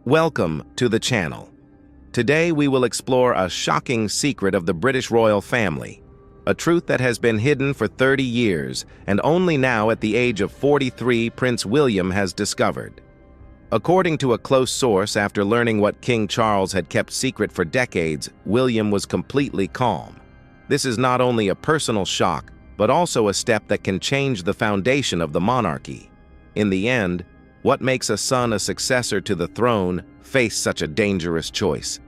Welcome to the channel. Today we will explore a shocking secret of the British royal family, a truth that has been hidden for 30 years and only now at the age of 43 Prince William has discovered. According to a close source, after learning what King Charles had kept secret for decades, William was completely calm. This is not only a personal shock, but also a step that can change the foundation of the monarchy. In the end, what makes a son a successor to the throne face such a dangerous choice?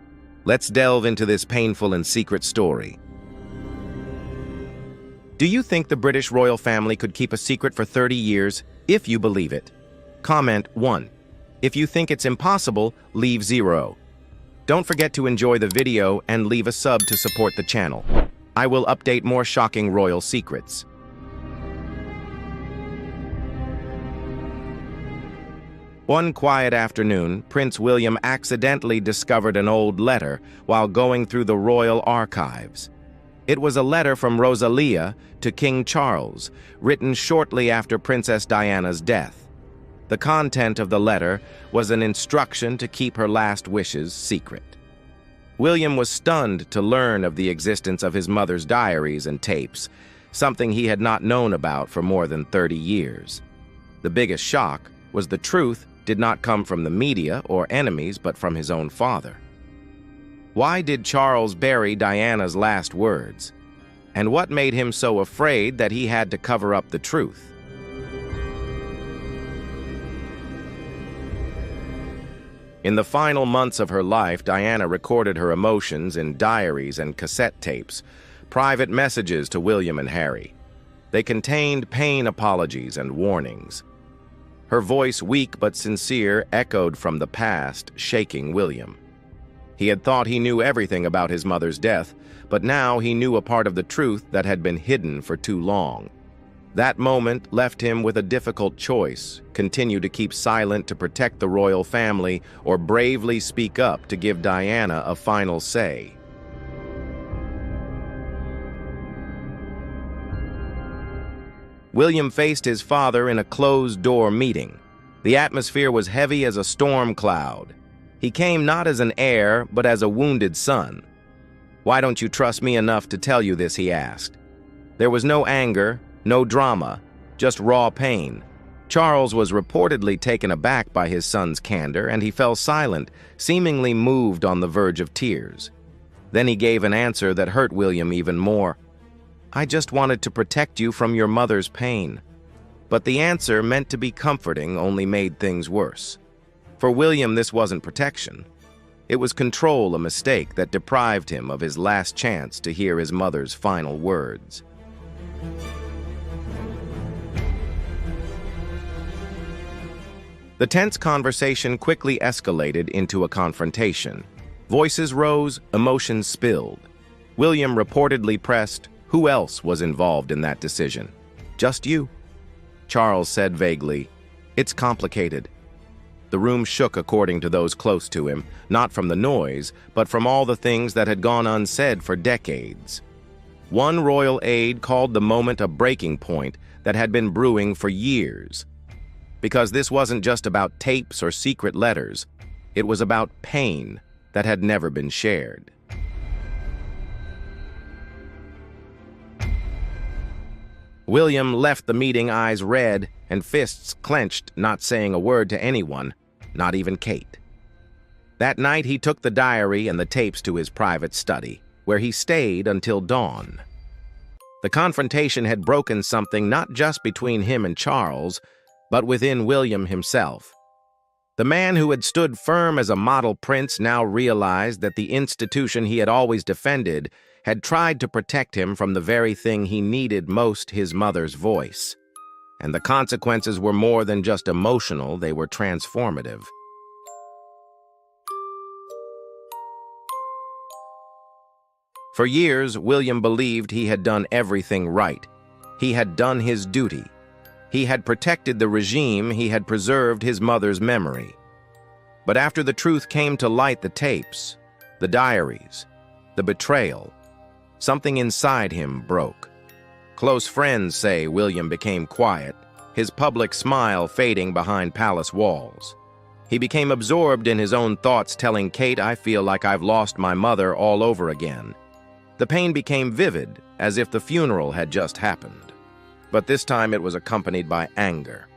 Let's delve into this painful and secret story. Do you think the British royal family could keep a secret for 30 years, if you believe it? Comment 1. If you think it's impossible, leave 0. Don't forget to enjoy the video and leave a sub to support the channel. I will update more shocking royal secrets. One quiet afternoon, Prince William accidentally discovered an old letter while going through the royal archives. It was a letter from Rosalia to King Charles, written shortly after Princess Diana's death. The content of the letter was an instruction to keep her last wishes secret. William was stunned to learn of the existence of his mother's diaries and tapes, something he had not known about for more than 30 years. The biggest shock was the truth did not come from the media or enemies, but from his own father. Why did Charles bury Diana's last words? And what made him so afraid that he had to cover up the truth? In the final months of her life, Diana recorded her emotions in diaries and cassette tapes, private messages to William and Harry. They contained pain apologies and warnings. Her voice, weak but sincere, echoed from the past, shaking William. He had thought he knew everything about his mother's death, but now he knew a part of the truth that had been hidden for too long. That moment left him with a difficult choice: continue to keep silent to protect the royal family, or bravely speak up to give Diana a final say. William faced his father in a closed-door meeting. The atmosphere was heavy as a storm cloud. He came not as an heir, but as a wounded son. "Why don't you trust me enough to tell you this?" he asked. There was no anger, no drama, just raw pain. Charles was reportedly taken aback by his son's candor, and he fell silent, seemingly moved on the verge of tears. Then he gave an answer that hurt William even more. "I just wanted to protect you from your mother's pain." But the answer, meant to be comforting, only made things worse. For William, this wasn't protection. It was control, a mistake that deprived him of his last chance to hear his mother's final words. The tense conversation quickly escalated into a confrontation. Voices rose, emotions spilled. William reportedly pressed, "Who else was involved in that decision?" "Just you." Charles said vaguely, "It's complicated." The room shook according to those close to him, not from the noise, but from all the things that had gone unsaid for decades. One royal aide called the moment a breaking point that had been brewing for years. Because this wasn't just about tapes or secret letters, it was about pain that had never been shared. William left the meeting, eyes red and fists clenched, not saying a word to anyone, not even Kate. That night he took the diary and the tapes to his private study, where he stayed until dawn. The confrontation had broken something not just between him and Charles, but within William himself. The man who had stood firm as a model prince now realized that the institution he had always defended had tried to protect him from the very thing he needed most: his mother's voice. And the consequences were more than just emotional, they were transformative. For years, William believed he had done everything right. He had done his duty. He had protected the regime, he had preserved his mother's memory. But after the truth came to light, the tapes, the diaries, the betrayal, something inside him broke. Close friends say William became quiet, his public smile fading behind palace walls. He became absorbed in his own thoughts, telling Kate, "I feel like I've lost my mother all over again." The pain became vivid, as if the funeral had just happened. But this time it was accompanied by anger.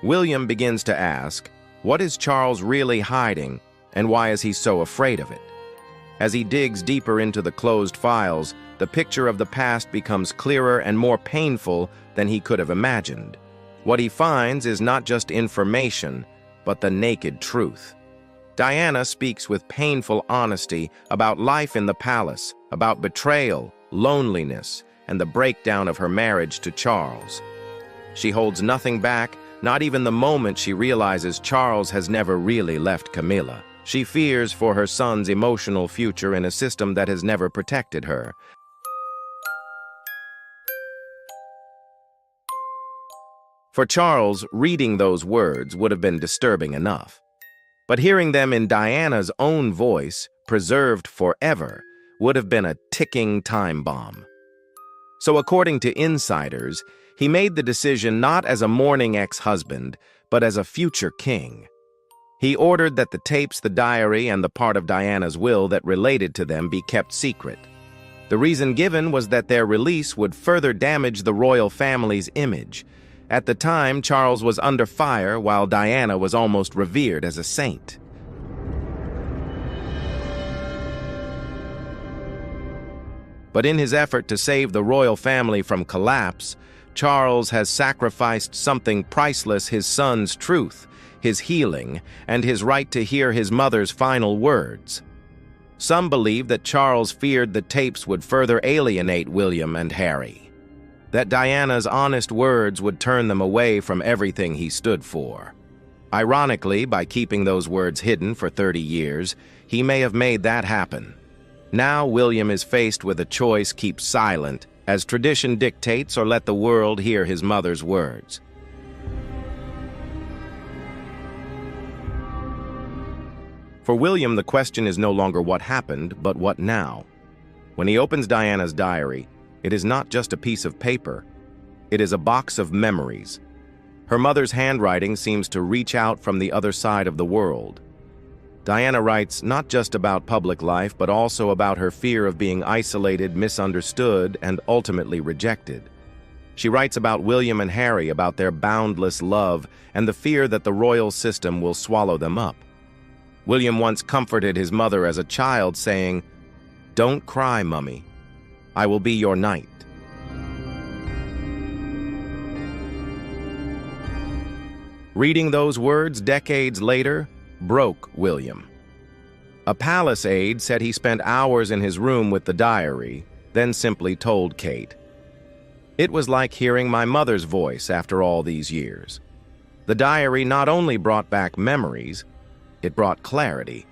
William begins to ask, what is Charles really hiding, and why is he so afraid of it? As he digs deeper into the closed files, the picture of the past becomes clearer and more painful than he could have imagined. What he finds is not just information, but the naked truth. Diana speaks with painful honesty about life in the palace, about betrayal, loneliness, and the breakdown of her marriage to Charles. She holds nothing back, not even the moment she realizes Charles has never really left Camilla. She fears for her son's emotional future in a system that has never protected her. For Charles, reading those words would have been disturbing enough. But hearing them in Diana's own voice, preserved forever, would have been a ticking time bomb. So according to insiders, he made the decision not as a mourning ex-husband, but as a future king. He ordered that the tapes, the diary, and the part of Diana's will that related to them be kept secret. The reason given was that their release would further damage the royal family's image. At the time, Charles was under fire while Diana was almost revered as a saint. But in his effort to save the royal family from collapse, Charles has sacrificed something priceless: his son's truth, his healing, and his right to hear his mother's final words. Some believe that Charles feared the tapes would further alienate William and Harry, that Diana's honest words would turn them away from everything he stood for. Ironically, by keeping those words hidden for 30 years, he may have made that happen. Now William is faced with a choice: keep silent, as tradition dictates, or let the world hear his mother's words. For William, the question is no longer what happened, but what now? When he opens Diana's diary, it is not just a piece of paper. It is a box of memories. Her mother's handwriting seems to reach out from the other side of the world. Diana writes not just about public life, but also about her fear of being isolated, misunderstood, and ultimately rejected. She writes about William and Harry, about their boundless love, and the fear that the royal system will swallow them up. William once comforted his mother as a child, saying, "Don't cry, Mummy. I will be your knight." Reading those words decades later broke William. A palace aide said he spent hours in his room with the diary, then simply told Kate, "It was like hearing my mother's voice after all these years." The diary not only brought back memories, it brought clarity.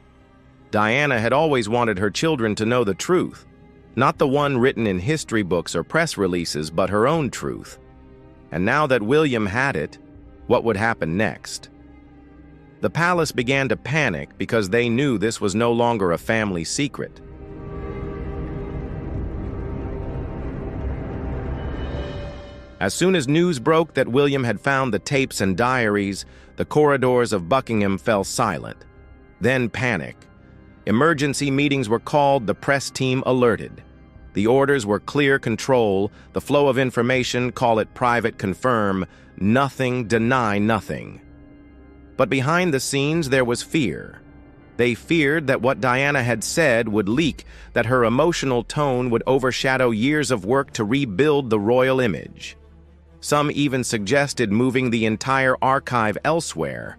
Diana had always wanted her children to know the truth, not the one written in history books or press releases, but her own truth. And now that William had it, what would happen next? The palace began to panic because they knew this was no longer a family secret. As soon as news broke that William had found the tapes and diaries, the corridors of Buckingham fell silent. Then panic. Emergency meetings were called, the press team alerted. The orders were clear control, the flow of information, call it private, confirm, nothing, deny nothing. But behind the scenes there was fear. They feared that what Diana had said would leak, that her emotional tone would overshadow years of work to rebuild the royal image. Some even suggested moving the entire archive elsewhere,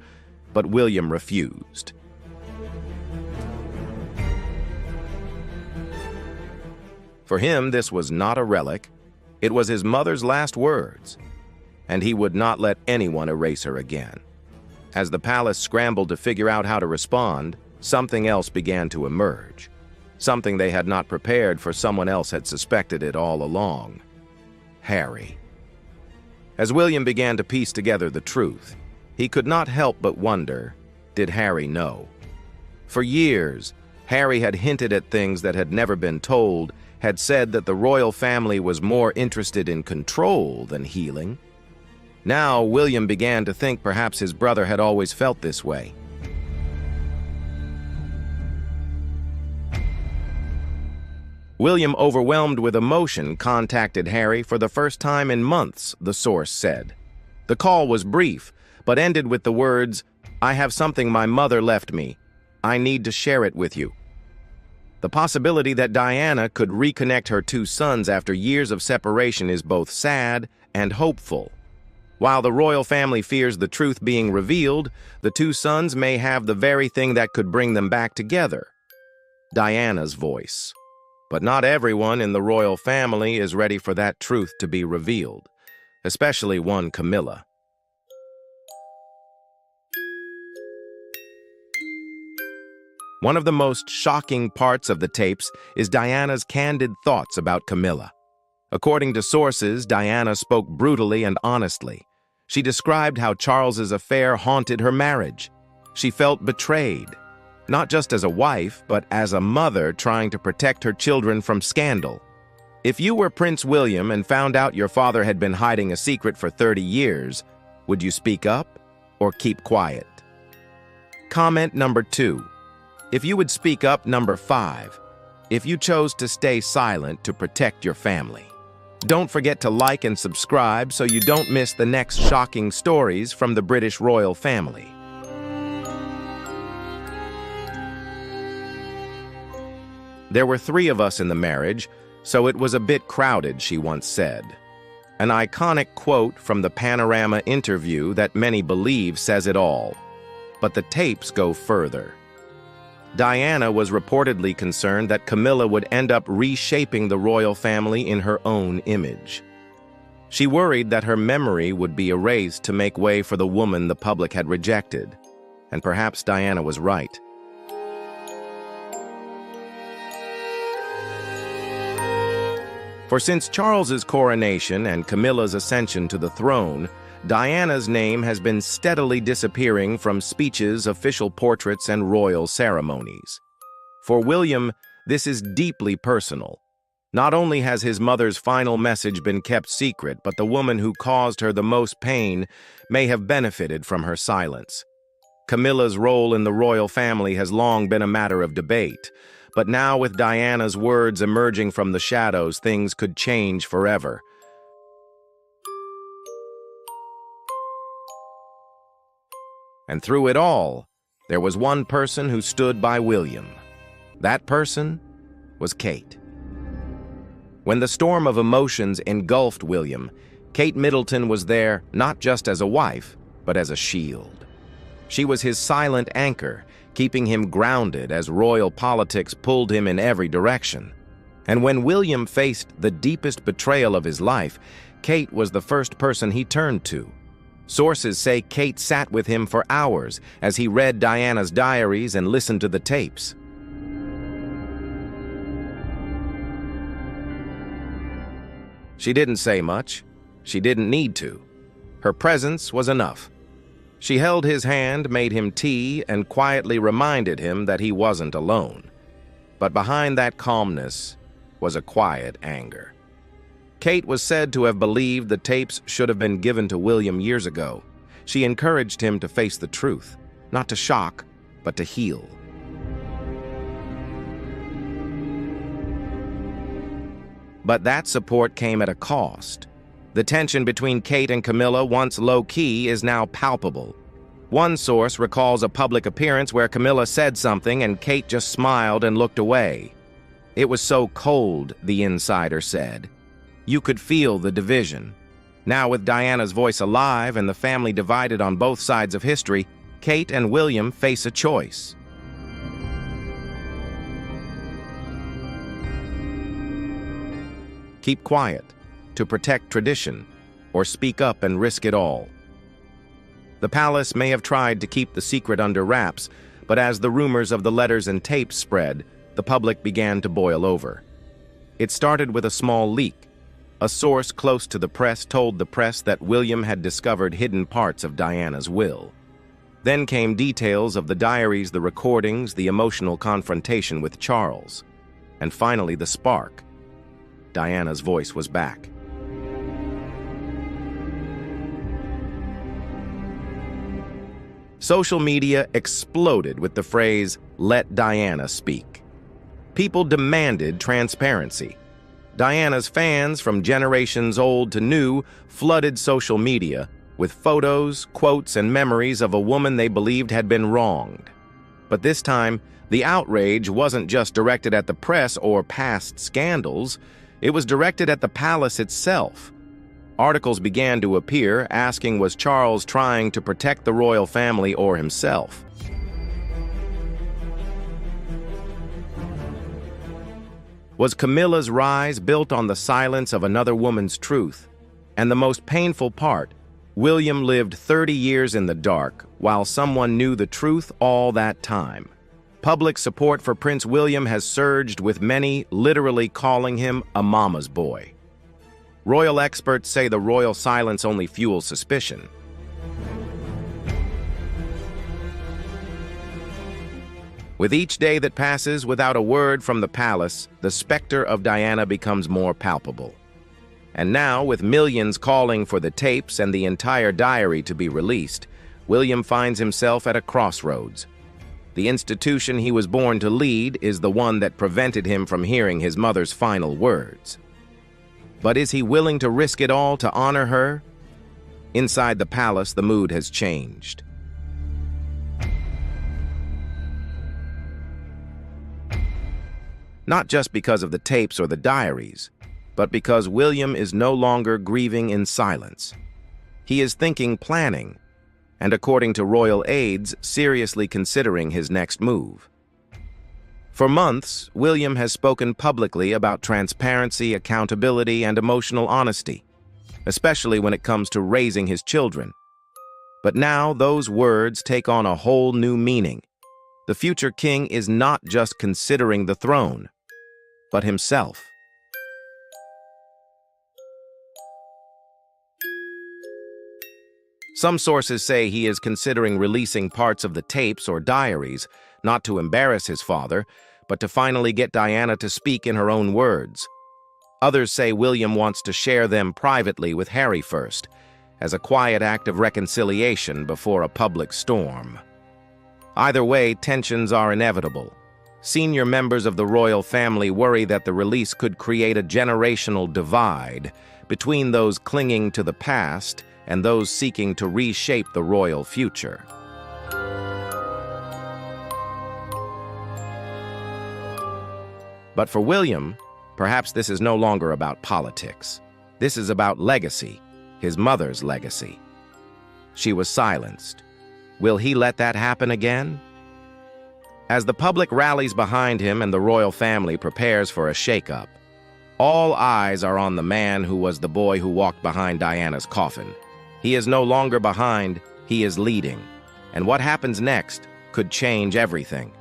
but William refused. For him, this was not a relic. It was his mother's last words, and he would not let anyone erase her again. As the palace scrambled to figure out how to respond, something else began to emerge. Something they had not prepared for. Someone else had suspected it all along. Harry. As William began to piece together the truth, he could not help but wonder, did Harry know? For years, Harry had hinted at things that had never been told, had said that the royal family was more interested in control than healing. Now, William began to think perhaps his brother had always felt this way. William, overwhelmed with emotion, contacted Harry for the first time in months, the source said. The call was brief, but ended with the words, "I have something my mother left me. I need to share it with you." The possibility that Diana could reconnect her two sons after years of separation is both sad and hopeful. While the royal family fears the truth being revealed, the two sons may have the very thing that could bring them back together: Diana's voice. But not everyone in the royal family is ready for that truth to be revealed, especially one Camilla. One of the most shocking parts of the tapes is Diana's candid thoughts about Camilla. According to sources, Diana spoke brutally and honestly. She described how Charles's affair haunted her marriage. She felt betrayed, not just as a wife, but as a mother trying to protect her children from scandal. If you were Prince William and found out your father had been hiding a secret for 30 years, would you speak up or keep quiet? Comment number 2. If you would speak up, number 5. If you chose to stay silent to protect your family. Don't forget to like and subscribe so you don't miss the next shocking stories from the British royal family. There were 3 of us in the marriage, so it was a bit crowded, she once said. An iconic quote from the Panorama interview that many believe says it all. But the tapes go further. Diana was reportedly concerned that Camilla would end up reshaping the royal family in her own image. She worried that her memory would be erased to make way for the woman the public had rejected. And perhaps Diana was right. For since Charles's coronation and Camilla's ascension to the throne, Diana's name has been steadily disappearing from speeches, official portraits, and royal ceremonies. For William, this is deeply personal. Not only has his mother's final message been kept secret, but the woman who caused her the most pain may have benefited from her silence. Camilla's role in the royal family has long been a matter of debate, but now with Diana's words emerging from the shadows, things could change forever. And through it all, there was one person who stood by William. That person was Kate. When the storm of emotions engulfed William, Kate Middleton was there not just as a wife, but as a shield. She was his silent anchor, keeping him grounded as royal politics pulled him in every direction. And when William faced the deepest betrayal of his life, Kate was the first person he turned to. Sources say Kate sat with him for hours as he read Diana's diaries and listened to the tapes. She didn't say much. She didn't need to. Her presence was enough. She held his hand, made him tea, and quietly reminded him that he wasn't alone. But behind that calmness was a quiet anger. Kate was said to have believed the tapes should have been given to William years ago. She encouraged him to face the truth, not to shock, but to heal. But that support came at a cost. The tension between Kate and Camilla, once low-key, is now palpable. One source recalls a public appearance where Camilla said something and Kate just smiled and looked away. It was so cold, the insider said. You could feel the division. Now, with Diana's voice alive and the family divided on both sides of history, Kate and William face a choice. Keep quiet, to protect tradition, or speak up and risk it all. The palace may have tried to keep the secret under wraps, but as the rumors of the letters and tapes spread, the public began to boil over. It started with a small leak. A source close to the press told the press that William had discovered hidden parts of Diana's will. Then came details of the diaries, the recordings, the emotional confrontation with Charles. And finally, the spark. Diana's voice was back. Social media exploded with the phrase, "Let Diana speak." People demanded transparency. Diana's fans, from generations old to new, flooded social media with photos, quotes, and memories of a woman they believed had been wronged. But this time, the outrage wasn't just directed at the press or past scandals, it was directed at the palace itself. Articles began to appear asking, was Charles trying to protect the royal family or himself? Was Camilla's rise built on the silence of another woman's truth? And the most painful part, William lived 30 years in the dark while someone knew the truth all that time. Public support for Prince William has surged, with many literally calling him a mama's boy. Royal experts say the royal silence only fuels suspicion. With each day that passes without a word from the palace, the specter of Diana becomes more palpable. And now, with millions calling for the tapes and the entire diary to be released, William finds himself at a crossroads. The institution he was born to lead is the one that prevented him from hearing his mother's final words. But is he willing to risk it all to honor her? Inside the palace, the mood has changed. Not just because of the tapes or the diaries, but because William is no longer grieving in silence. He is thinking planning, and according to royal aides, seriously considering his next move. For months, William has spoken publicly about transparency, accountability, and emotional honesty, especially when it comes to raising his children. But now those words take on a whole new meaning. The future king is not just considering the throne, but himself. Some sources say he is considering releasing parts of the tapes or diaries, not to embarrass his father, but to finally get Diana to speak in her own words. Others say William wants to share them privately with Harry first, as a quiet act of reconciliation before a public storm. Either way, tensions are inevitable. Senior members of the royal family worry that the release could create a generational divide between those clinging to the past and those seeking to reshape the royal future. But for William, perhaps this is no longer about politics. This is about legacy, his mother's legacy. She was silenced. Will he let that happen again? As the public rallies behind him and the royal family prepares for a shakeup, all eyes are on the man who was the boy who walked behind Diana's coffin. He is no longer behind, he is leading. And what happens next could change everything.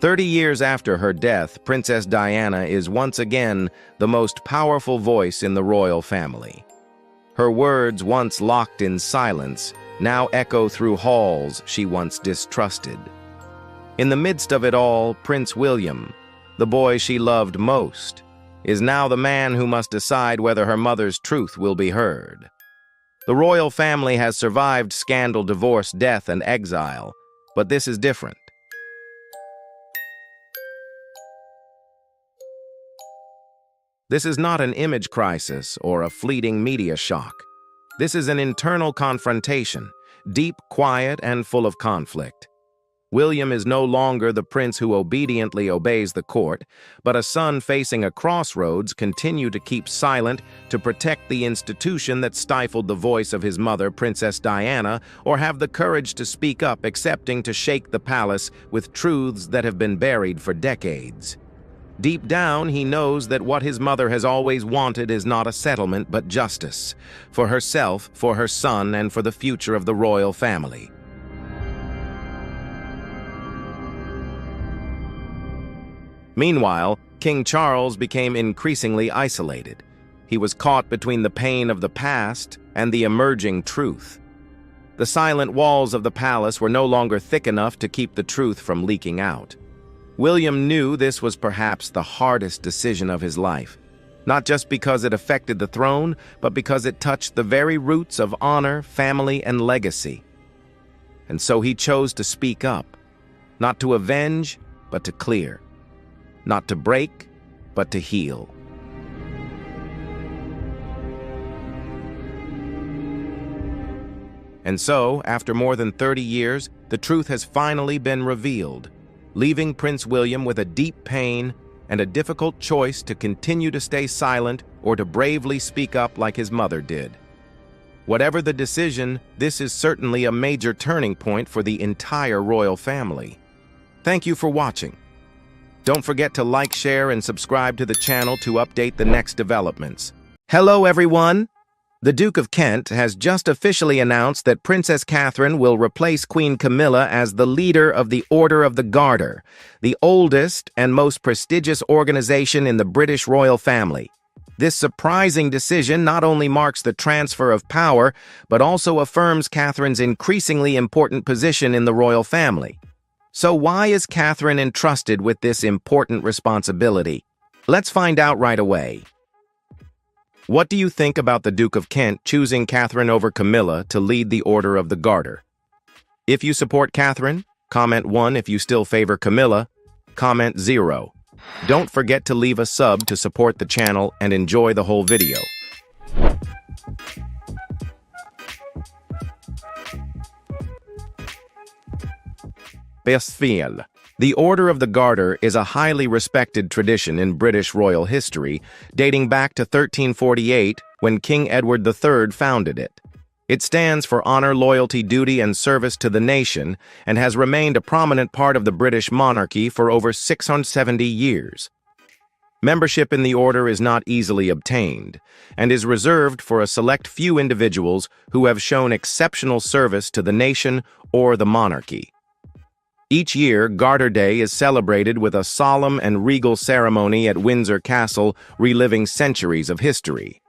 "30 years after her death, Princess Diana is once again the most powerful voice in the royal family. Her words, once locked in silence, now echo through halls she once distrusted. In the midst of it all, Prince William, the boy she loved most, is now the man who must decide whether her mother's truth will be heard. The royal family has survived scandal, divorce, death, and exile, but this is different. This is not an image crisis or a fleeting media shock. This is an internal confrontation, deep, quiet, and full of conflict. William is no longer the prince who obediently obeys the court, but a son facing a crossroads, continue to keep silent to protect the institution that stifled the voice of his mother, Princess Diana, or have the courage to speak up, accepting to shake the palace with truths that have been buried for decades. Deep down, he knows that what his mother has always wanted is not a settlement but justice, for herself, for her son, and for the future of the royal family. Meanwhile, King Charles became increasingly isolated. He was caught between the pain of the past and the emerging truth. The silent walls of the palace were no longer thick enough to keep the truth from leaking out. William knew this was perhaps the hardest decision of his life. not just because it affected the throne, but because it touched the very roots of honor, family, and legacy. And so he chose to speak up, not to avenge, but to clear, not to break, but to heal. And so, after more than 30 years, the truth has finally been revealed, leaving Prince William with a deep pain and a difficult choice to continue to stay silent or to bravely speak up like his mother did. Whatever the decision, this is certainly a major turning point for the entire royal family. Thank you for watching. Don't forget to like, share, and subscribe to the channel to update the next developments. Hello, everyone! The Duke of Kent has just officially announced that Princess Catherine will replace Queen Camilla as the leader of the Order of the Garter, the oldest and most prestigious organization in the British royal family. This surprising decision not only marks the transfer of power, but also affirms Catherine's increasingly important position in the royal family. So why is Catherine entrusted with this important responsibility? Let's find out right away. What do you think about the Duke of Kent choosing Catherine over Camilla to lead the Order of the Garter? If you support Catherine, comment 1. If you still favor Camilla, comment 0. Don't forget to leave a sub to support the channel and enjoy the whole video. Bastille. The Order of the Garter is a highly respected tradition in British royal history, dating back to 1348, when King Edward III founded it. It stands for honor, loyalty, duty, and service to the nation, and has remained a prominent part of the British monarchy for over 670 years. Membership in the order is not easily obtained, and is reserved for a select few individuals who have shown exceptional service to the nation or the monarchy. Each year, Garter Day is celebrated with a solemn and regal ceremony at Windsor Castle, reliving centuries of history.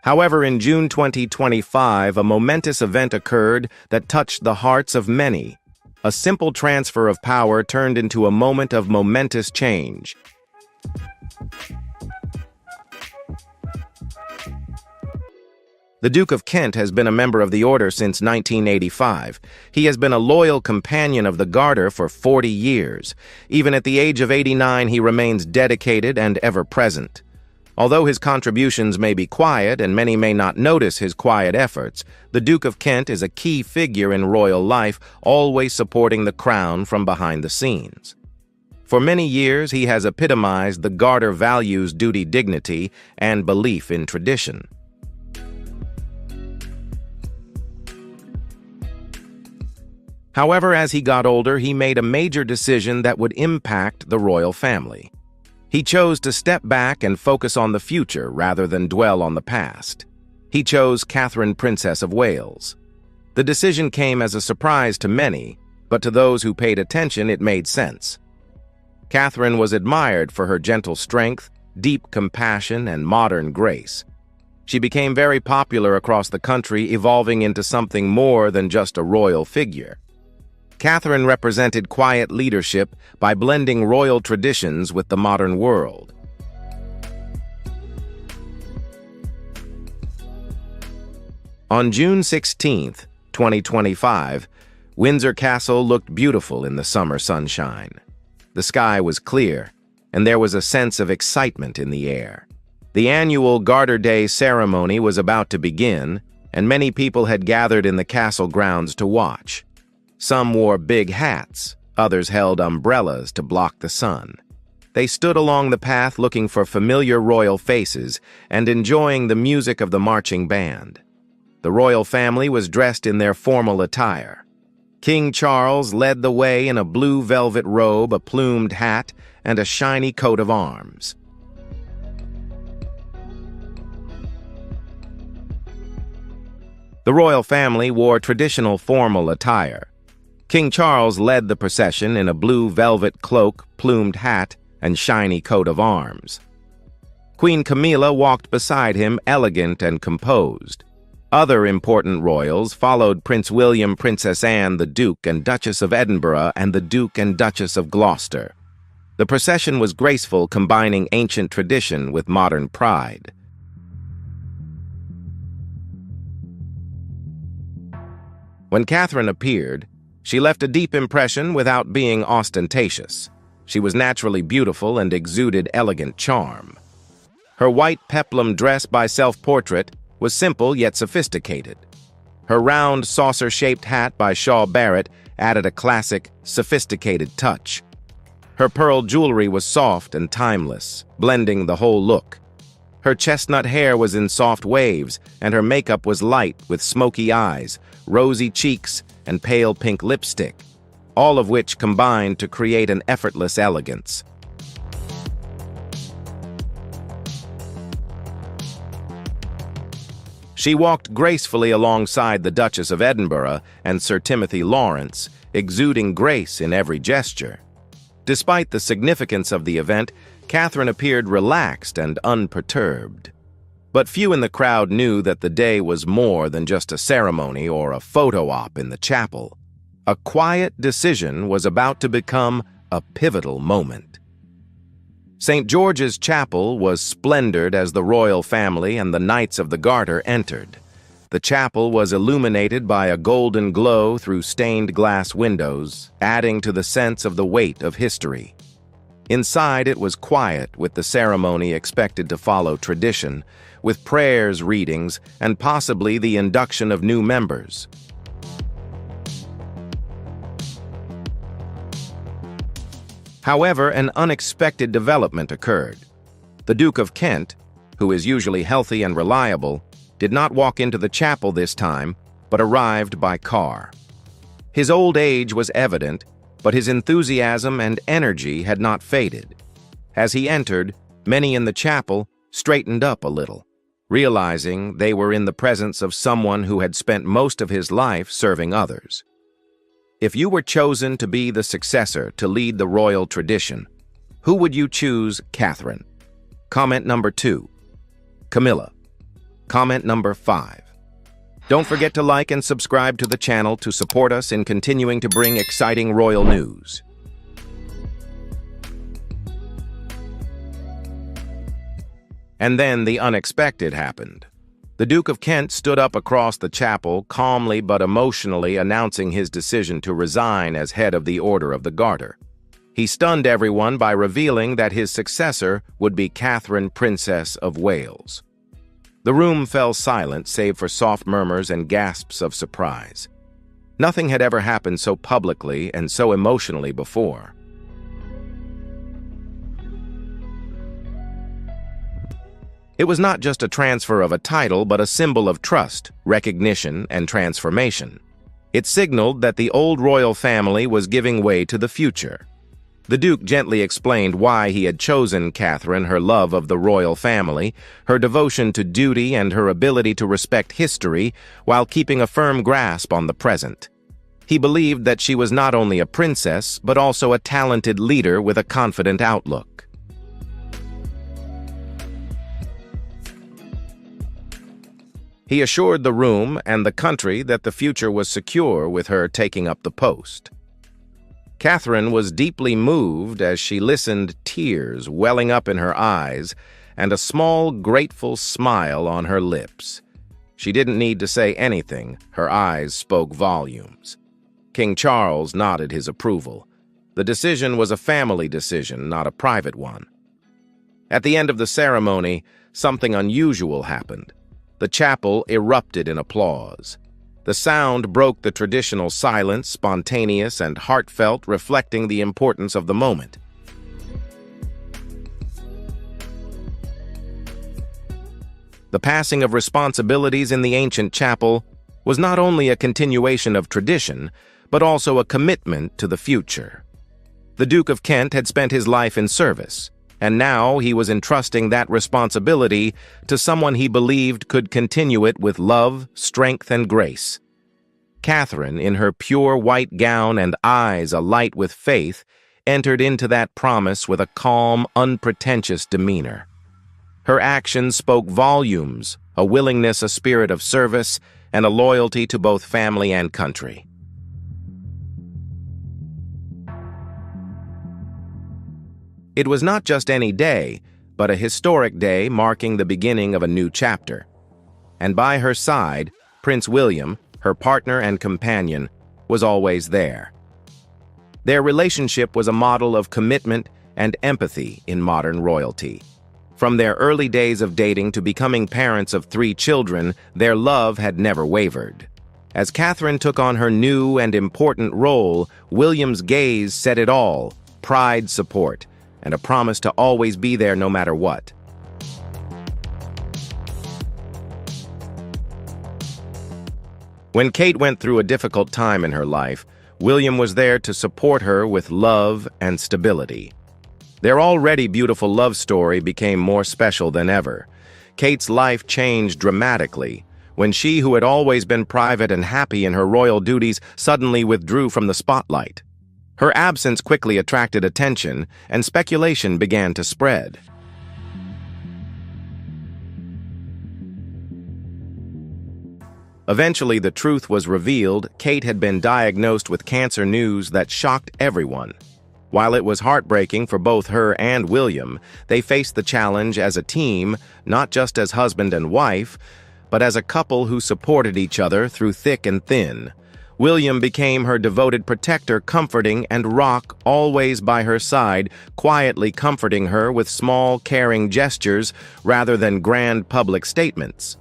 However, in June 2025, a momentous event occurred that touched the hearts of many. A simple transfer of power turned into a moment of momentous change. The Duke of Kent has been a member of the Order since 1985. He has been a loyal companion of the Garter for 40 years. Even at the age of 89, he remains dedicated and ever-present. Although his contributions may be quiet and many may not notice his quiet efforts, the Duke of Kent is a key figure in royal life, always supporting the crown from behind the scenes. For many years, he has epitomized the Garter values duty, dignity, and belief in tradition. However, as he got older, he made a major decision that would impact the royal family. He chose to step back and focus on the future rather than dwell on the past. He chose Catherine, Princess of Wales. The decision came as a surprise to many, but to those who paid attention, it made sense. Catherine was admired for her gentle strength, deep compassion, and modern grace. She became very popular across the country, evolving into something more than just a royal figure. Catherine represented quiet leadership by blending royal traditions with the modern world. On June 16, 2025, Windsor Castle looked beautiful in the summer sunshine. The sky was clear, and there was a sense of excitement in the air. The annual Garter Day ceremony was about to begin, and many people had gathered in the castle grounds to watch. Some wore big hats, others held umbrellas to block the sun. They stood along the path looking for familiar royal faces and enjoying the music of the marching band. The royal family was dressed in their formal attire. King Charles led the way in a blue velvet robe, a plumed hat, and a shiny coat of arms. The royal family wore traditional formal attire. King Charles led the procession in a blue velvet cloak, plumed hat, and shiny coat of arms. Queen Camilla walked beside him, elegant and composed. Other important royals followed: Prince William, Princess Anne, the Duke and Duchess of Edinburgh, and the Duke and Duchess of Gloucester. The procession was graceful, combining ancient tradition with modern pride. When Catherine appeared, she left a deep impression without being ostentatious. She was naturally beautiful and exuded elegant charm. Her white peplum dress by self-portrait was simple yet sophisticated. Her round, saucer-shaped hat by Shaw Barrett added a classic, sophisticated touch. Her pearl jewelry was soft and timeless, blending the whole look. Her chestnut hair was in soft waves, and her makeup was light with smoky eyes, rosy cheeks, and pale pink lipstick, all of which combined to create an effortless elegance. She walked gracefully alongside the Duchess of Edinburgh and Sir Timothy Lawrence, exuding grace in every gesture. Despite the significance of the event, Catherine appeared relaxed and unperturbed. But few in the crowd knew that the day was more than just a ceremony or a photo op in the chapel. A quiet decision was about to become a pivotal moment. St. George's Chapel was splendored as the royal family and the Knights of the Garter entered. The chapel was illuminated by a golden glow through stained glass windows, adding to the sense of the weight of history. Inside, it was quiet, with the ceremony expected to follow tradition, with prayers, readings, and possibly the induction of new members. However, an unexpected development occurred. The Duke of Kent, who is usually healthy and reliable, did not walk into the chapel this time, but arrived by car. His old age was evident, but his enthusiasm and energy had not faded. As he entered, many in the chapel straightened up a little, realizing they were in the presence of someone who had spent most of his life serving others. If you were chosen to be the successor to lead the royal tradition, who would you choose, Catherine? Comment number 2. Camilla. Comment number 5. Don't forget to like and subscribe to the channel to support us in continuing to bring exciting royal news. And then the unexpected happened. The Duke of Kent stood up across the chapel, calmly but emotionally announcing his decision to resign as head of the Order of the Garter. He stunned everyone by revealing that his successor would be Catherine, Princess of Wales. The room fell silent save for soft murmurs and gasps of surprise. Nothing had ever happened so publicly and so emotionally before. It was not just a transfer of a title, but a symbol of trust, recognition, and transformation. It signaled that the old royal family was giving way to the future. The Duke gently explained why he had chosen Catherine: her love of the royal family, her devotion to duty, and her ability to respect history while keeping a firm grasp on the present. He believed that she was not only a princess, but also a talented leader with a confident outlook. He assured the room and the country that the future was secure with her taking up the post. Catherine was deeply moved as she listened, tears welling up in her eyes and a small, grateful smile on her lips. She didn't need to say anything. Her eyes spoke volumes. King Charles nodded his approval. The decision was a family decision, not a private one. At the end of the ceremony, something unusual happened. The chapel erupted in applause. The sound broke the traditional silence, spontaneous and heartfelt, reflecting the importance of the moment. The passing of responsibilities in the ancient chapel was not only a continuation of tradition, but also a commitment to the future. The Duke of Kent had spent his life in service, and now he was entrusting that responsibility to someone he believed could continue it with love, strength, and grace. Catherine, in her pure white gown and eyes alight with faith, entered into that promise with a calm, unpretentious demeanor. Her actions spoke volumes, a willingness, a spirit of service, and a loyalty to both family and country. It was not just any day, but a historic day marking the beginning of a new chapter. And by her side, Prince William, her partner and companion, was always there. Their relationship was a model of commitment and empathy in modern royalty. From their early days of dating to becoming parents of 3 children, their love had never wavered. As Catherine took on her new and important role, William's gaze said it all: pride, support, and a promise to always be there no matter what. When Kate went through a difficult time in her life, William was there to support her with love and stability. Their already beautiful love story became more special than ever. Kate's life changed dramatically when she, who had always been private and happy in her royal duties, suddenly withdrew from the spotlight. Her absence quickly attracted attention, and speculation began to spread. Eventually, the truth was revealed. Kate had been diagnosed with cancer, news that shocked everyone. While it was heartbreaking for both her and William, they faced the challenge as a team, not just as husband and wife, but as a couple who supported each other through thick and thin. William became her devoted protector, comforting and rock, always by her side, quietly comforting her with small, caring gestures rather than grand public statements.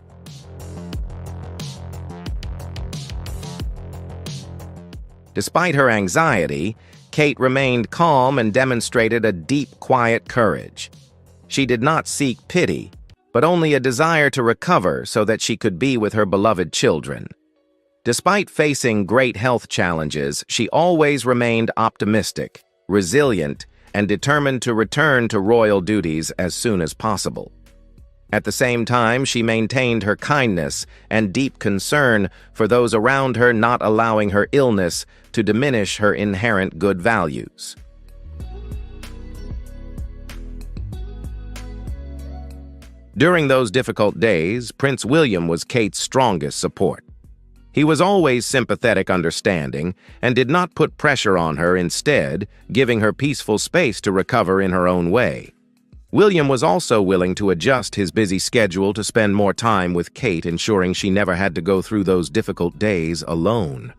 Despite her anxiety, Kate remained calm and demonstrated a deep, quiet courage. She did not seek pity, but only a desire to recover so that she could be with her beloved children. Despite facing great health challenges, she always remained optimistic, resilient, and determined to return to royal duties as soon as possible. At the same time, she maintained her kindness and deep concern for those around her, not allowing her illness to diminish her inherent good values. During those difficult days, Prince William was Kate's strongest support. He was always sympathetic, understanding, and did not put pressure on her, instead giving her peaceful space to recover in her own way. William was also willing to adjust his busy schedule to spend more time with Kate, ensuring she never had to go through those difficult days alone.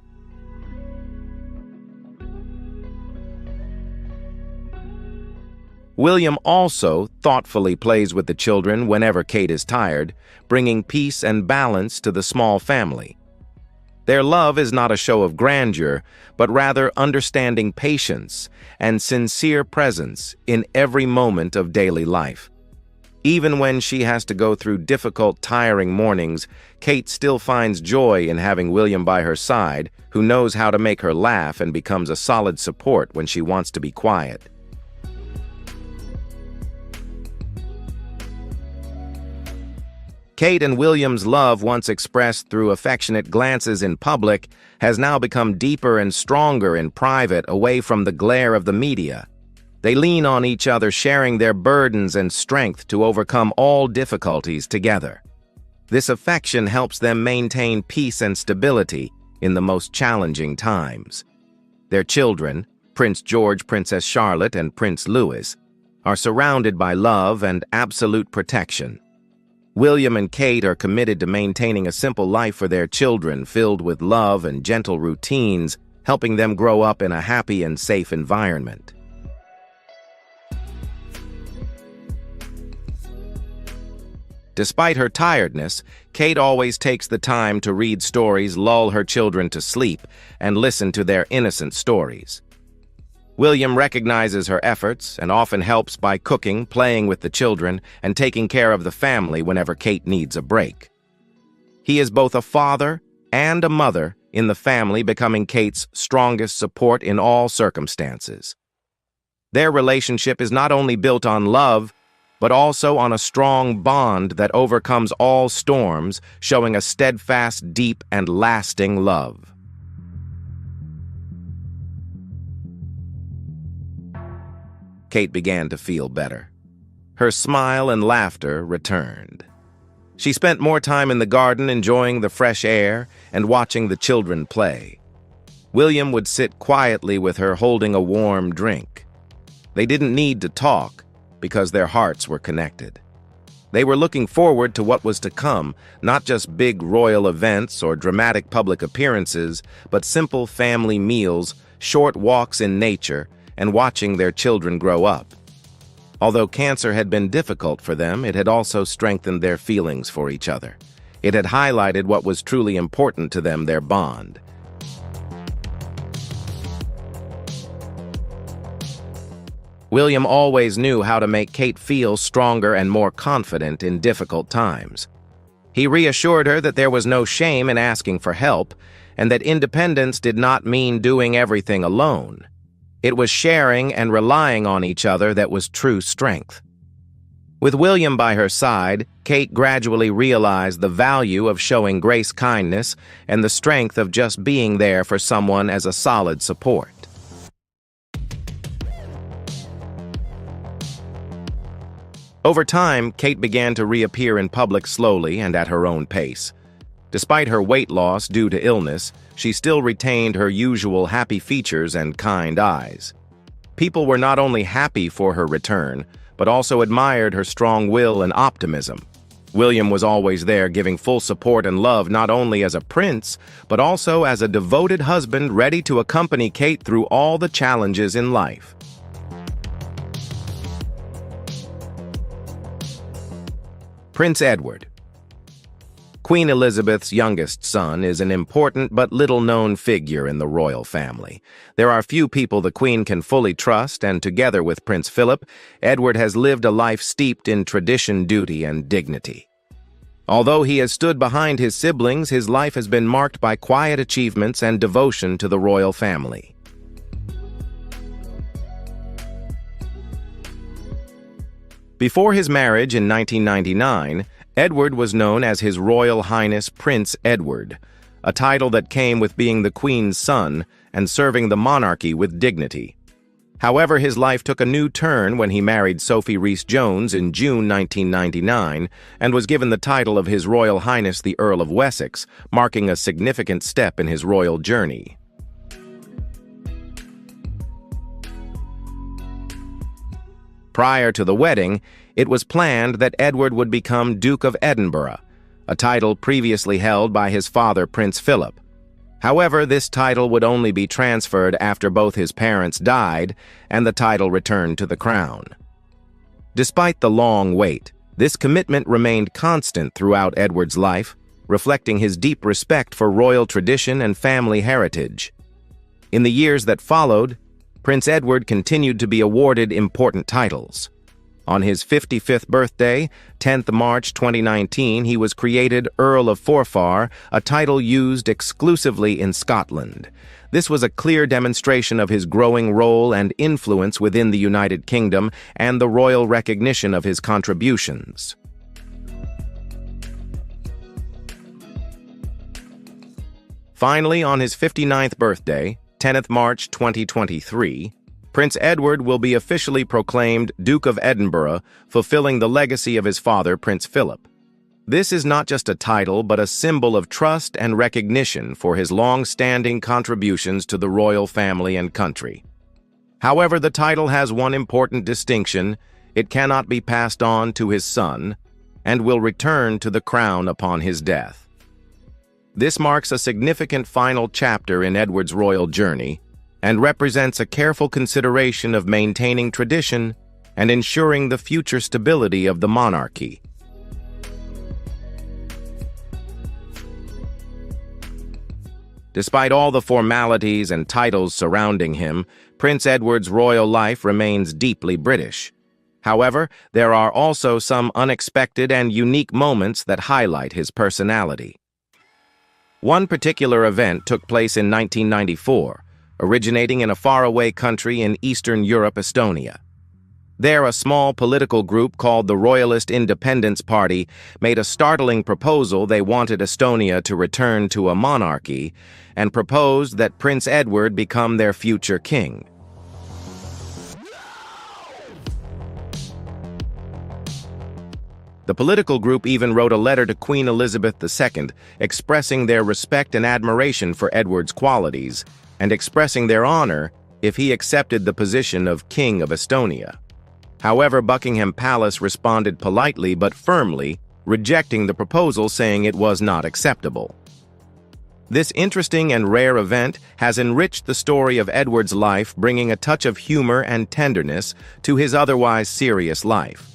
William also thoughtfully plays with the children whenever Kate is tired, bringing peace and balance to the small family. Their love is not a show of grandeur, but rather understanding patience and sincere presence in every moment of daily life. Even when she has to go through difficult, tiring mornings, Kate still finds joy in having William by her side, who knows how to make her laugh and becomes a solid support when she wants to be quiet. Kate and William's love, once expressed through affectionate glances in public, has now become deeper and stronger in private, away from the glare of the media. They lean on each other, sharing their burdens and strength to overcome all difficulties together. This affection helps them maintain peace and stability in the most challenging times. Their children, Prince George, Princess Charlotte, and Prince Louis, are surrounded by love and absolute protection. William and Kate are committed to maintaining a simple life for their children, filled with love and gentle routines, helping them grow up in a happy and safe environment. Despite her tiredness, Kate always takes the time to read stories, lull her children to sleep, and listen to their innocent stories. William recognizes her efforts and often helps by cooking, playing with the children, and taking care of the family whenever Kate needs a break. He is both a father and a mother in the family, becoming Kate's strongest support in all circumstances. Their relationship is not only built on love, but also on a strong bond that overcomes all storms, showing a steadfast, deep, and lasting love. Kate began to feel better. Her smile and laughter returned. She spent more time in the garden, enjoying the fresh air and watching the children play. William would sit quietly with her, holding a warm drink. They didn't need to talk because their hearts were connected. They were looking forward to what was to come, not just big royal events or dramatic public appearances, but simple family meals, short walks in nature, and watching their children grow up. Although cancer had been difficult for them, it had also strengthened their feelings for each other. It had highlighted what was truly important to them, their bond. William always knew how to make Kate feel stronger and more confident in difficult times. He reassured her that there was no shame in asking for help, and that independence did not mean doing everything alone. It was sharing and relying on each other that was true strength. With William by her side, Kate gradually realized the value of showing grace, kindness, and the strength of just being there for someone as a solid support. Over time, Kate began to reappear in public slowly and at her own pace. Despite her weight loss due to illness, she still retained her usual happy features and kind eyes. People were not only happy for her return, but also admired her strong will and optimism. William was always there, giving full support and love not only as a prince, but also as a devoted husband ready to accompany Kate through all the challenges in life. Prince Edward. Queen Elizabeth's youngest son is an important but little-known figure in the royal family. There are few people the Queen can fully trust, and together with Prince Philip, Edward has lived a life steeped in tradition, duty, and dignity. Although he has stood behind his siblings, his life has been marked by quiet achievements and devotion to the royal family. Before his marriage in 1999, Edward was known as His Royal Highness Prince Edward, a title that came with being the Queen's son and serving the monarchy with dignity. However, his life took a new turn when he married Sophie Rhys-Jones in June 1999 and was given the title of His Royal Highness the Earl of Wessex, marking a significant step in his royal journey. Prior to the wedding, it was planned that Edward would become Duke of Edinburgh, a title previously held by his father, Prince Philip. However, this title would only be transferred after both his parents died and the title returned to the crown. Despite the long wait, this commitment remained constant throughout Edward's life, reflecting his deep respect for royal tradition and family heritage. In the years that followed, Prince Edward continued to be awarded important titles. On his 55th birthday, 10th March 2019, he was created Earl of Forfar, a title used exclusively in Scotland. This was a clear demonstration of his growing role and influence within the United Kingdom and the royal recognition of his contributions. Finally, on his 59th birthday, 10th March 2023, Prince Edward will be officially proclaimed Duke of Edinburgh, fulfilling the legacy of his father, Prince Philip. This is not just a title, but a symbol of trust and recognition for his long-standing contributions to the royal family and country. However, the title has one important distinction: it cannot be passed on to his son, and will return to the crown upon his death. This marks a significant final chapter in Edward's royal journey and represents a careful consideration of maintaining tradition and ensuring the future stability of the monarchy. Despite all the formalities and titles surrounding him, Prince Edward's royal life remains deeply British. However, there are also some unexpected and unique moments that highlight his personality. One particular event took place in 1994, originating in a faraway country in Eastern Europe, Estonia. There, a small political group called the Royalist Independence Party made a startling proposal. They wanted Estonia to return to a monarchy and proposed that Prince Edward become their future king. The political group even wrote a letter to Queen Elizabeth II expressing their respect and admiration for Edward's qualities and expressing their honor if he accepted the position of King of Estonia. However, Buckingham Palace responded politely but firmly, rejecting the proposal, saying it was not acceptable. This interesting and rare event has enriched the story of Edward's life, bringing a touch of humor and tenderness to his otherwise serious life.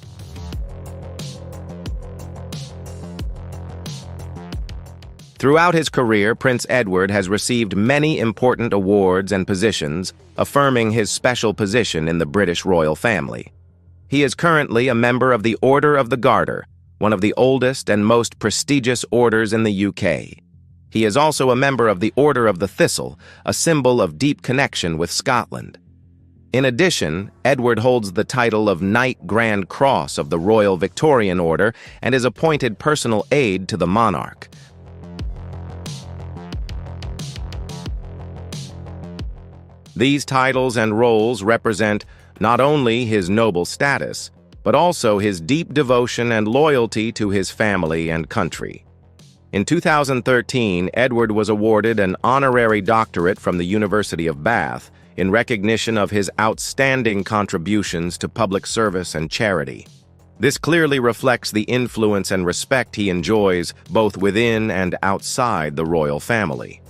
Throughout his career, Prince Edward has received many important awards and positions, affirming his special position in the British royal family. He is currently a member of the Order of the Garter, one of the oldest and most prestigious orders in the UK. He is also a member of the Order of the Thistle, a symbol of deep connection with Scotland. In addition, Edward holds the title of Knight Grand Cross of the Royal Victorian Order and is appointed personal aide to the monarch. These titles and roles represent not only his noble status, but also his deep devotion and loyalty to his family and country. In 2013, Edward was awarded an honorary doctorate from the University of Bath in recognition of his outstanding contributions to public service and charity. This clearly reflects the influence and respect he enjoys both within and outside the royal family.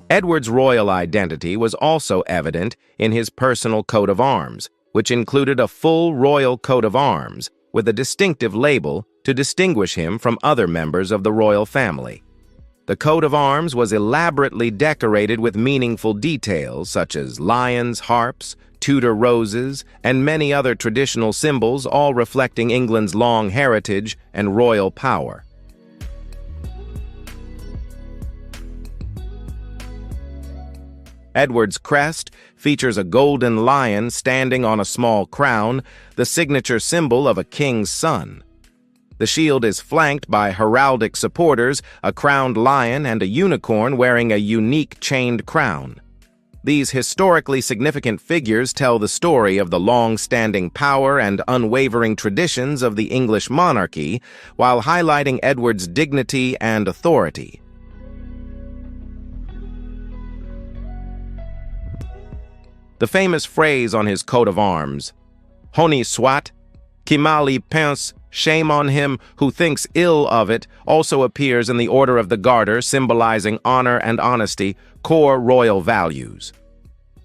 Edward's royal identity was also evident in his personal coat of arms, which included a full royal coat of arms with a distinctive label to distinguish him from other members of the royal family. The coat of arms was elaborately decorated with meaningful details such as lions, harps, Tudor roses, and many other traditional symbols, all reflecting England's long heritage and royal power. Edward's crest features a golden lion standing on a small crown, the signature symbol of a king's son. The shield is flanked by heraldic supporters, a crowned lion and a unicorn wearing a unique chained crown. These historically significant figures tell the story of the long-standing power and unwavering traditions of the English monarchy, while highlighting Edward's dignity and authority. The famous phrase on his coat of arms, "Honi soit, qui mal y pense," shame on him who thinks ill of it, also appears in the Order of the Garter, symbolizing honor and honesty, core royal values.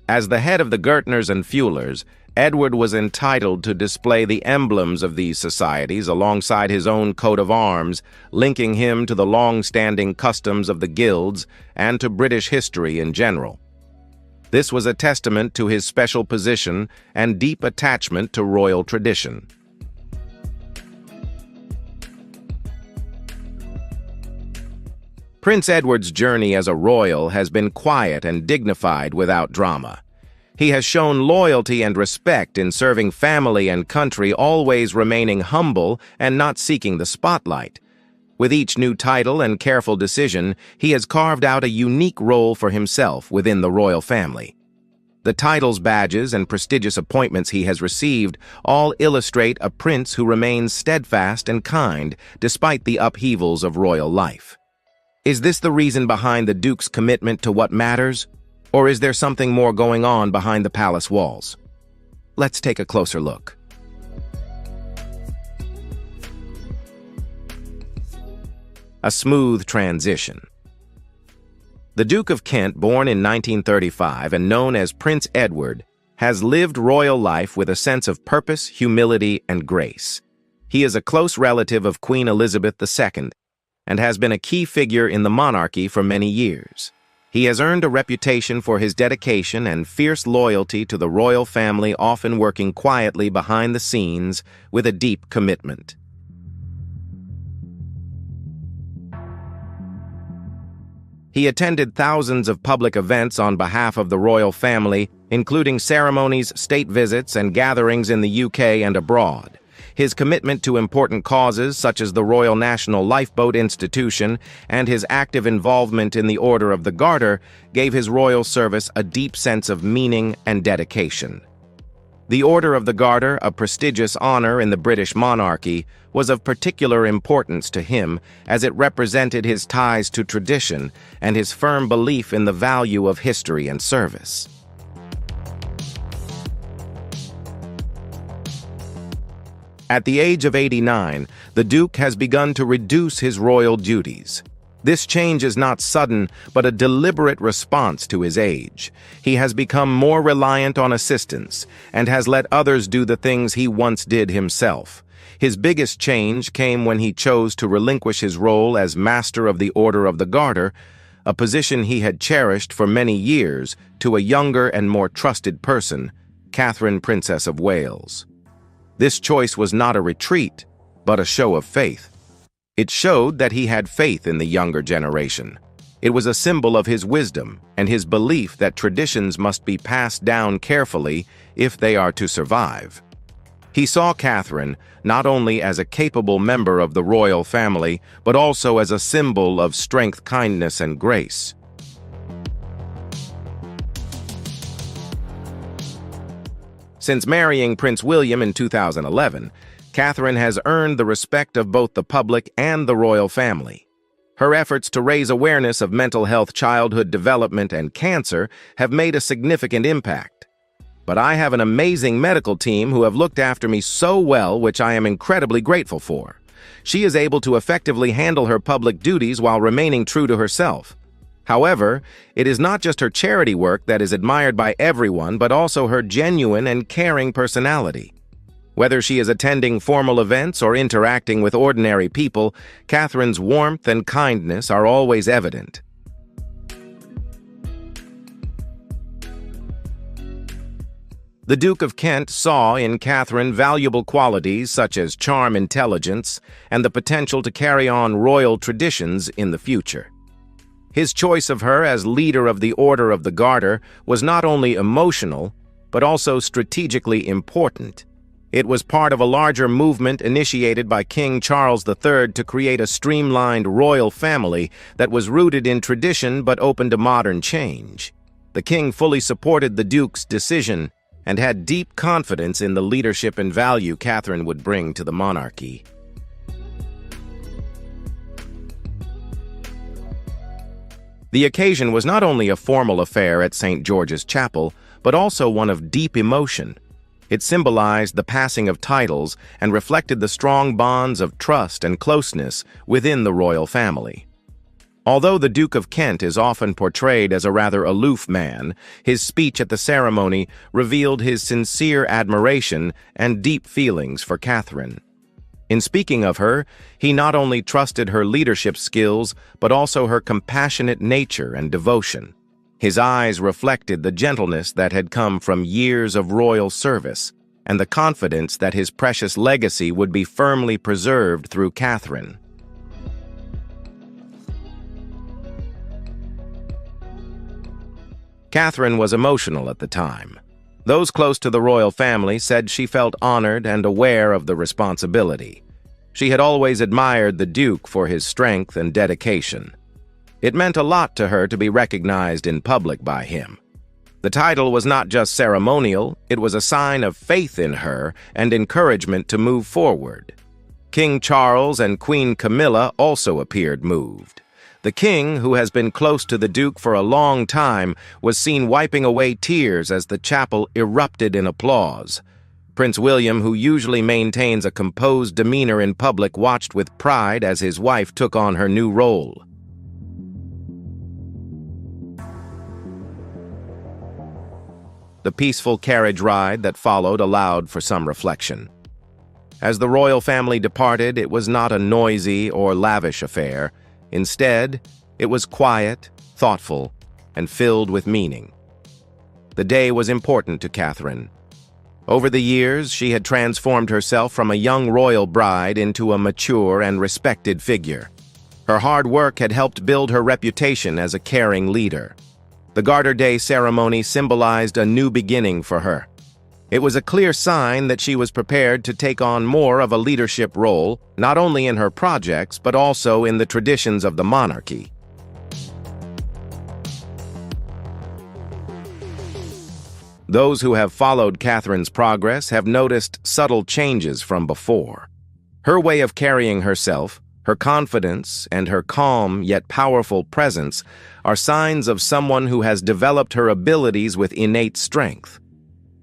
As the head of the Gertners and Fuhlers, Edward was entitled to display the emblems of these societies alongside his own coat of arms, linking him to the long-standing customs of the guilds and to British history in general. This was a testament to his special position and deep attachment to royal tradition. Prince Edward's journey as a royal has been quiet and dignified without drama. He has shown loyalty and respect in serving family and country, always remaining humble and not seeking the spotlight. With each new title and careful decision, he has carved out a unique role for himself within the royal family. The titles, badges, and prestigious appointments he has received all illustrate a prince who remains steadfast and kind despite the upheavals of royal life. Is this the reason behind the Duke's commitment to what matters? Or is there something more going on behind the palace walls? Let's take a closer look. A smooth transition. The Duke of Kent, born in 1935 and known as Prince Edward, has lived royal life with a sense of purpose, humility, and grace. He is a close relative of Queen Elizabeth II and has been a key figure in the monarchy for many years. He has earned a reputation for his dedication and fierce loyalty to the royal family, often working quietly behind the scenes with a deep commitment. He attended thousands of public events on behalf of the royal family, including ceremonies, state visits, and gatherings in the UK and abroad. His commitment to important causes such as the Royal National Lifeboat Institution and his active involvement in the Order of the Garter gave his royal service a deep sense of meaning and dedication. The Order of the Garter, a prestigious honor in the British monarchy, was of particular importance to him as it represented his ties to tradition and his firm belief in the value of history and service. At the age of 89, the Duke has begun to reduce his royal duties. This change is not sudden, but a deliberate response to his age. He has become more reliant on assistance and has let others do the things he once did himself. His biggest change came when he chose to relinquish his role as Master of the Order of the Garter, a position he had cherished for many years, to a younger and more trusted person, Catherine, Princess of Wales. This choice was not a retreat, but a show of faith. It showed that he had faith in the younger generation. It was a symbol of his wisdom and his belief that traditions must be passed down carefully if they are to survive. He saw Catherine not only as a capable member of the royal family, but also as a symbol of strength, kindness, and grace. Since marrying Prince William in 2011, Catherine has earned the respect of both the public and the royal family. Her efforts to raise awareness of mental health, childhood development, and cancer have made a significant impact. But I have an amazing medical team who have looked after me so well, which I am incredibly grateful for. She is able to effectively handle her public duties while remaining true to herself. However, it is not just her charity work that is admired by everyone, but also her genuine and caring personality. Whether she is attending formal events or interacting with ordinary people, Catherine's warmth and kindness are always evident. The Duke of Kent saw in Catherine valuable qualities such as charm, intelligence, and the potential to carry on royal traditions in the future. His choice of her as leader of the Order of the Garter was not only emotional, but also strategically important. It was part of a larger movement initiated by King Charles III to create a streamlined royal family that was rooted in tradition but open to modern change. The king fully supported the Duke's decision and had deep confidence in the leadership and value Catherine would bring to the monarchy. The occasion was not only a formal affair at St. George's Chapel, but also one of deep emotion. It symbolized the passing of titles and reflected the strong bonds of trust and closeness within the royal family. Although the Duke of Kent is often portrayed as a rather aloof man, his speech at the ceremony revealed his sincere admiration and deep feelings for Catherine. In speaking of her, he not only trusted her leadership skills, but also her compassionate nature and devotion. His eyes reflected the gentleness that had come from years of royal service, and the confidence that his precious legacy would be firmly preserved through Catherine. Catherine was emotional at the time. Those close to the royal family said she felt honored and aware of the responsibility. She had always admired the Duke for his strength and dedication. It meant a lot to her to be recognized in public by him. The title was not just ceremonial, it was a sign of faith in her and encouragement to move forward. King Charles and Queen Camilla also appeared moved. The king, who has been close to the Duke for a long time, was seen wiping away tears as the chapel erupted in applause. Prince William, who usually maintains a composed demeanor in public, watched with pride as his wife took on her new role. The peaceful carriage ride that followed allowed for some reflection. As the royal family departed, it was not a noisy or lavish affair. Instead, it was quiet, thoughtful, and filled with meaning. The day was important to Catherine. Over the years, she had transformed herself from a young royal bride into a mature and respected figure. Her hard work had helped build her reputation as a caring leader. The Garter Day ceremony symbolized a new beginning for her. It was a clear sign that she was prepared to take on more of a leadership role, not only in her projects, but also in the traditions of the monarchy. Those who have followed Catherine's progress have noticed subtle changes from before. Her way of carrying herself, her confidence, and her calm yet powerful presence are signs of someone who has developed her abilities with innate strength.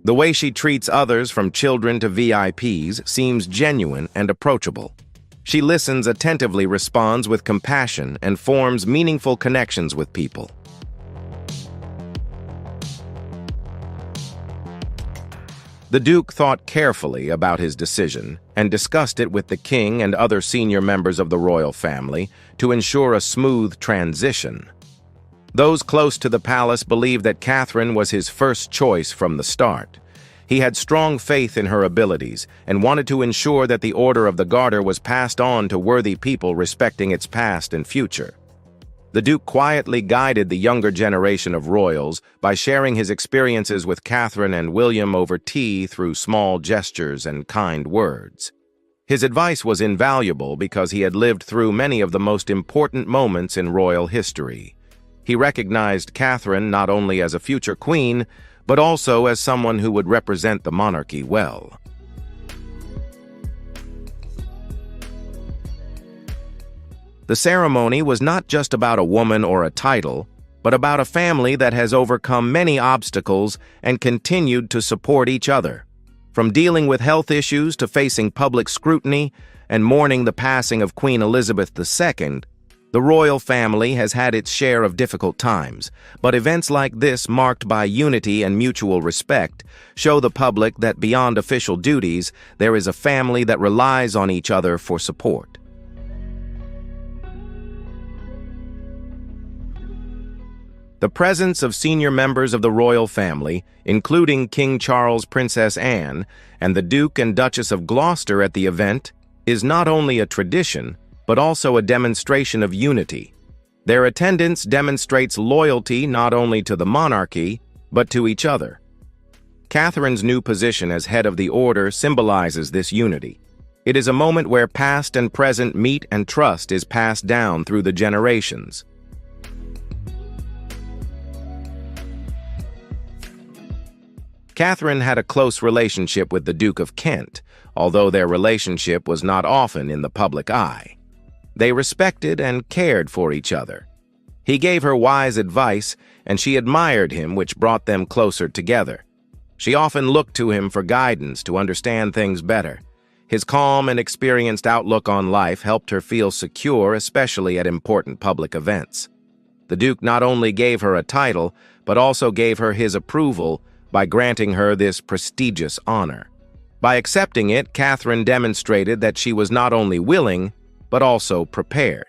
The way she treats others, from children to VIPs, seems genuine and approachable. She listens attentively, responds with compassion, and forms meaningful connections with people. The Duke thought carefully about his decision and discussed it with the king and other senior members of the royal family to ensure a smooth transition. Those close to the palace believed that Catherine was his first choice from the start. He had strong faith in her abilities and wanted to ensure that the Order of the Garter was passed on to worthy people respecting its past and future. The Duke quietly guided the younger generation of royals by sharing his experiences with Catherine and William over tea through small gestures and kind words. His advice was invaluable because he had lived through many of the most important moments in royal history. He recognized Catherine not only as a future queen, but also as someone who would represent the monarchy well. The ceremony was not just about a woman or a title, but about a family that has overcome many obstacles and continued to support each other. From dealing with health issues to facing public scrutiny and mourning the passing of Queen Elizabeth II, the royal family has had its share of difficult times, but events like this, marked by unity and mutual respect, show the public that beyond official duties, there is a family that relies on each other for support. The presence of senior members of the royal family, including King Charles, Princess Anne, and the Duke and Duchess of Gloucester at the event, is not only a tradition, but also a demonstration of unity. Their attendance demonstrates loyalty not only to the monarchy, but to each other. Catherine's new position as head of the order symbolizes this unity. It is a moment where past and present meet and trust is passed down through the generations. Catherine had a close relationship with the Duke of Kent, although their relationship was not often in the public eye. They respected and cared for each other. He gave her wise advice, and she admired him, which brought them closer together. She often looked to him for guidance to understand things better. His calm and experienced outlook on life helped her feel secure, especially at important public events. The Duke not only gave her a title, but also gave her his approval by granting her this prestigious honor. By accepting it, Catherine demonstrated that she was not only willing, but also prepared.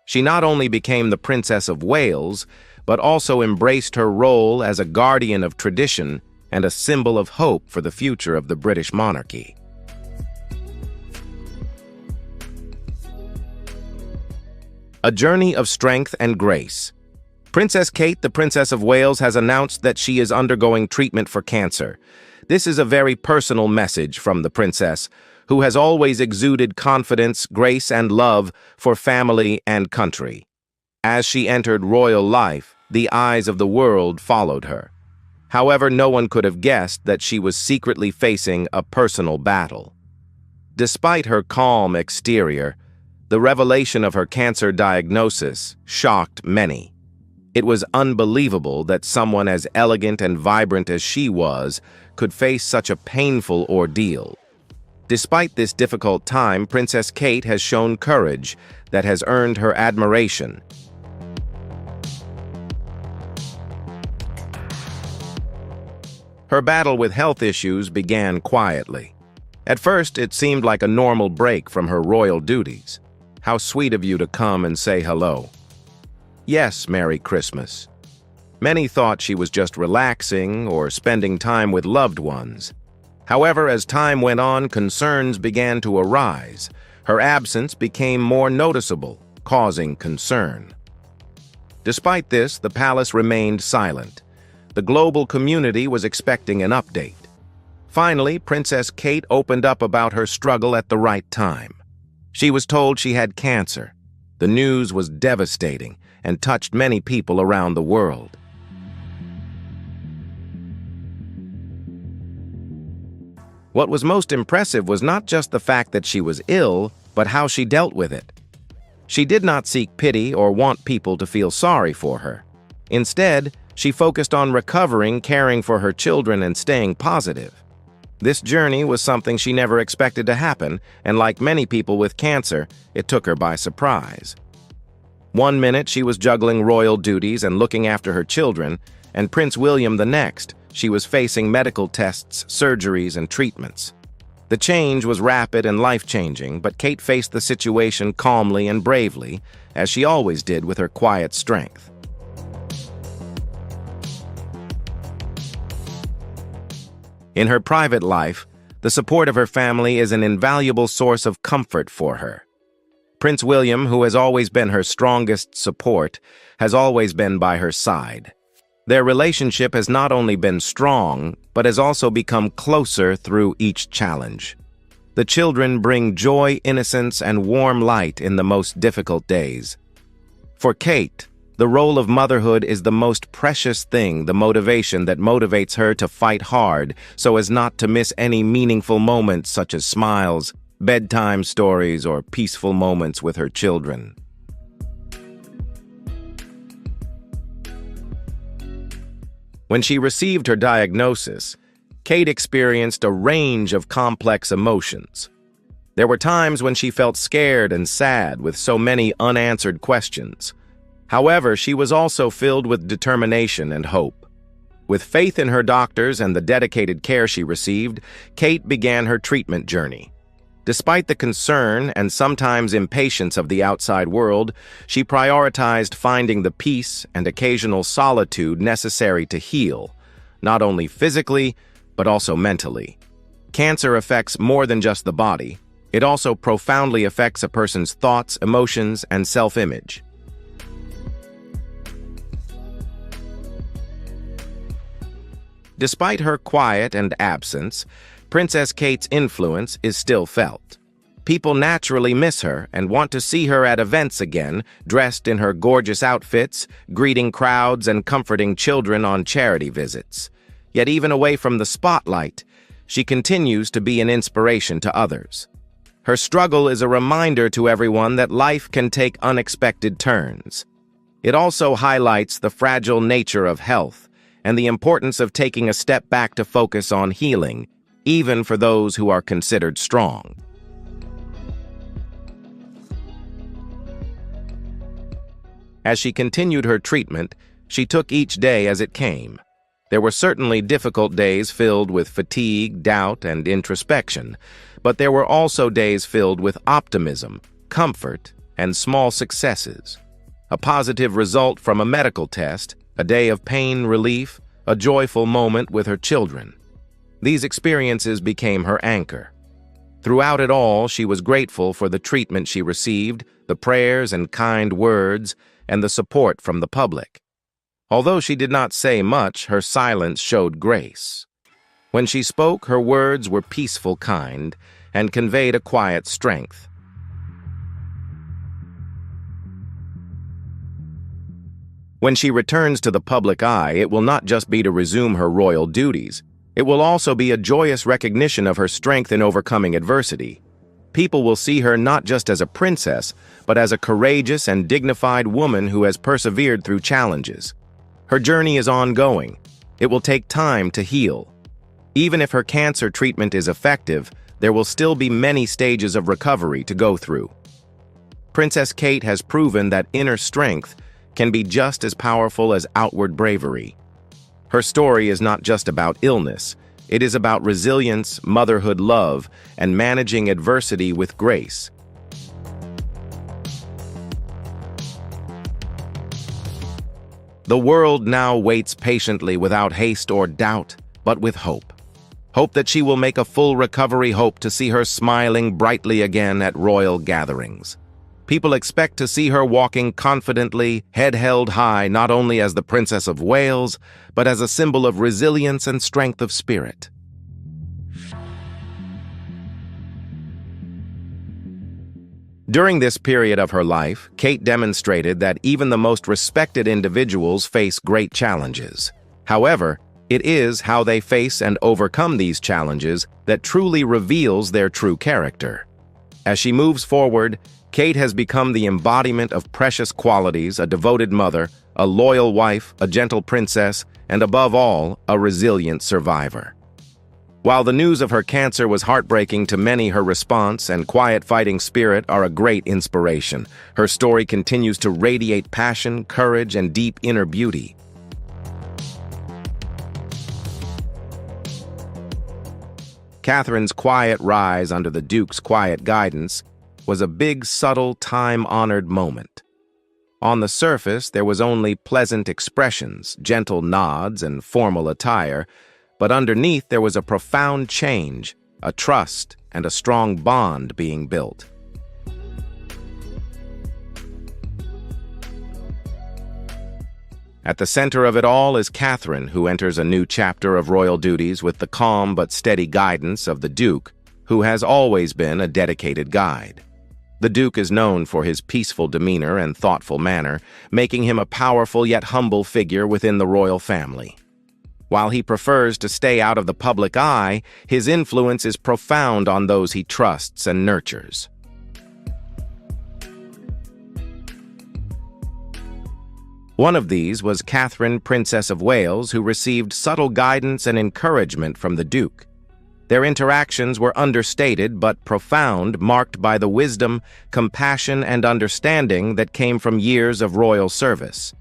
She not only became the Princess of Wales, but also embraced her role as a guardian of tradition and a symbol of hope for the future of the British monarchy. A journey of strength and grace. Princess Kate, the Princess of Wales, has announced that she is undergoing treatment for cancer. This is a very personal message from the princess, who has always exuded confidence, grace, and love for family and country. As she entered royal life, the eyes of the world followed her. However, no one could have guessed that she was secretly facing a personal battle. Despite her calm exterior, the revelation of her cancer diagnosis shocked many. It was unbelievable that someone as elegant and vibrant as she was could face such a painful ordeal. Despite this difficult time, Princess Kate has shown courage that has earned her admiration. Her battle with health issues began quietly. At first, it seemed like a normal break from her royal duties. How sweet of you to come and say hello. Yes, Merry Christmas. Many thought she was just relaxing or spending time with loved ones. However, as time went on, concerns began to arise. Her absence became more noticeable, causing concern. Despite this, the palace remained silent. The global community was expecting an update. Finally, Princess Kate opened up about her struggle at the right time. She was told she had cancer. The news was devastating and touched many people around the world. What was most impressive was not just the fact that she was ill, but how she dealt with it. She did not seek pity or want people to feel sorry for her. Instead, she focused on recovering, caring for her children, and staying positive. This journey was something she never expected to happen, and like many people with cancer, it took her by surprise. One minute she was juggling royal duties and looking after her children, and Prince William the next, she was facing medical tests, surgeries, and treatments. The change was rapid and life-changing, but Kate faced the situation calmly and bravely, as she always did with her quiet strength. In her private life, the support of her family is an invaluable source of comfort for her. Prince William, who has always been her strongest support, has always been by her side. Their relationship has not only been strong, but has also become closer through each challenge. The children bring joy, innocence, and warm light in the most difficult days. For Kate, the role of motherhood is the most precious thing, the motivation that motivates her to fight hard so as not to miss any meaningful moments such as smiles, bedtime stories, or peaceful moments with her children. When she received her diagnosis, Kate experienced a range of complex emotions. There were times when she felt scared and sad with so many unanswered questions. However, she was also filled with determination and hope. With faith in her doctors and the dedicated care she received, Kate began her treatment journey. Despite the concern and sometimes impatience of the outside world, she prioritized finding the peace and occasional solitude necessary to heal, not only physically, but also mentally. Cancer affects more than just the body. It also profoundly affects a person's thoughts, emotions, and self-image. Despite her quiet and absence, Princess Kate's influence is still felt. People naturally miss her and want to see her at events again, dressed in her gorgeous outfits, greeting crowds and comforting children on charity visits. Yet even away from the spotlight, she continues to be an inspiration to others. Her struggle is a reminder to everyone that life can take unexpected turns. It also highlights the fragile nature of health and the importance of taking a step back to focus on healing, even for those who are considered strong. As she continued her treatment, she took each day as it came. There were certainly difficult days filled with fatigue, doubt, and introspection, but there were also days filled with optimism, comfort, and small successes. A positive result from a medical test, a day of pain relief, a joyful moment with her children. These experiences became her anchor. Throughout it all, she was grateful for the treatment she received, the prayers and kind words, and the support from the public. Although she did not say much, her silence showed grace. When she spoke, her words were peaceful, kind, and conveyed a quiet strength. When she returns to the public eye, it will not just be to resume her royal duties. It will also be a joyous recognition of her strength in overcoming adversity. People will see her not just as a princess, but as a courageous and dignified woman who has persevered through challenges. Her journey is ongoing. It will take time to heal. Even if her cancer treatment is effective, there will still be many stages of recovery to go through. Princess Kate has proven that inner strength can be just as powerful as outward bravery. Her story is not just about illness. It is about resilience, motherhood love, and managing adversity with grace. The world now waits patiently without haste or doubt, but with hope. Hope that she will make a full recovery, hope to see her smiling brightly again at royal gatherings. People expect to see her walking confidently, head held high, not only as the Princess of Wales, but as a symbol of resilience and strength of spirit. During this period of her life, Kate demonstrated that even the most respected individuals face great challenges. However, It is how they face and overcome these challenges that truly reveals their true character. As she moves forward, Kate has become the embodiment of precious qualities: a devoted mother, a loyal wife, a gentle princess, and above all, a resilient survivor. While the news of her cancer was heartbreaking to many, her response and quiet fighting spirit are a great inspiration. Her story continues to radiate passion, courage, and deep inner beauty. Catherine's quiet rise under the Duke's quiet guidance was a big, subtle, time-honored moment. On the surface, there was only pleasant expressions, gentle nods, and formal attire, but underneath there was a profound change, a trust, and a strong bond being built. At the center of it all is Catherine, who enters a new chapter of royal duties with the calm but steady guidance of the Duke, who has always been a dedicated guide. The Duke is known for his peaceful demeanor and thoughtful manner, making him a powerful yet humble figure within the royal family. While he prefers to stay out of the public eye, his influence is profound on those he trusts and nurtures. One of these was Catherine, Princess of Wales, who received subtle guidance and encouragement from the Duke. Their interactions were understated but profound, marked by the wisdom, compassion, and understanding that came from years of royal service.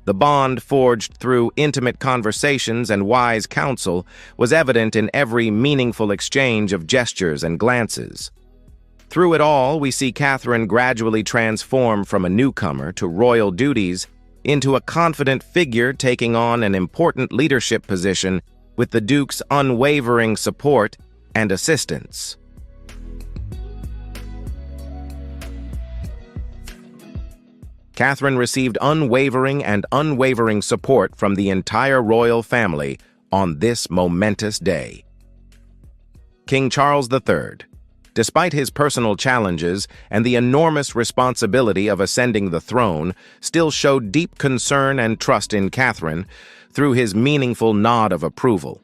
The bond forged through intimate conversations and wise counsel was evident in every meaningful exchange of gestures and glances. Through it all, we see Catherine gradually transform from a newcomer to royal duties into a confident figure taking on an important leadership position with the Duke's unwavering support and assistance. Catherine received unwavering support from the entire royal family on this momentous day. King Charles III, despite his personal challenges and the enormous responsibility of ascending the throne, still showed deep concern and trust in Catherine through his meaningful nod of approval.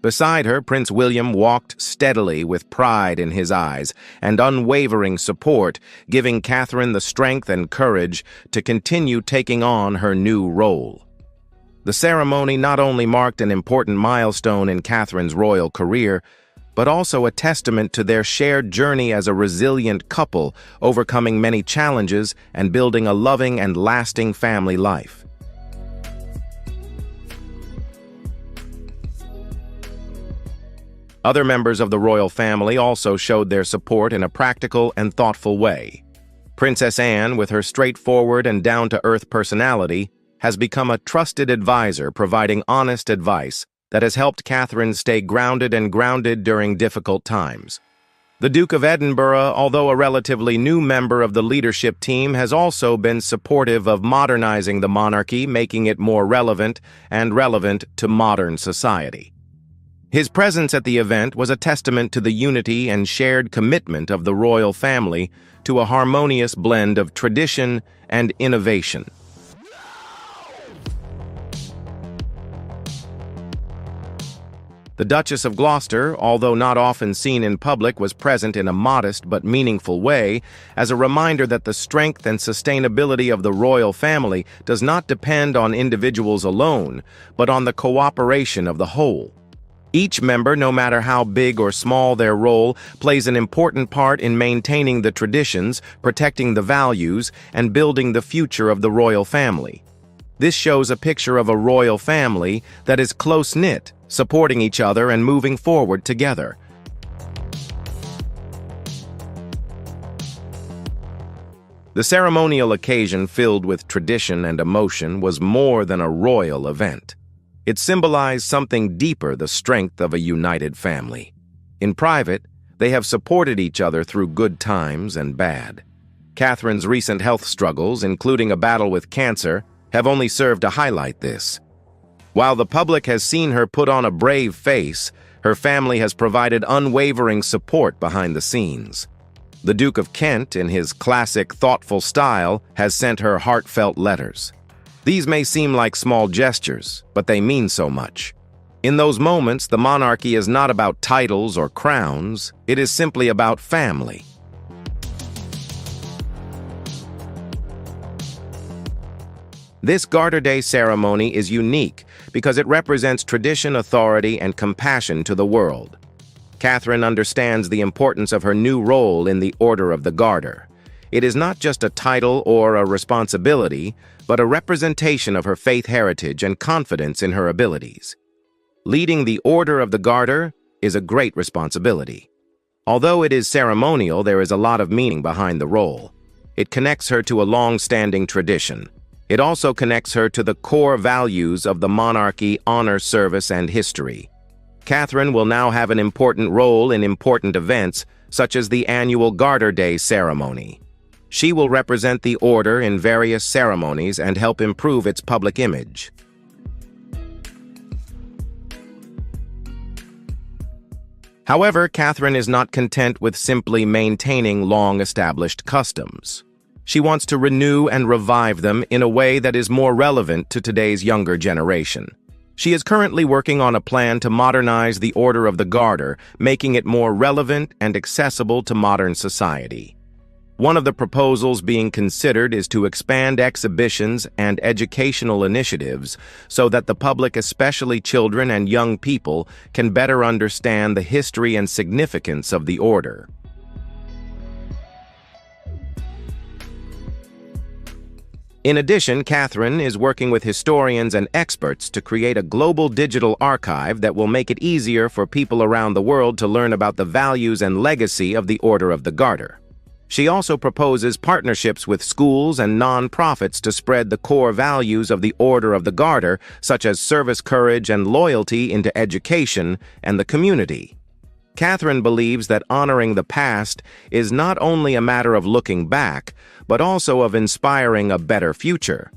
Beside her, Prince William walked steadily with pride in his eyes and unwavering support, giving Catherine the strength and courage to continue taking on her new role. The ceremony not only marked an important milestone in Catherine's royal career, but also a testament to their shared journey as a resilient couple, overcoming many challenges and building a loving and lasting family life. Other members of the royal family also showed their support in a practical and thoughtful way. Princess Anne, with her straightforward and down-to-earth personality, has become a trusted advisor, providing honest advice that has helped Catherine stay grounded during difficult times. The Duke of Edinburgh, although a relatively new member of the leadership team, has also been supportive of modernizing the monarchy, making it more relevant to modern society. His presence at the event was a testament to the unity and shared commitment of the royal family to a harmonious blend of tradition and innovation. The Duchess of Gloucester, although not often seen in public, was present in a modest but meaningful way as a reminder that the strength and sustainability of the royal family does not depend on individuals alone, but on the cooperation of the whole. Each member, no matter how big or small their role, plays an important part in maintaining the traditions, protecting the values, and building the future of the royal family. This shows a picture of a royal family that is close-knit, supporting each other and moving forward together. The ceremonial occasion, filled with tradition and emotion, was more than a royal event. It symbolized something deeper: the strength of a united family. In private, they have supported each other through good times and bad. Catherine's recent health struggles, including a battle with cancer, have only served to highlight this. While the public has seen her put on a brave face, her family has provided unwavering support behind the scenes. The Duke of Kent, in his classic, thoughtful style, has sent her heartfelt letters. These may seem like small gestures, but they mean so much. In those moments, the monarchy is not about titles or crowns, it is simply about family. This Garter Day ceremony is unique because it represents tradition, authority, and compassion to the world. Catherine understands the importance of her new role in the Order of the Garter. It is not just a title or a responsibility, but a representation of her faith heritage and confidence in her abilities. Leading the Order of the Garter is a great responsibility. Although it is ceremonial, there is a lot of meaning behind the role. It connects her to a long-standing tradition. It also connects her to the core values of the monarchy, honor, service, and history. Catherine will now have an important role in important events, such as the annual Garter Day ceremony. She will represent the order in various ceremonies and help improve its public image. However, Catherine is not content with simply maintaining long-established customs. She wants to renew and revive them in a way that is more relevant to today's younger generation. She is currently working on a plan to modernize the Order of the Garter, making it more relevant and accessible to modern society. One of the proposals being considered is to expand exhibitions and educational initiatives so that the public, especially children and young people, can better understand the history and significance of the order. In addition, Catherine is working with historians and experts to create a global digital archive that will make it easier for people around the world to learn about the values and legacy of the Order of the Garter. She also proposes partnerships with schools and non-profits to spread the core values of the Order of the Garter, such as service, courage, and loyalty, into education and the community. Catherine believes that honoring the past is not only a matter of looking back, but also of inspiring a better future.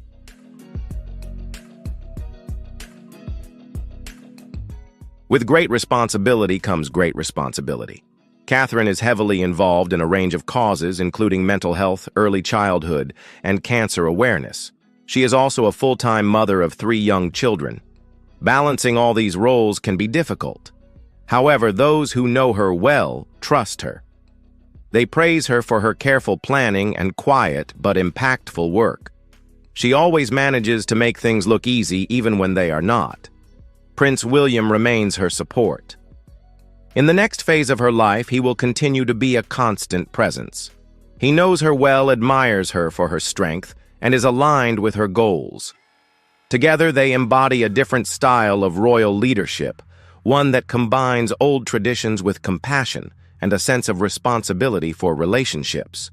With great responsibility comes great responsibility. Catherine is heavily involved in a range of causes, including mental health, early childhood, and cancer awareness. She is also a full-time mother of 3 young children. Balancing all these roles can be difficult. However, those who know her well trust her. They praise her for her careful planning and quiet but impactful work. She always manages to make things look easy even when they are not. Prince William remains her support. In the next phase of her life, he will continue to be a constant presence. He knows her well, admires her for her strength, and is aligned with her goals. Together, they embody a different style of royal leadership, one that combines old traditions with compassion and a sense of responsibility for relationships.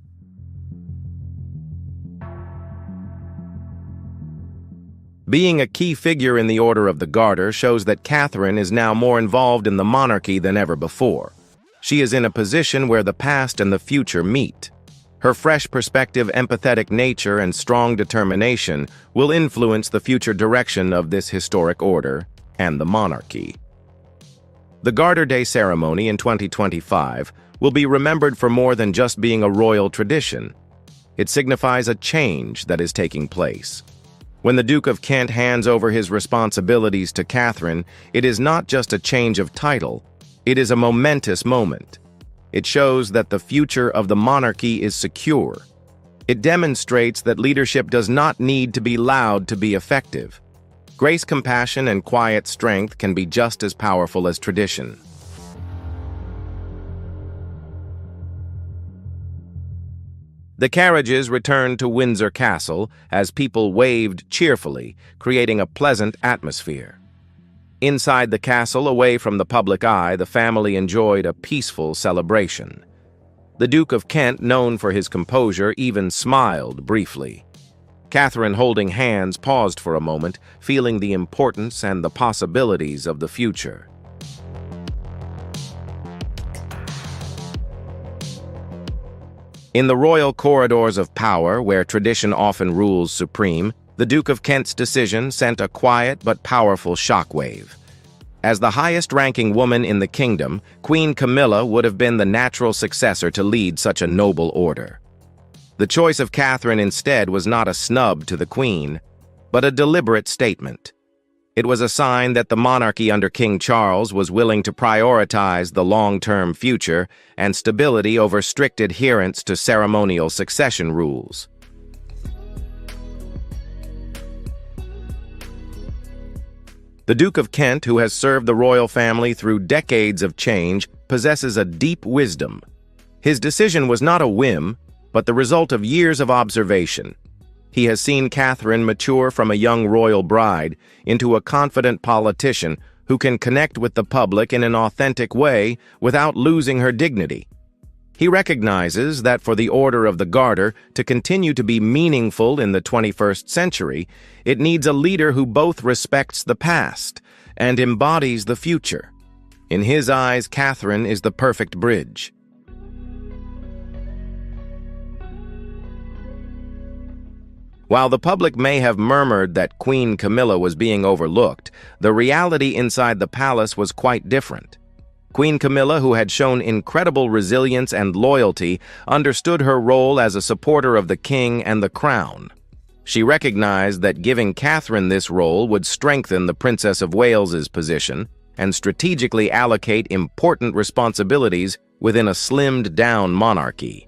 Being a key figure in the Order of the Garter shows that Catherine is now more involved in the monarchy than ever before. She is in a position where the past and the future meet. Her fresh perspective, empathetic nature, and strong determination will influence the future direction of this historic order and the monarchy. The Garter Day ceremony in 2025 will be remembered for more than just being a royal tradition. It signifies a change that is taking place. When the Duke of Kent hands over his responsibilities to Catherine, it is not just a change of title, it is a momentous moment. It shows that the future of the monarchy is secure. It demonstrates that leadership does not need to be loud to be effective. Grace, compassion, and quiet strength can be just as powerful as tradition. The carriages returned to Windsor Castle as people waved cheerfully, creating a pleasant atmosphere. Inside the castle, away from the public eye, the family enjoyed a peaceful celebration. The Duke of Kent, known for his composure, even smiled briefly. Catherine, holding hands, paused for a moment, feeling the importance and the possibilities of the future. In the royal corridors of power, where tradition often rules supreme, the Duke of Kent's decision sent a quiet but powerful shockwave. As the highest-ranking woman in the kingdom, Queen Camilla would have been the natural successor to lead such a noble order. The choice of Catherine instead was not a snub to the Queen. but a deliberate statement. It was a sign that the monarchy under King Charles was willing to prioritize the long-term future and stability over strict adherence to ceremonial succession rules. The Duke of Kent, who has served the royal family through decades of change, possesses a deep wisdom. His decision was not a whim, but the result of years of observation. He has seen Catherine mature from a young royal bride into a confident politician who can connect with the public in an authentic way without losing her dignity. He recognizes that for the Order of the Garter to continue to be meaningful in the 21st century, it needs a leader who both respects the past and embodies the future. In his eyes, Catherine is the perfect bridge. While the public may have murmured that Queen Camilla was being overlooked, the reality inside the palace was quite different. Queen Camilla, who had shown incredible resilience and loyalty, understood her role as a supporter of the king and the crown. She recognized that giving Catherine this role would strengthen the Princess of Wales's position and strategically allocate important responsibilities within a slimmed-down monarchy.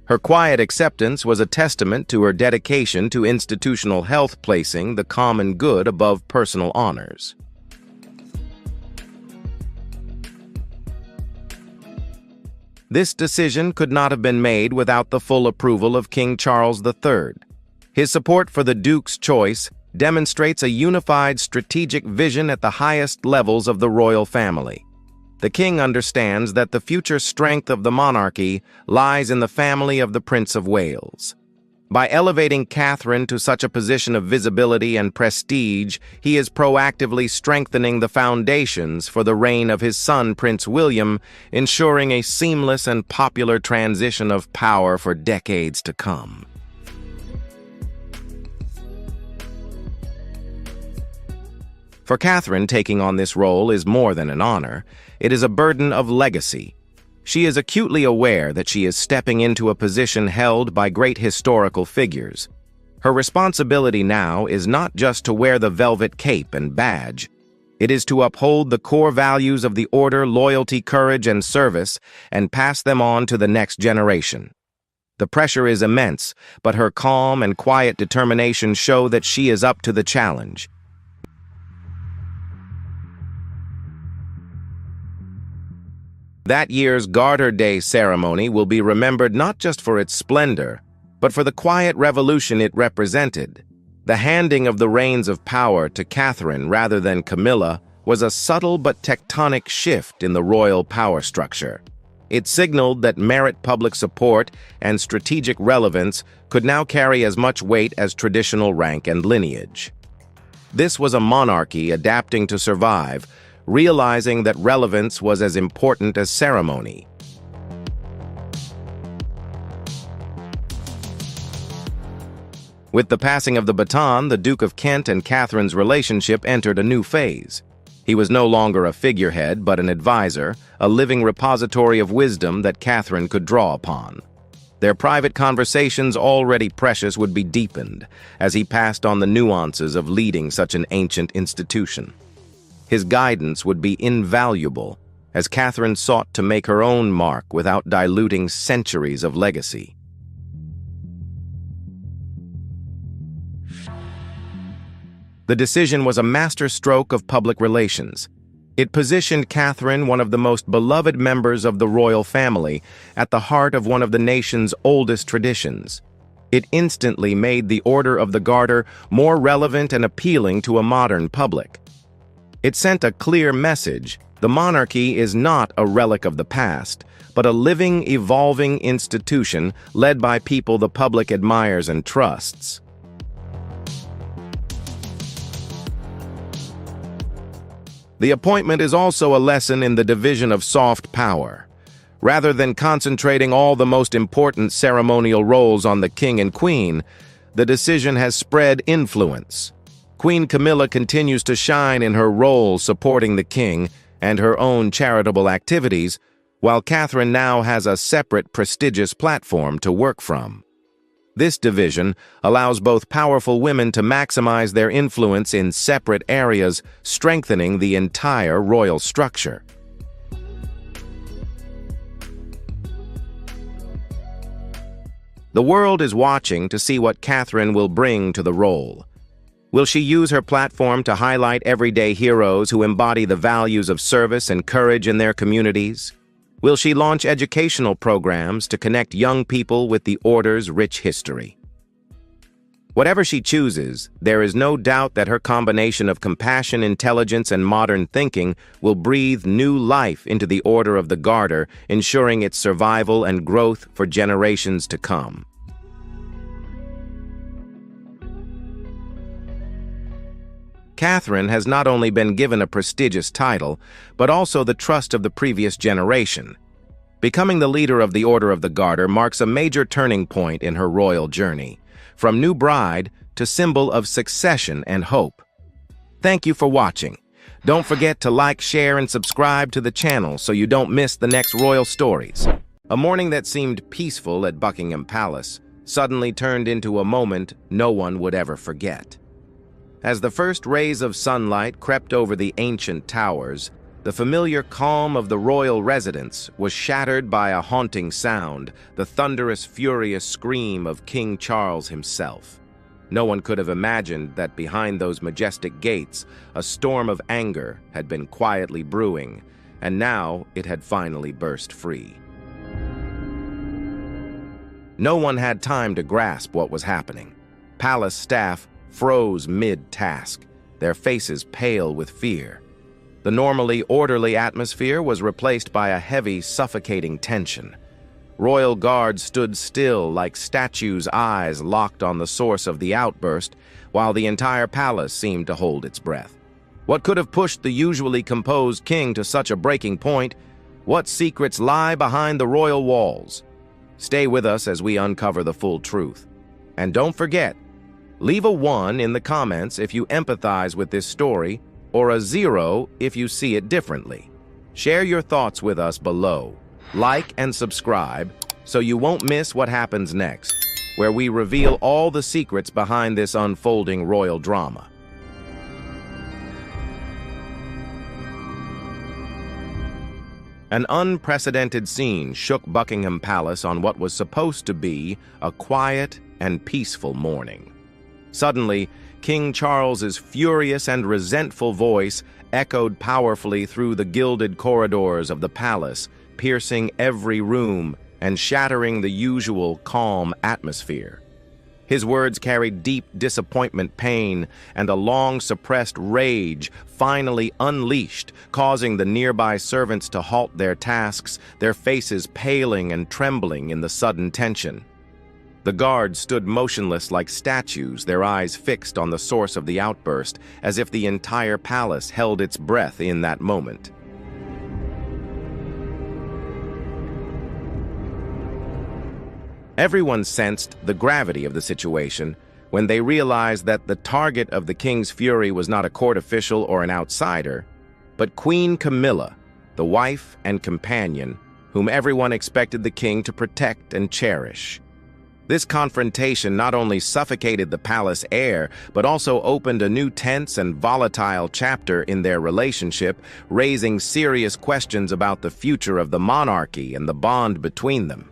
Her quiet acceptance was a testament to her dedication to institutional health, placing the common good above personal honors. This decision could not have been made without the full approval of King Charles III. His support for the Duke's choice demonstrates a unified strategic vision at the highest levels of the royal family. The king understands that the future strength of the monarchy lies in the family of the Prince of Wales. By elevating Catherine to such a position of visibility and prestige, he is proactively strengthening the foundations for the reign of his son, Prince William, ensuring a seamless and popular transition of power for decades to come. For Catherine, taking on this role is more than an honor. It is a burden of legacy. She is acutely aware that she is stepping into a position held by great historical figures. Her responsibility now is not just to wear the velvet cape and badge. It is to uphold the core values of the order, loyalty, courage, and service, and pass them on to the next generation. The pressure is immense, but her calm and quiet determination show that she is up to the challenge. That year's Garter Day ceremony will be remembered not just for its splendor, but for the quiet revolution it represented. The handing of the reins of power to Catherine rather than Camilla was a subtle but tectonic shift in the royal power structure. It signaled that merit, public support, and strategic relevance could now carry as much weight as traditional rank and lineage. This was a monarchy adapting to survive, realizing that relevance was as important as ceremony. With the passing of the baton, the Duke of Kent and Catherine's relationship entered a new phase. He was no longer a figurehead, but an advisor, a living repository of wisdom that Catherine could draw upon. Their private conversations, already precious, would be deepened as he passed on the nuances of leading such an ancient institution. His guidance would be invaluable as Catherine sought to make her own mark without diluting centuries of legacy. The decision was a masterstroke of public relations. It positioned Catherine, one of the most beloved members of the royal family, at the heart of one of the nation's oldest traditions. It instantly made the Order of the Garter more relevant and appealing to a modern public. It sent a clear message: the monarchy is not a relic of the past, but a living, evolving institution led by people the public admires and trusts. The appointment is also a lesson in the division of soft power. Rather than concentrating all the most important ceremonial roles on the king and queen, the decision has spread influence. Queen Camilla continues to shine in her role supporting the king and her own charitable activities, while Catherine now has a separate, prestigious platform to work from. This division allows both powerful women to maximize their influence in separate areas, strengthening the entire royal structure. The world is watching to see what Catherine will bring to the role. Will she use her platform to highlight everyday heroes who embody the values of service and courage in their communities? Will she launch educational programs to connect young people with the Order's rich history? Whatever she chooses, there is no doubt that her combination of compassion, intelligence, and modern thinking will breathe new life into the Order of the Garter, ensuring its survival and growth for generations to come. Catherine has not only been given a prestigious title, but also the trust of the previous generation. Becoming the leader of the Order of the Garter marks a major turning point in her royal journey, from new bride to symbol of succession and hope. Thank you for watching. Don't forget to like, share, and subscribe to the channel so you don't miss the next royal stories. A morning that seemed peaceful at Buckingham Palace suddenly turned into a moment no one would ever forget. As the first rays of sunlight crept over the ancient towers, the familiar calm of the royal residence was shattered by a haunting sound, the thunderous, furious scream of King Charles himself. No one could have imagined that behind those majestic gates, a storm of anger had been quietly brewing, and now it had finally burst free. No one had time to grasp what was happening. Palace staff froze mid-task, their faces pale with fear. The normally orderly atmosphere was replaced by a heavy, suffocating tension. Royal guards stood still like statues' eyes locked on the source of the outburst, while the entire palace seemed to hold its breath. What could have pushed the usually composed king to such a breaking point? What secrets lie behind the royal walls? Stay with us as we uncover the full truth. And don't forget, leave a 1 in the comments if you empathize with this story, or a 0 if you see it differently. Share your thoughts with us below. Like and subscribe so you won't miss what happens next, where we reveal all the secrets behind this unfolding royal drama. An unprecedented scene shook Buckingham Palace on what was supposed to be a quiet and peaceful morning. Suddenly, King Charles's furious and resentful voice echoed powerfully through the gilded corridors of the palace, piercing every room and shattering the usual calm atmosphere. His words carried deep disappointment, pain, and a long-suppressed rage finally unleashed, causing the nearby servants to halt their tasks, their faces paling and trembling in the sudden tension. The guards stood motionless like statues, their eyes fixed on the source of the outburst, as if the entire palace held its breath in that moment. Everyone sensed the gravity of the situation when they realized that the target of the king's fury was not a court official or an outsider, but Queen Camilla, the wife and companion whom everyone expected the king to protect and cherish. This confrontation not only suffocated the palace air, but also opened a new tense and volatile chapter in their relationship, raising serious questions about the future of the monarchy and the bond between them.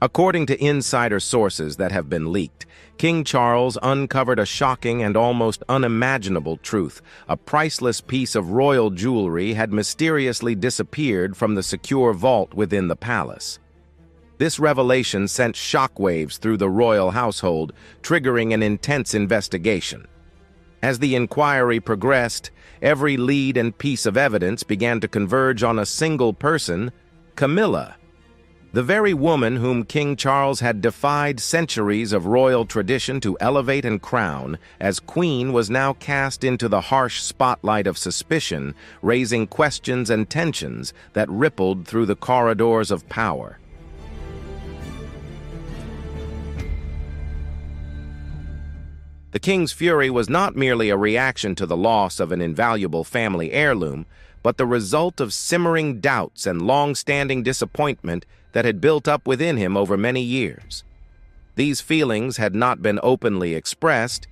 According to insider sources that have been leaked, King Charles uncovered a shocking and almost unimaginable truth. A priceless piece of royal jewelry had mysteriously disappeared from the secure vault within the palace. This revelation sent shockwaves through the royal household, triggering an intense investigation. As the inquiry progressed, every lead and piece of evidence began to converge on a single person, Camilla. The very woman whom King Charles had defied centuries of royal tradition to elevate and crown as queen was now cast into the harsh spotlight of suspicion, raising questions and tensions that rippled through the corridors of power. The king's fury was not merely a reaction to the loss of an invaluable family heirloom, but the result of simmering doubts and long-standing disappointment that had built up within him over many years. These feelings had not been openly expressed,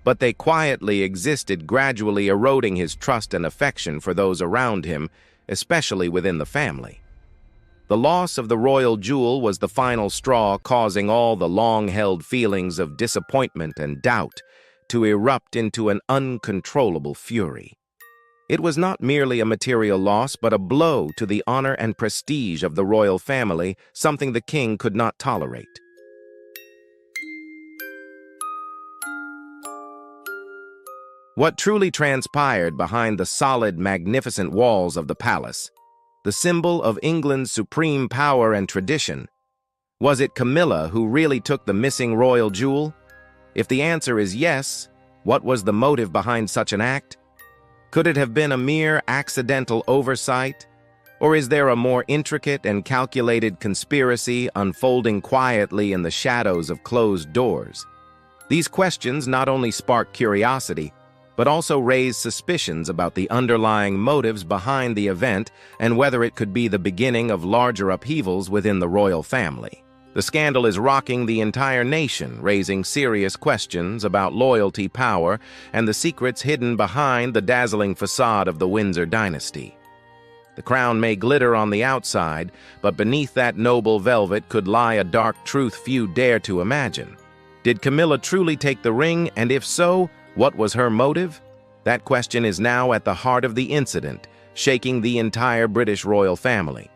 but they quietly existed, gradually eroding his trust and affection for those around him, especially within the family. The loss of the royal jewel was the final straw, causing all the long-held feelings of disappointment and doubt to erupt into an uncontrollable fury. It was not merely a material loss, but a blow to the honor and prestige of the royal family, something the king could not tolerate. What truly transpired behind the solid, magnificent walls of the palace, the symbol of England's supreme power and tradition? Was it Camilla who really took the missing royal jewel? If the answer is yes, what was the motive behind such an act? Could it have been a mere accidental oversight? Or is there a more intricate and calculated conspiracy unfolding quietly in the shadows of closed doors? These questions not only spark curiosity, but also raise suspicions about the underlying motives behind the event and whether it could be the beginning of larger upheavals within the royal family. The scandal is rocking the entire nation, raising serious questions about loyalty, power, and the secrets hidden behind the dazzling facade of the Windsor dynasty. The crown may glitter on the outside, but beneath that noble velvet could lie a dark truth few dare to imagine. Did Camilla truly take the ring, and if so, what was her motive? That question is now at the heart of the incident, shaking the entire British royal family.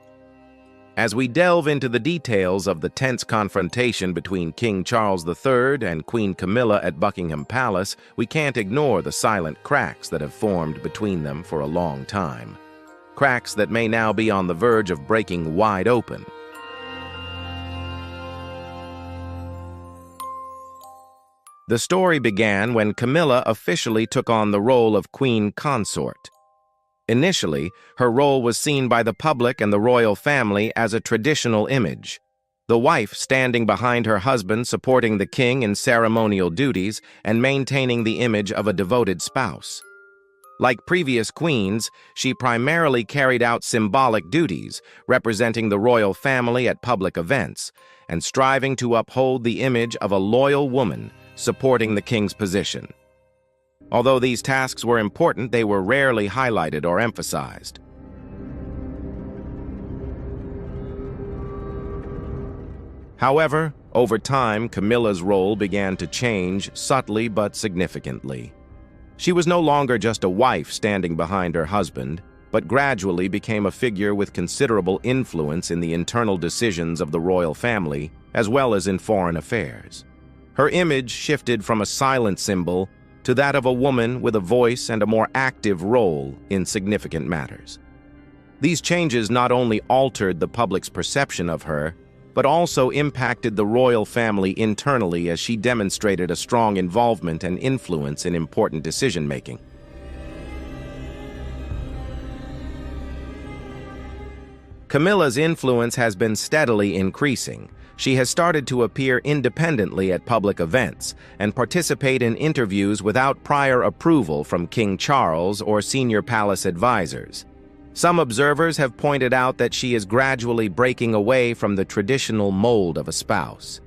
As we delve into the details of the tense confrontation between King Charles III and Queen Camilla at Buckingham Palace, we can't ignore the silent cracks that have formed between them for a long time. Cracks that may now be on the verge of breaking wide open. The story began when Camilla officially took on the role of Queen Consort. Initially, her role was seen by the public and the royal family as a traditional image, the wife standing behind her husband, supporting the king in ceremonial duties and maintaining the image of a devoted spouse. Like previous queens, she primarily carried out symbolic duties, representing the royal family at public events, and striving to uphold the image of a loyal woman supporting the king's position. Although these tasks were important, they were rarely highlighted or emphasized. However, over time, Camilla's role began to change subtly but significantly. She was no longer just a wife standing behind her husband, but gradually became a figure with considerable influence in the internal decisions of the royal family, as well as in foreign affairs. Her image shifted from a silent symbol to that of a woman with a voice and a more active role in significant matters. These changes not only altered the public's perception of her, but also impacted the royal family internally as she demonstrated a strong involvement and influence in important decision-making. Camilla's influence has been steadily increasing. She has started to appear independently at public events and participate in interviews without prior approval from King Charles or senior palace advisors. Some observers have pointed out that she is gradually breaking away from the traditional mold of a spouse.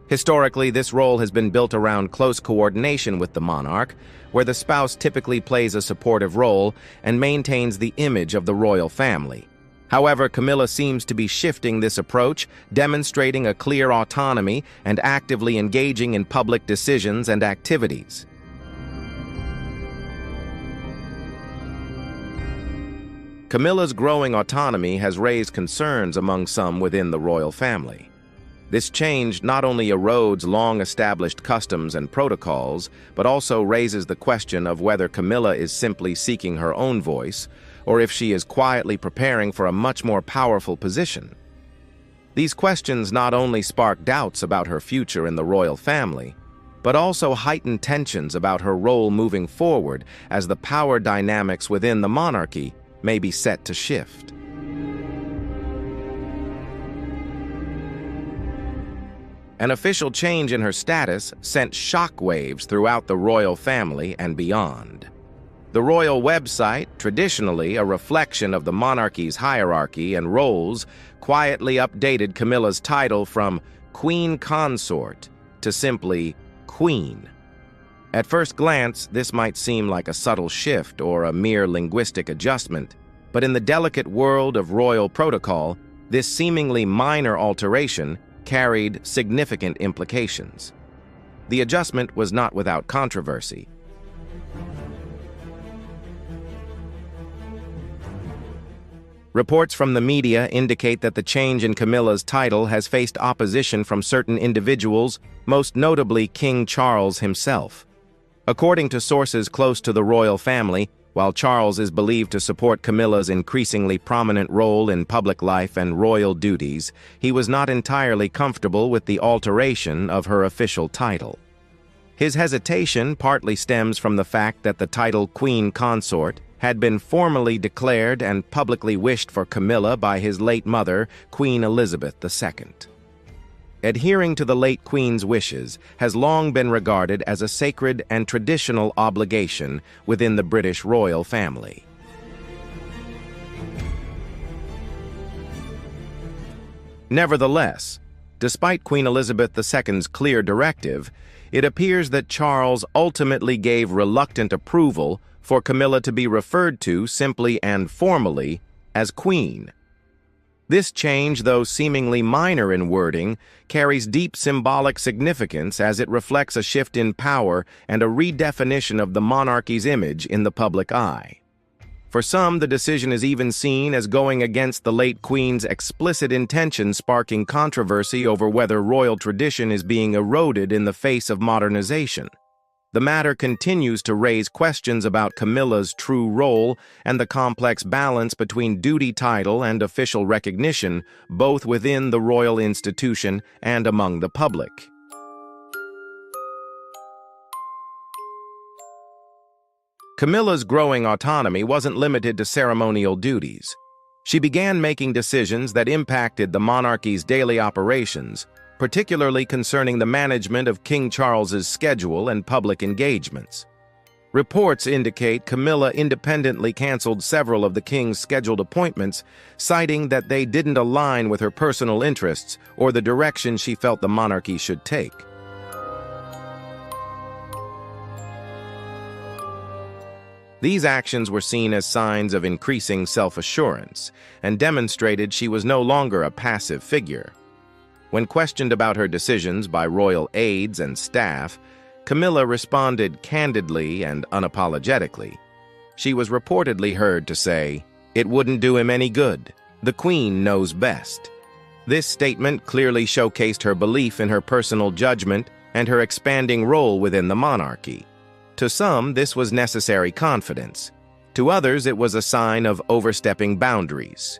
Historically, this role has been built around close coordination with the monarch, where the spouse typically plays a supportive role and maintains the image of the royal family. However, Camilla seems to be shifting this approach, demonstrating a clear autonomy and actively engaging in public decisions and activities. Camilla's growing autonomy has raised concerns among some within the royal family. This change not only erodes long-established customs and protocols, but also raises the question of whether Camilla is simply seeking her own voice, or if she is quietly preparing for a much more powerful position. These questions not only spark doubts about her future in the royal family, but also heighten tensions about her role moving forward as the power dynamics within the monarchy may be set to shift. An official change in her status sent shockwaves throughout the royal family and beyond. The royal website, traditionally a reflection of the monarchy's hierarchy and roles, quietly updated Camilla's title from Queen Consort to simply Queen. At first glance, this might seem like a subtle shift or a mere linguistic adjustment, but in the delicate world of royal protocol, this seemingly minor alteration carried significant implications. The adjustment was not without controversy. Reports from the media indicate that the change in Camilla's title has faced opposition from certain individuals, most notably King Charles himself. According to sources close to the royal family, while Charles is believed to support Camilla's increasingly prominent role in public life and royal duties, he was not entirely comfortable with the alteration of her official title. His hesitation partly stems from the fact that the title Queen Consort had been formally declared and publicly wished for Camilla by his late mother, Queen Elizabeth II. Adhering to the late Queen's wishes has long been regarded as a sacred and traditional obligation within the British royal family. Nevertheless, despite Queen Elizabeth II's clear directive, it appears that Charles ultimately gave reluctant approval for Camilla to be referred to simply and formally as Queen. This change, though seemingly minor in wording, carries deep symbolic significance as it reflects a shift in power and a redefinition of the monarchy's image in the public eye. For some, the decision is even seen as going against the late Queen's explicit intention, sparking controversy over whether royal tradition is being eroded in the face of modernization. The matter continues to raise questions about Camilla's true role and the complex balance between duty title and official recognition, both within the royal institution and among the public. Camilla's growing autonomy wasn't limited to ceremonial duties. She began making decisions that impacted the monarchy's daily operations, particularly concerning the management of King Charles's schedule and public engagements. Reports indicate Camilla independently canceled several of the king's scheduled appointments, citing that they didn't align with her personal interests or the direction she felt the monarchy should take. These actions were seen as signs of increasing self-assurance and demonstrated she was no longer a passive figure. When questioned about her decisions by royal aides and staff, Camilla responded candidly and unapologetically. She was reportedly heard to say, "It wouldn't do him any good. The Queen knows best." This statement clearly showcased her belief in her personal judgment and her expanding role within the monarchy. To some, this was necessary confidence. To others, it was a sign of overstepping boundaries.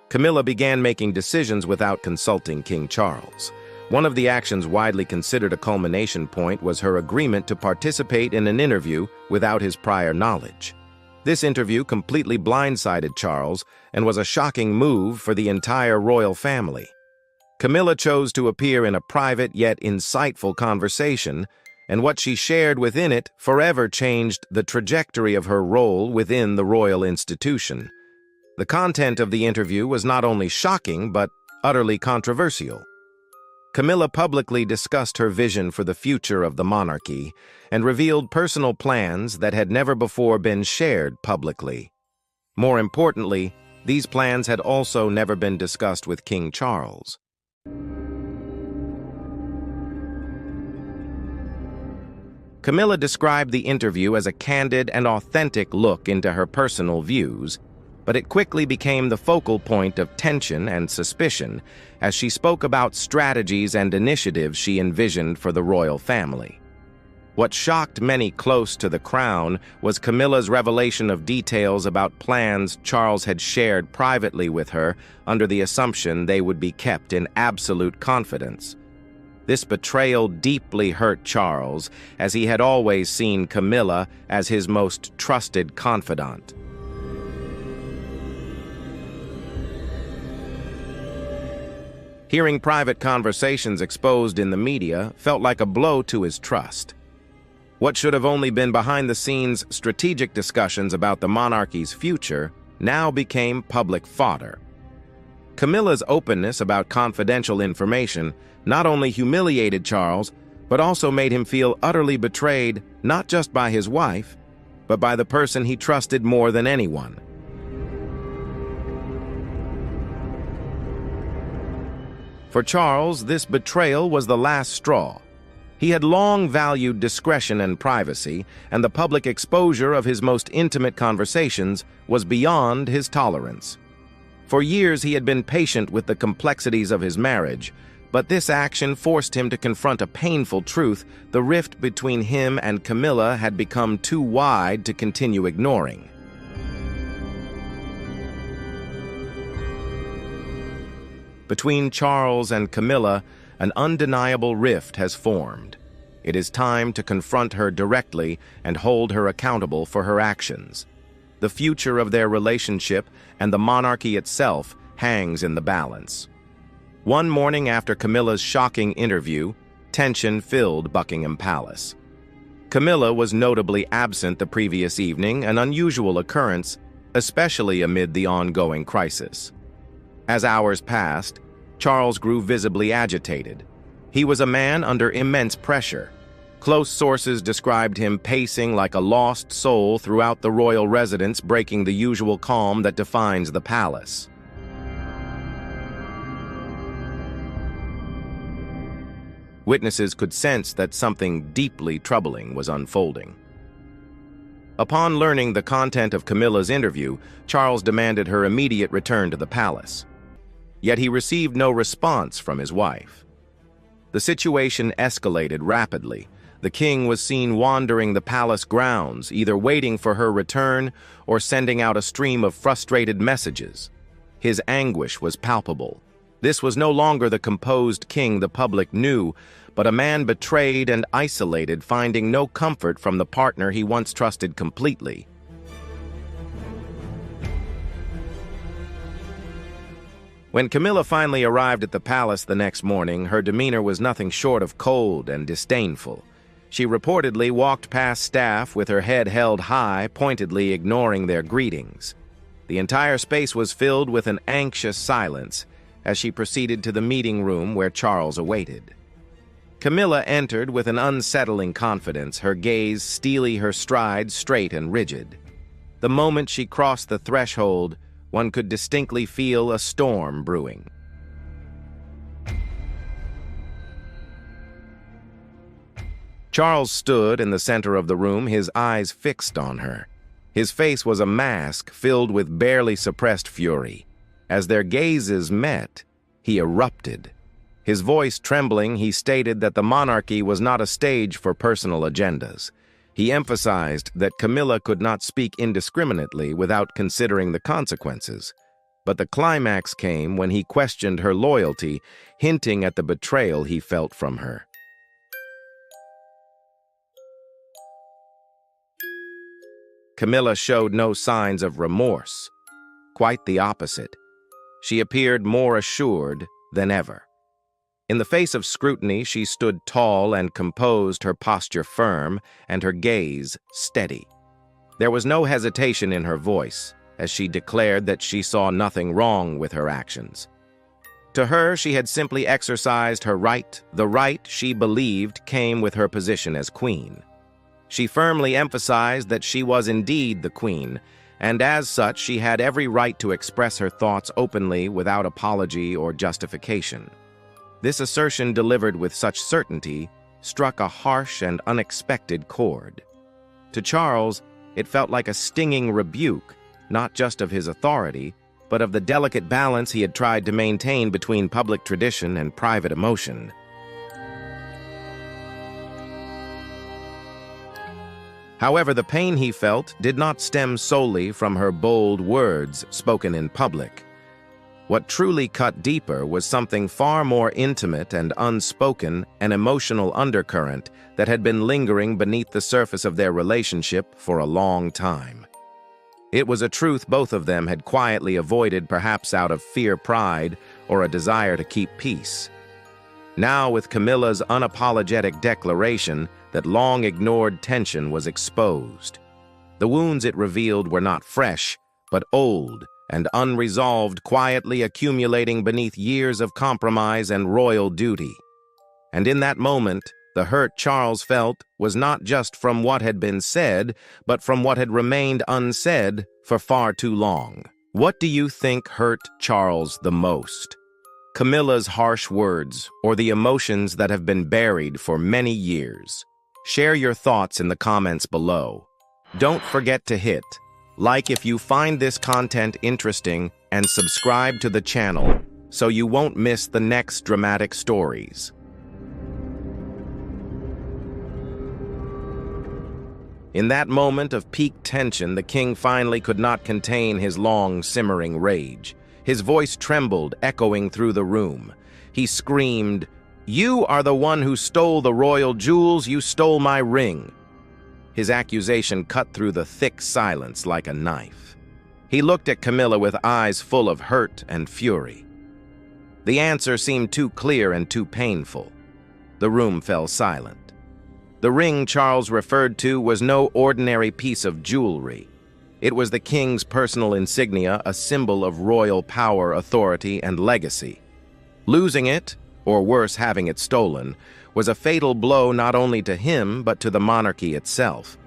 Camilla began making decisions without consulting King Charles. One of the actions widely considered a culmination point was her agreement to participate in an interview without his prior knowledge. This interview completely blindsided Charles and was a shocking move for the entire royal family. Camilla chose to appear in a private yet insightful conversation, and what she shared within it forever changed the trajectory of her role within the royal institution. The content of the interview was not only shocking, but utterly controversial. Camilla publicly discussed her vision for the future of the monarchy and revealed personal plans that had never before been shared publicly. More importantly, these plans had also never been discussed with King Charles. Camilla described the interview as a candid and authentic look into her personal views, but it quickly became the focal point of tension and suspicion as she spoke about strategies and initiatives she envisioned for the royal family. What shocked many close to the crown was Camilla's revelation of details about plans Charles had shared privately with her under the assumption they would be kept in absolute confidence. This betrayal deeply hurt Charles, as he had always seen Camilla as his most trusted confidant. Hearing private conversations exposed in the media felt like a blow to his trust. What should have only been behind-the-scenes strategic discussions about the monarchy's future now became public fodder. Camilla's openness about confidential information not only humiliated Charles, but also made him feel utterly betrayed not just by his wife, but by the person he trusted more than anyone. For Charles, this betrayal was the last straw. He had long valued discretion and privacy, and the public exposure of his most intimate conversations was beyond his tolerance. For years he had been patient with the complexities of his marriage, but this action forced him to confront a painful truth: the rift between him and Camilla had become too wide to continue ignoring. Between Charles and Camilla, an undeniable rift has formed. It is time to confront her directly and hold her accountable for her actions. The future of their relationship and the monarchy itself hangs in the balance. One morning after Camilla's shocking interview, tension filled Buckingham Palace. Camilla was notably absent the previous evening, an unusual occurrence, especially amid the ongoing crisis. As hours passed, Charles grew visibly agitated. He was a man under immense pressure. Close sources described him pacing like a lost soul throughout the royal residence, breaking the usual calm that defines the palace. Witnesses could sense that something deeply troubling was unfolding. Upon learning the content of Camilla's interview, Charles demanded her immediate return to the palace. Yet he received no response from his wife. The situation escalated rapidly. The king was seen wandering the palace grounds, either waiting for her return or sending out a stream of frustrated messages. His anguish was palpable. This was no longer the composed king the public knew, but a man betrayed and isolated, finding no comfort from the partner he once trusted completely. When Camilla finally arrived at the palace the next morning, her demeanor was nothing short of cold and disdainful. She reportedly walked past staff with her head held high, pointedly ignoring their greetings. The entire space was filled with an anxious silence as she proceeded to the meeting room where Charles awaited. Camilla entered with an unsettling confidence, her gaze steely, her stride straight and rigid. The moment she crossed the threshold, one could distinctly feel a storm brewing. Charles stood in the center of the room, his eyes fixed on her. His face was a mask filled with barely suppressed fury. As their gazes met, he erupted. His voice trembling, he stated that the monarchy was not a stage for personal agendas. He emphasized that Camilla could not speak indiscriminately without considering the consequences. But the climax came when he questioned her loyalty, hinting at the betrayal he felt from her. Camilla showed no signs of remorse. Quite the opposite. She appeared more assured than ever. In the face of scrutiny, she stood tall and composed, her posture firm and her gaze steady. There was no hesitation in her voice, as she declared that she saw nothing wrong with her actions. To her, she had simply exercised her right. The right, she believed, came with her position as queen. She firmly emphasized that she was indeed the queen, and as such, she had every right to express her thoughts openly without apology or justification. This assertion, delivered with such certainty, struck a harsh and unexpected chord. To Charles, it felt like a stinging rebuke, not just of his authority, but of the delicate balance he had tried to maintain between public tradition and private emotion. However, the pain he felt did not stem solely from her bold words spoken in public. What truly cut deeper was something far more intimate and unspoken, an emotional undercurrent that had been lingering beneath the surface of their relationship for a long time. It was a truth both of them had quietly avoided, perhaps out of fear, pride, or a desire to keep peace. Now, with Camilla's unapologetic declaration that long-ignored tension was exposed, the wounds it revealed were not fresh, but old and unresolved, quietly accumulating beneath years of compromise and royal duty. And in that moment, the hurt Charles felt was not just from what had been said, but from what had remained unsaid for far too long. What do you think hurt Charles the most? Camilla's harsh words, or the emotions that have been buried for many years? Share your thoughts in the comments below. Don't forget to hit like if you find this content interesting, and subscribe to the channel so you won't miss the next dramatic stories. In that moment of peak tension, the king finally could not contain his long, simmering rage. His voice trembled, echoing through the room. He screamed, "You are the one who stole the royal jewels. You stole my ring." His accusation cut through the thick silence like a knife. He looked at Camilla with eyes full of hurt and fury. The answer seemed too clear and too painful. The room fell silent. The ring Charles referred to was no ordinary piece of jewelry. It was the king's personal insignia, a symbol of royal power, authority, and legacy. Losing it, or worse, having it stolen, was a fatal blow not only to him, but to the monarchy itself.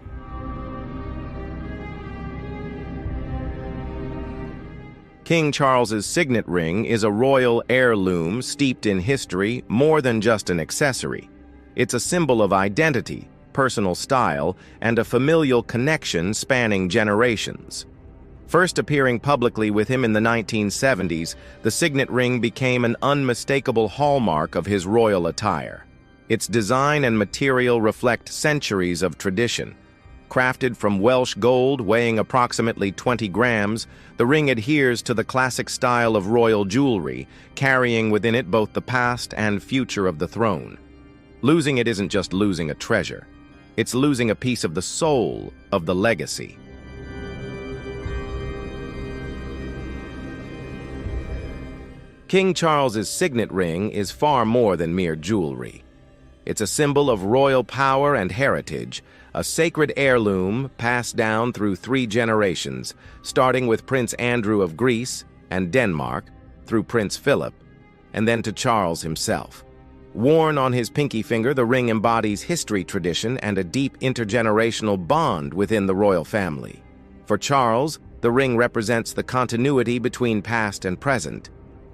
King Charles's signet ring is a royal heirloom steeped in history, more than just an accessory. It's a symbol of identity, personal style, and a familial connection spanning generations. First appearing publicly with him in the 1970s, the signet ring became an unmistakable hallmark of his royal attire. Its design and material reflect centuries of tradition. Crafted from Welsh gold weighing approximately 20 grams, the ring adheres to the classic style of royal jewelry, carrying within it both the past and future of the throne. Losing it isn't just losing a treasure. It's losing a piece of the soul of the legacy. King Charles's signet ring is far more than mere jewelry. It's a symbol of royal power and heritage, a sacred heirloom passed down through 3 generations, starting with Prince Andrew of Greece and Denmark, through Prince Philip, and then to Charles himself. Worn on his pinky finger, the ring embodies history, tradition, and a deep intergenerational bond within the royal family. For Charles, the ring represents the continuity between past and present,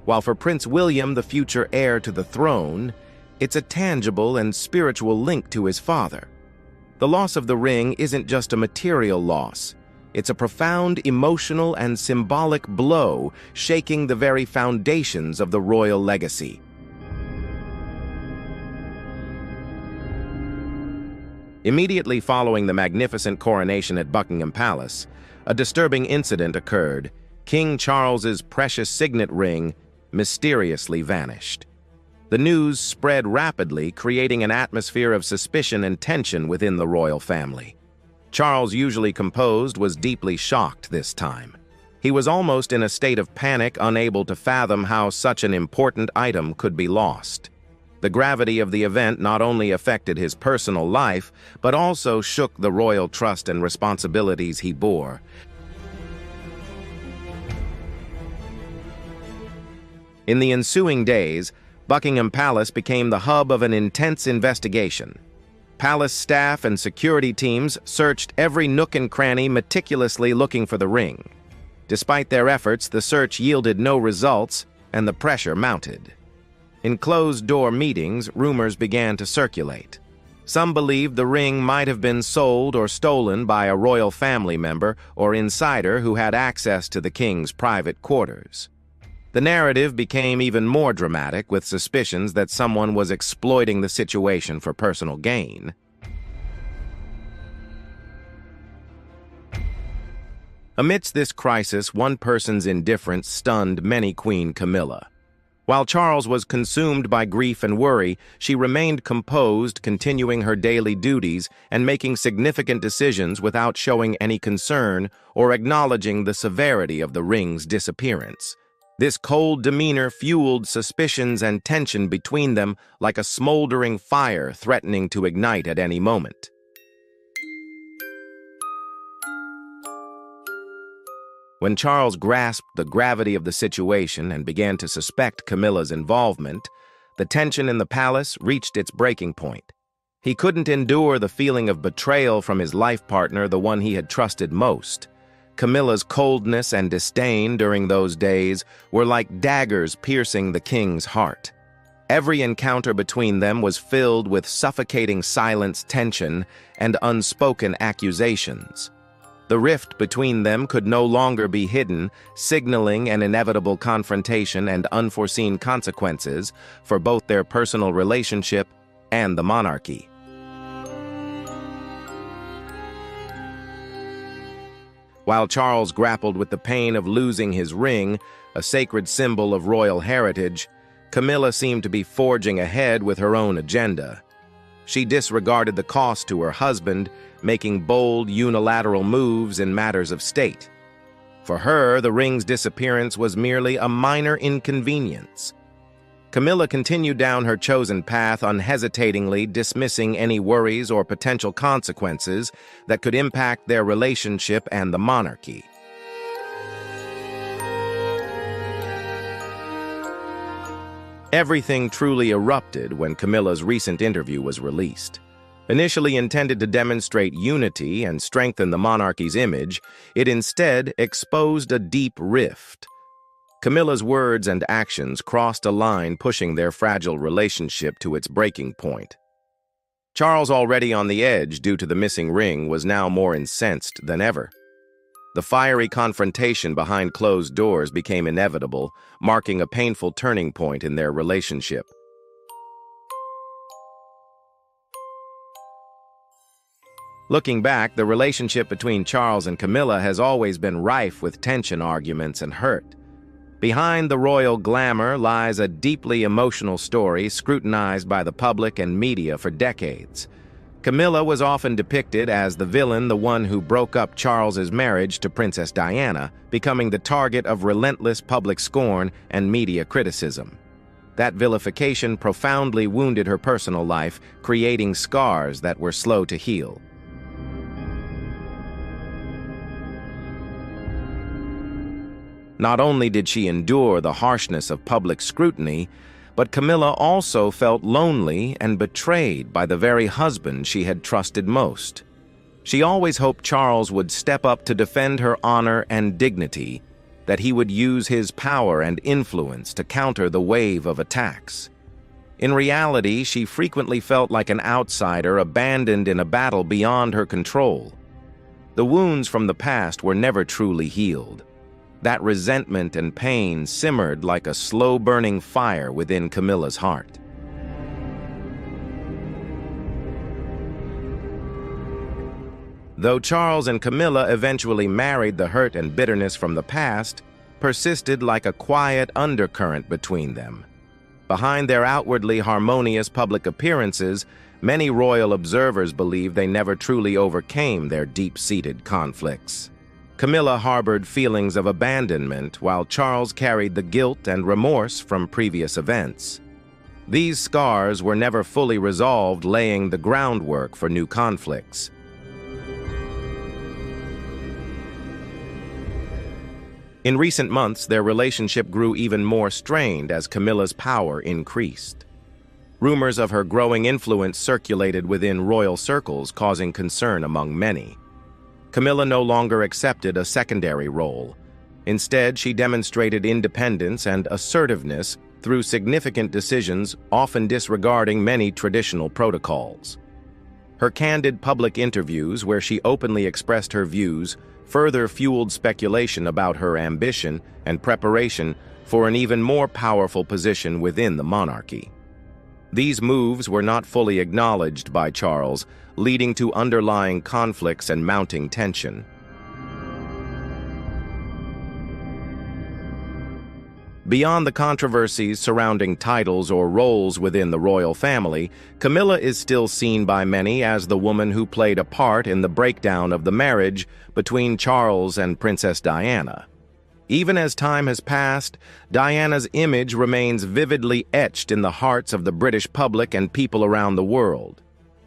while for Prince William, the future heir to the throne, it's a tangible and spiritual link to his father. The loss of the ring isn't just a material loss. It's a profound emotional and symbolic blow, shaking the very foundations of the royal legacy. Immediately following the magnificent coronation at Buckingham Palace, a disturbing incident occurred. King Charles's precious signet ring mysteriously vanished. The news spread rapidly, creating an atmosphere of suspicion and tension within the royal family. Charles, usually composed, was deeply shocked this time. He was almost in a state of panic, unable to fathom how such an important item could be lost. The gravity of the event not only affected his personal life, but also shook the royal trust and responsibilities he bore. In the ensuing days, Buckingham Palace became the hub of an intense investigation. Palace staff and security teams searched every nook and cranny, meticulously looking for the ring. Despite their efforts, the search yielded no results, and the pressure mounted. In closed-door meetings, rumors began to circulate. Some believed the ring might have been sold or stolen by a royal family member or insider who had access to the king's private quarters. The narrative became even more dramatic, with suspicions that someone was exploiting the situation for personal gain. Amidst this crisis, one person's indifference stunned many Queen Camilla. While Charles was consumed by grief and worry, she remained composed, continuing her daily duties and making significant decisions without showing any concern or acknowledging the severity of the ring's disappearance. This cold demeanor fueled suspicions and tension between them like a smoldering fire threatening to ignite at any moment. When Charles grasped the gravity of the situation and began to suspect Camilla's involvement, the tension in the palace reached its breaking point. He couldn't endure the feeling of betrayal from his life partner, the one he had trusted most. Camilla's coldness and disdain during those days were like daggers piercing the king's heart. Every encounter between them was filled with suffocating silence, tension, and unspoken accusations. The rift between them could no longer be hidden, signaling an inevitable confrontation and unforeseen consequences for both their personal relationship and the monarchy. While Charles grappled with the pain of losing his ring, a sacred symbol of royal heritage, Camilla seemed to be forging ahead with her own agenda. She disregarded the cost to her husband, making bold, unilateral moves in matters of state. For her, the ring's disappearance was merely a minor inconvenience. Camilla continued down her chosen path, unhesitatingly dismissing any worries or potential consequences that could impact their relationship and the monarchy. Everything truly erupted when Camilla's recent interview was released. Initially intended to demonstrate unity and strengthen the monarchy's image, it instead exposed a deep rift. Camilla's words and actions crossed a line, pushing their fragile relationship to its breaking point. Charles, already on the edge due to the missing ring, was now more incensed than ever. The fiery confrontation behind closed doors became inevitable, marking a painful turning point in their relationship. Looking back, the relationship between Charles and Camilla has always been rife with tension, arguments, and hurt. Behind the royal glamour lies a deeply emotional story scrutinized by the public and media for decades. Camilla was often depicted as the villain, the one who broke up Charles's marriage to Princess Diana, becoming the target of relentless public scorn and media criticism. That vilification profoundly wounded her personal life, creating scars that were slow to heal. Not only did she endure the harshness of public scrutiny, but Camilla also felt lonely and betrayed by the very husband she had trusted most. She always hoped Charles would step up to defend her honor and dignity, that he would use his power and influence to counter the wave of attacks. In reality, she frequently felt like an outsider abandoned in a battle beyond her control. The wounds from the past were never truly healed. That resentment and pain simmered like a slow-burning fire within Camilla's heart. Though Charles and Camilla eventually married, the hurt and bitterness from the past persisted like a quiet undercurrent between them. Behind their outwardly harmonious public appearances, many royal observers believe they never truly overcame their deep-seated conflicts. Camilla harbored feelings of abandonment, while Charles carried the guilt and remorse from previous events. These scars were never fully resolved, laying the groundwork for new conflicts. In recent months, their relationship grew even more strained as Camilla's power increased. Rumors of her growing influence circulated within royal circles, causing concern among many. Camilla no longer accepted a secondary role. Instead, she demonstrated independence and assertiveness through significant decisions, often disregarding many traditional protocols. Her candid public interviews, where she openly expressed her views, further fueled speculation about her ambition and preparation for an even more powerful position within the monarchy. These moves were not fully acknowledged by Charles, leading to underlying conflicts and mounting tension. Beyond the controversies surrounding titles or roles within the royal family, Camilla is still seen by many as the woman who played a part in the breakdown of the marriage between Charles and Princess Diana. Even as time has passed, Diana's image remains vividly etched in the hearts of the British public and people around the world.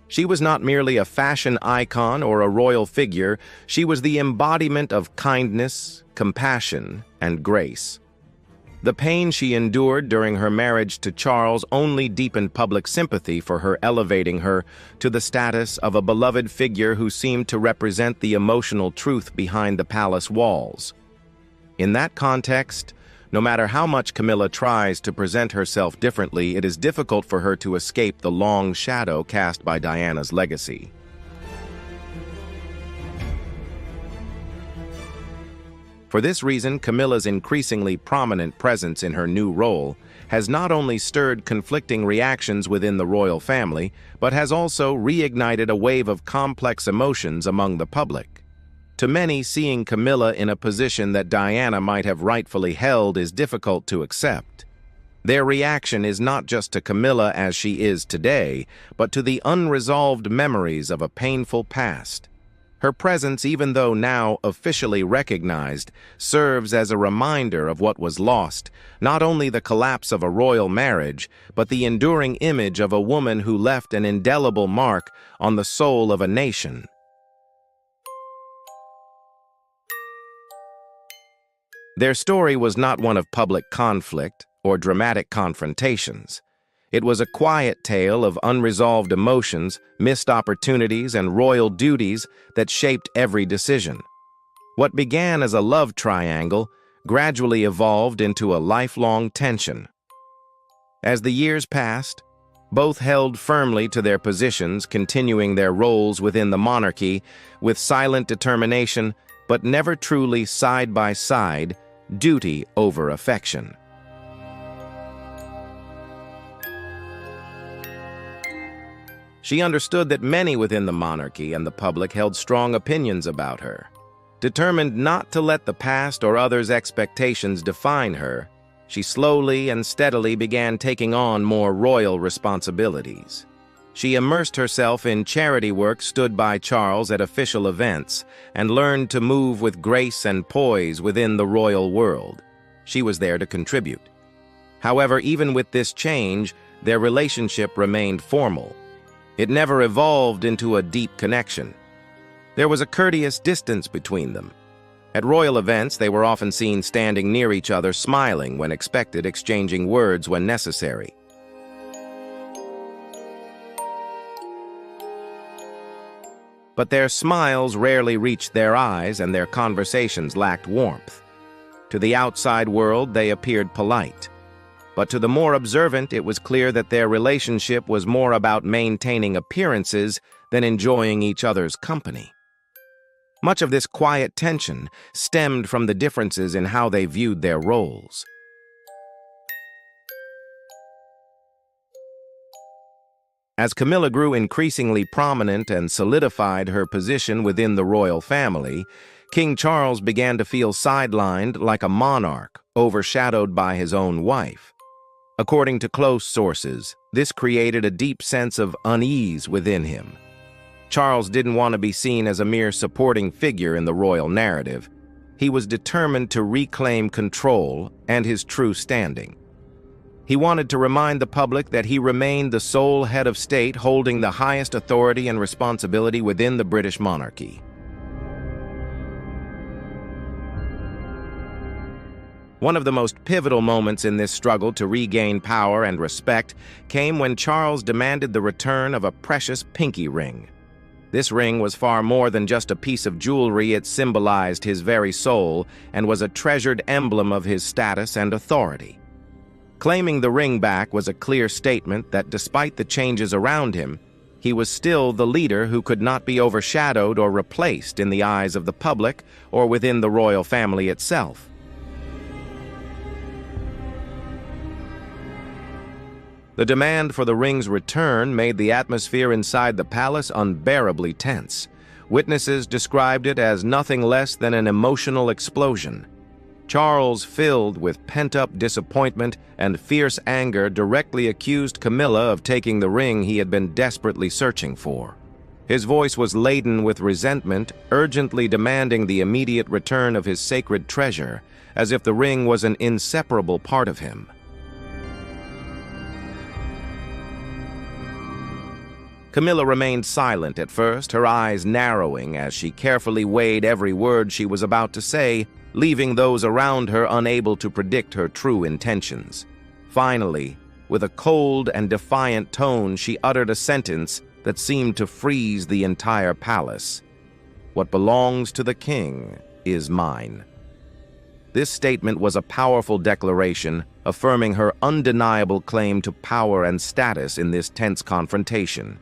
She was not merely a fashion icon or a royal figure, she was the embodiment of kindness, compassion, and grace. The pain she endured during her marriage to Charles only deepened public sympathy for her, elevating her to the status of a beloved figure who seemed to represent the emotional truth behind the palace walls. In that context, no matter how much Camilla tries to present herself differently, it is difficult for her to escape the long shadow cast by Diana's legacy. For this reason, Camilla's increasingly prominent presence in her new role has not only stirred conflicting reactions within the royal family, but has also reignited a wave of complex emotions among the public. To many, seeing Camilla in a position that Diana might have rightfully held is difficult to accept. Their reaction is not just to Camilla as she is today, but to the unresolved memories of a painful past. Her presence, even though now officially recognized, serves as a reminder of what was lost, not only the collapse of a royal marriage, but the enduring image of a woman who left an indelible mark on the soul of a nation. Their story was not one of public conflict or dramatic confrontations. It was a quiet tale of unresolved emotions, missed opportunities, and royal duties that shaped every decision. What began as a love triangle gradually evolved into a lifelong tension. As the years passed, both held firmly to their positions, continuing their roles within the monarchy with silent determination, but never truly side by side, duty over affection. She understood that many within the monarchy and the public held strong opinions about her. Determined not to let the past or others' expectations define her, she slowly and steadily began taking on more royal responsibilities. She immersed herself in charity work, stood by Charles at official events, and learned to move with grace and poise within the royal world. She was there to contribute. However, even with this change, their relationship remained formal. It never evolved into a deep connection. There was a courteous distance between them. At royal events, they were often seen standing near each other, smiling when expected, exchanging words when necessary. But their smiles rarely reached their eyes, and their conversations lacked warmth. To the outside world, they appeared polite. But to the more observant, it was clear that their relationship was more about maintaining appearances than enjoying each other's company. Much of this quiet tension stemmed from the differences in how they viewed their roles. As Camilla grew increasingly prominent and solidified her position within the royal family, King Charles began to feel sidelined like a monarch, overshadowed by his own wife. According to close sources, this created a deep sense of unease within him. Charles didn't want to be seen as a mere supporting figure in the royal narrative. He was determined to reclaim control and his true standing. He wanted to remind the public that he remained the sole head of state, holding the highest authority and responsibility within the British monarchy. One of the most pivotal moments in this struggle to regain power and respect came when Charles demanded the return of a precious pinky ring. This ring was far more than just a piece of jewelry. It symbolized his very soul and was a treasured emblem of his status and authority. Claiming the ring back was a clear statement that despite the changes around him, he was still the leader who could not be overshadowed or replaced in the eyes of the public or within the royal family itself. The demand for the ring's return made the atmosphere inside the palace unbearably tense. Witnesses described it as nothing less than an emotional explosion. Charles, filled with pent-up disappointment and fierce anger, directly accused Camilla of taking the ring he had been desperately searching for. His voice was laden with resentment, urgently demanding the immediate return of his sacred treasure, as if the ring was an inseparable part of him. Camilla remained silent at first, her eyes narrowing as she carefully weighed every word she was about to say, leaving those around her unable to predict her true intentions. Finally, with a cold and defiant tone, she uttered a sentence that seemed to freeze the entire palace. "What belongs to the king is mine." This statement was a powerful declaration, affirming her undeniable claim to power and status in this tense confrontation.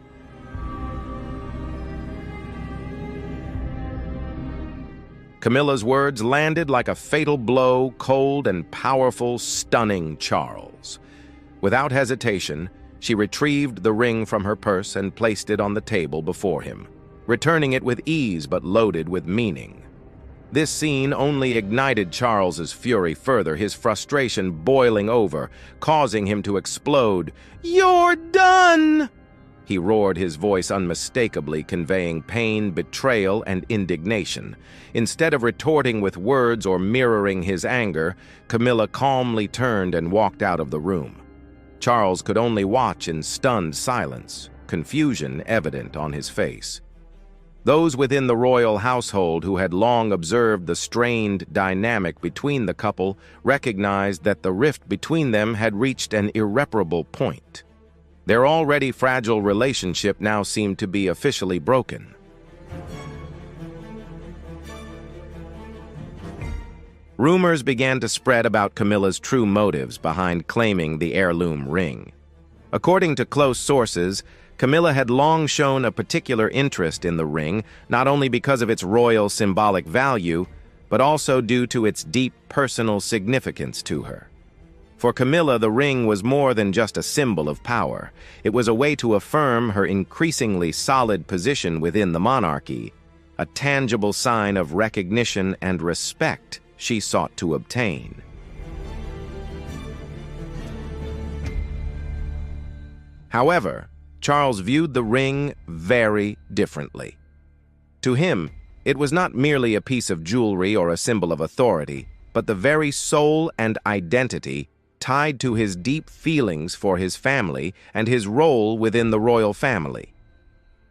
Camilla's words landed like a fatal blow, cold and powerful, stunning Charles. Without hesitation, she retrieved the ring from her purse and placed it on the table before him, returning it with ease but loaded with meaning. This scene only ignited Charles's fury further, his frustration boiling over, causing him to explode. "You're done!" He roared, his voice unmistakably conveying pain, betrayal, and indignation. Instead of retorting with words or mirroring his anger, Camilla calmly turned and walked out of the room. Charles could only watch in stunned silence, confusion evident on his face. Those within the royal household who had long observed the strained dynamic between the couple recognized that the rift between them had reached an irreparable point. Their already fragile relationship now seemed to be officially broken. Rumors began to spread about Camilla's true motives behind claiming the heirloom ring. According to close sources, Camilla had long shown a particular interest in the ring, not only because of its royal symbolic value, but also due to its deep personal significance to her. For Camilla, the ring was more than just a symbol of power. It was a way to affirm her increasingly solid position within the monarchy, a tangible sign of recognition and respect she sought to obtain. However, Charles viewed the ring very differently. To him, it was not merely a piece of jewelry or a symbol of authority, but the very soul and identity tied to his deep feelings for his family and his role within the royal family.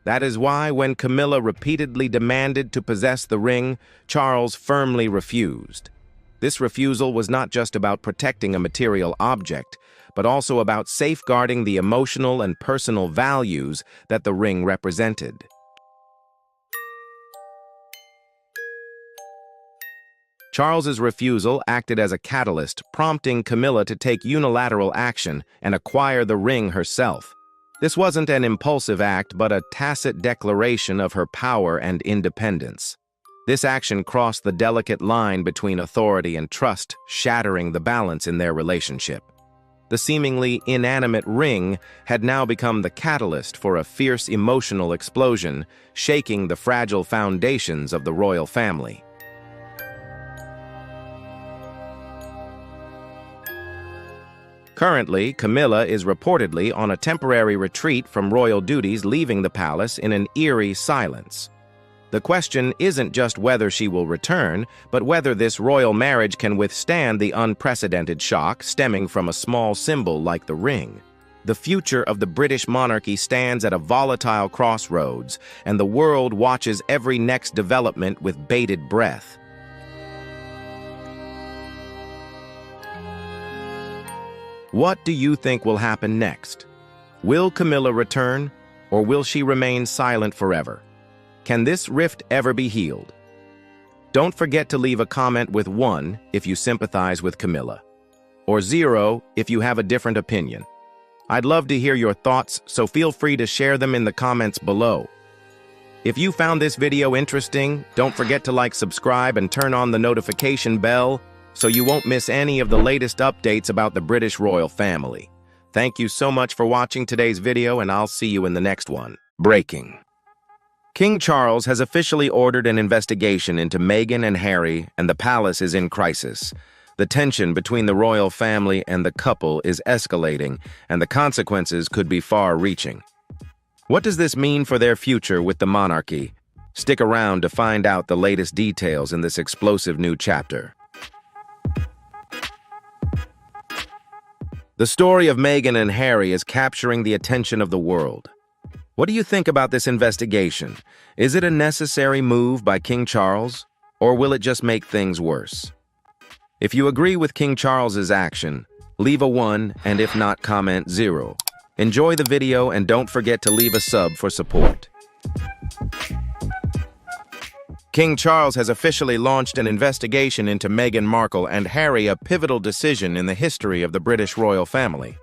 That is why when Camilla repeatedly demanded to possess the ring, Charles firmly refused. This refusal was not just about protecting a material object, but also about safeguarding the emotional and personal values that the ring represented. Charles's refusal acted as a catalyst, prompting Camilla to take unilateral action and acquire the ring herself. This wasn't an impulsive act, but a tacit declaration of her power and independence. This action crossed the delicate line between authority and trust, shattering the balance in their relationship. The seemingly inanimate ring had now become the catalyst for a fierce emotional explosion, shaking the fragile foundations of the royal family. Currently, Camilla is reportedly on a temporary retreat from royal duties, leaving the palace in an eerie silence. The question isn't just whether she will return, but whether this royal marriage can withstand the unprecedented shock stemming from a small symbol like the ring. The future of the British monarchy stands at a volatile crossroads, and the world watches every next development with bated breath. What do you think will happen next? Will Camilla return, or will she remain silent forever? Can this rift ever be healed? Don't forget to leave a comment with 1 if you sympathize with Camilla, or 0 if you have a different opinion. I'd love to hear your thoughts, so feel free to share them in the comments below. If you found this video interesting, don't forget to like, subscribe, and turn on the notification bell so you won't miss any of the latest updates about the British royal family. Thank you so much for watching today's video, and I'll see you in the next one. Breaking. King Charles has officially ordered an investigation into Meghan and Harry, and the palace is in crisis. The tension between the royal family and the couple is escalating, and the consequences could be far-reaching. What does this mean for their future with the monarchy? Stick around to find out the latest details in this explosive new chapter. The story of Meghan and Harry is capturing the attention of the world. What do you think about this investigation? Is it a necessary move by King Charles, or will it just make things worse? If you agree with King Charles's action, leave a 1, and if not, comment 0. Enjoy the video and don't forget to leave a sub for support. King Charles has officially launched an investigation into Meghan Markle and Harry, a pivotal decision in the history of the British royal family.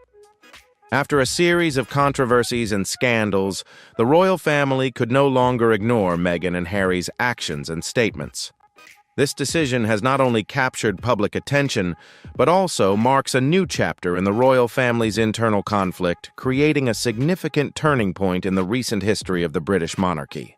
After a series of controversies and scandals, the royal family could no longer ignore Meghan and Harry's actions and statements. This decision has not only captured public attention, but also marks a new chapter in the royal family's internal conflict, creating a significant turning point in the recent history of the British monarchy.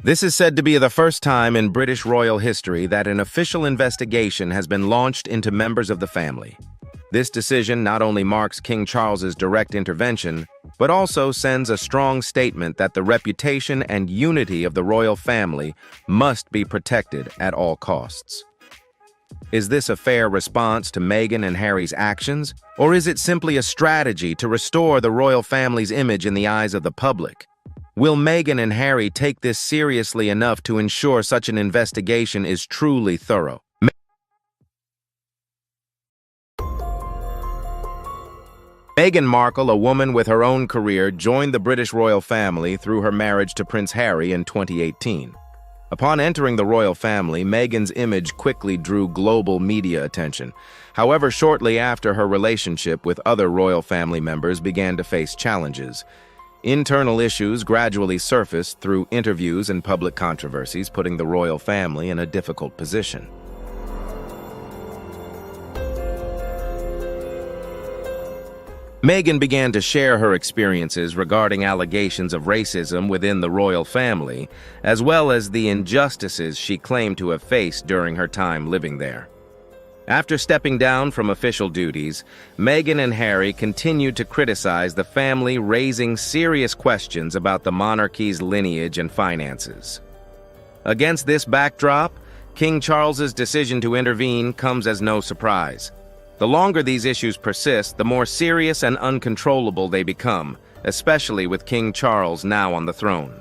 This is said to be the first time in British royal history that an official investigation has been launched into members of the family. This decision not only marks King Charles's direct intervention, but also sends a strong statement that the reputation and unity of the royal family must be protected at all costs. Is this a fair response to Meghan and Harry's actions, or is it simply a strategy to restore the royal family's image in the eyes of the public? Will Meghan and Harry take this seriously enough to ensure such an investigation is truly thorough? Meghan Markle, a woman with her own career, joined the British royal family through her marriage to Prince Harry in 2018. Upon entering the royal family, Meghan's image quickly drew global media attention. However, shortly after, her relationship with other royal family members began to face challenges. Internal issues gradually surfaced through interviews and public controversies, putting the royal family in a difficult position. Meghan began to share her experiences regarding allegations of racism within the royal family, as well as the injustices she claimed to have faced during her time living there. After stepping down from official duties, Meghan and Harry continued to criticize the family, raising serious questions about the monarchy's lineage and finances. Against this backdrop, King Charles's decision to intervene comes as no surprise. The longer these issues persist, the more serious and uncontrollable they become, especially with King Charles now on the throne.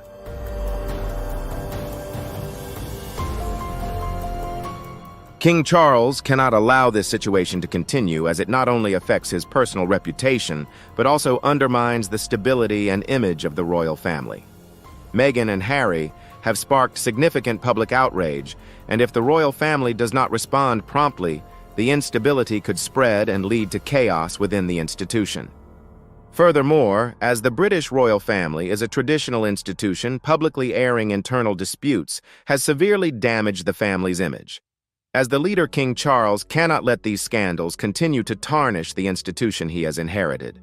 King Charles cannot allow this situation to continue, as it not only affects his personal reputation, but also undermines the stability and image of the royal family. Meghan and Harry have sparked significant public outrage, and if the royal family does not respond promptly, the instability could spread and lead to chaos within the institution. Furthermore, as the British royal family is a traditional institution, publicly airing internal disputes has severely damaged the family's image. As the leader, King Charles cannot let these scandals continue to tarnish the institution he has inherited.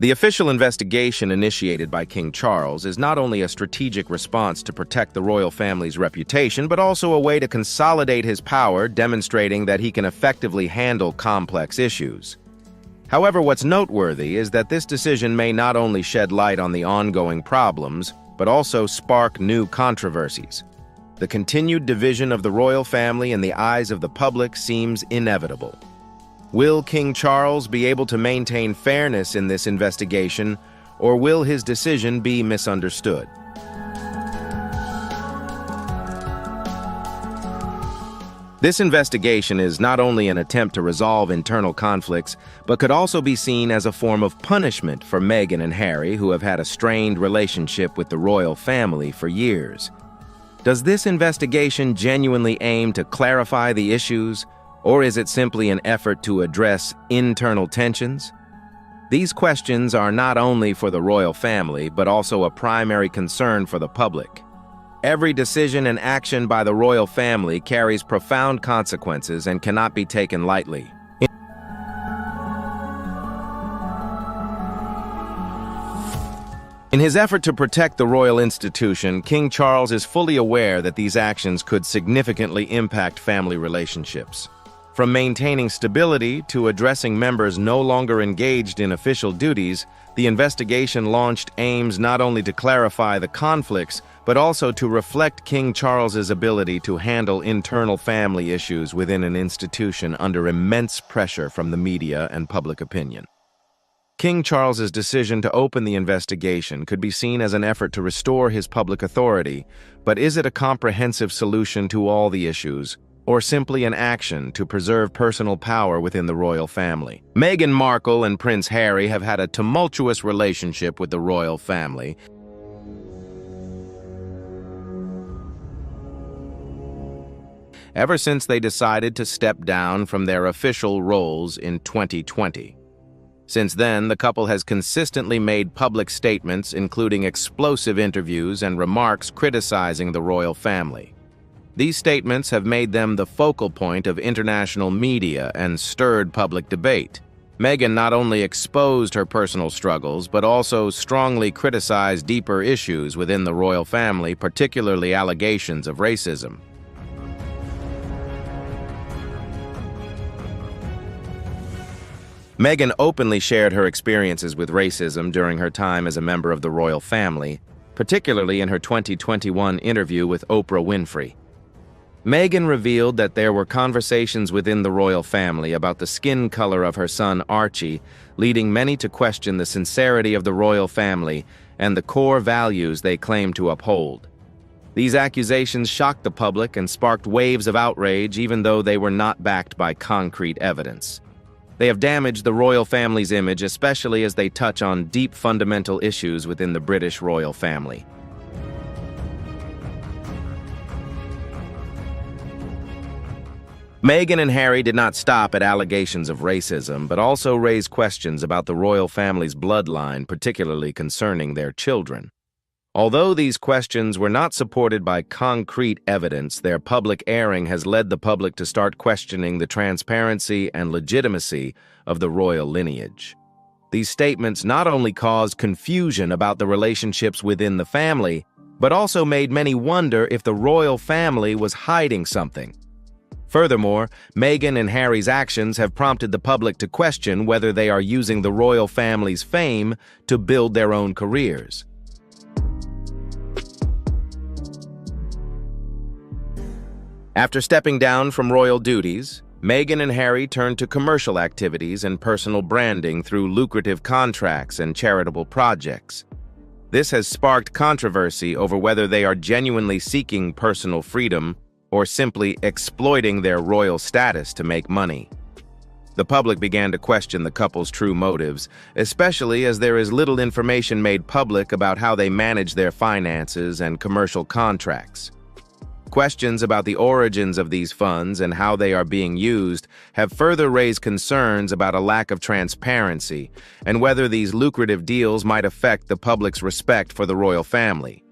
The official investigation initiated by King Charles is not only a strategic response to protect the royal family's reputation, but also a way to consolidate his power, demonstrating that he can effectively handle complex issues. However, what's noteworthy is that this decision may not only shed light on the ongoing problems, but also spark new controversies. The continued division of the royal family in the eyes of the public seems inevitable. Will King Charles be able to maintain fairness in this investigation, or will his decision be misunderstood? This investigation is not only an attempt to resolve internal conflicts, but could also be seen as a form of punishment for Meghan and Harry, who have had a strained relationship with the royal family for years. Does this investigation genuinely aim to clarify the issues, or is it simply an effort to address internal tensions? These questions are not only for the royal family, but also a primary concern for the public. Every decision and action by the royal family carries profound consequences and cannot be taken lightly. In his effort to protect the royal institution, King Charles is fully aware that these actions could significantly impact family relationships. From maintaining stability to addressing members no longer engaged in official duties, the investigation launched aims not only to clarify the conflicts, but also to reflect King Charles's ability to handle internal family issues within an institution under immense pressure from the media and public opinion. King Charles's decision to open the investigation could be seen as an effort to restore his public authority, but is it a comprehensive solution to all the issues, or simply an action to preserve personal power within the royal family? Meghan Markle and Prince Harry have had a tumultuous relationship with the royal family. Ever since they decided to step down from their official roles in 2020. Since then, the couple has consistently made public statements, including explosive interviews and remarks criticizing the royal family. These statements have made them the focal point of international media and stirred public debate. Meghan not only exposed her personal struggles, but also strongly criticized deeper issues within the royal family, particularly allegations of racism. Meghan openly shared her experiences with racism during her time as a member of the royal family, particularly in her 2021 interview with Oprah Winfrey. Meghan revealed that there were conversations within the royal family about the skin color of her son Archie, leading many to question the sincerity of the royal family and the core values they claim to uphold. These accusations shocked the public and sparked waves of outrage, even though they were not backed by concrete evidence. They have damaged the royal family's image, especially as they touch on deep fundamental issues within the British royal family. Meghan and Harry did not stop at allegations of racism, but also raised questions about the royal family's bloodline, particularly concerning their children. Although these questions were not supported by concrete evidence, their public airing has led the public to start questioning the transparency and legitimacy of the royal lineage. These statements not only caused confusion about the relationships within the family, but also made many wonder if the royal family was hiding something. Furthermore, Meghan and Harry's actions have prompted the public to question whether they are using the royal family's fame to build their own careers. After stepping down from royal duties, Meghan and Harry turned to commercial activities and personal branding through lucrative contracts and charitable projects. This has sparked controversy over whether they are genuinely seeking personal freedom or simply exploiting their royal status to make money. The public began to question the couple's true motives, especially as there is little information made public about how they manage their finances and commercial contracts. Questions about the origins of these funds and how they are being used have further raised concerns about a lack of transparency and whether these lucrative deals might affect the public's respect for the royal family.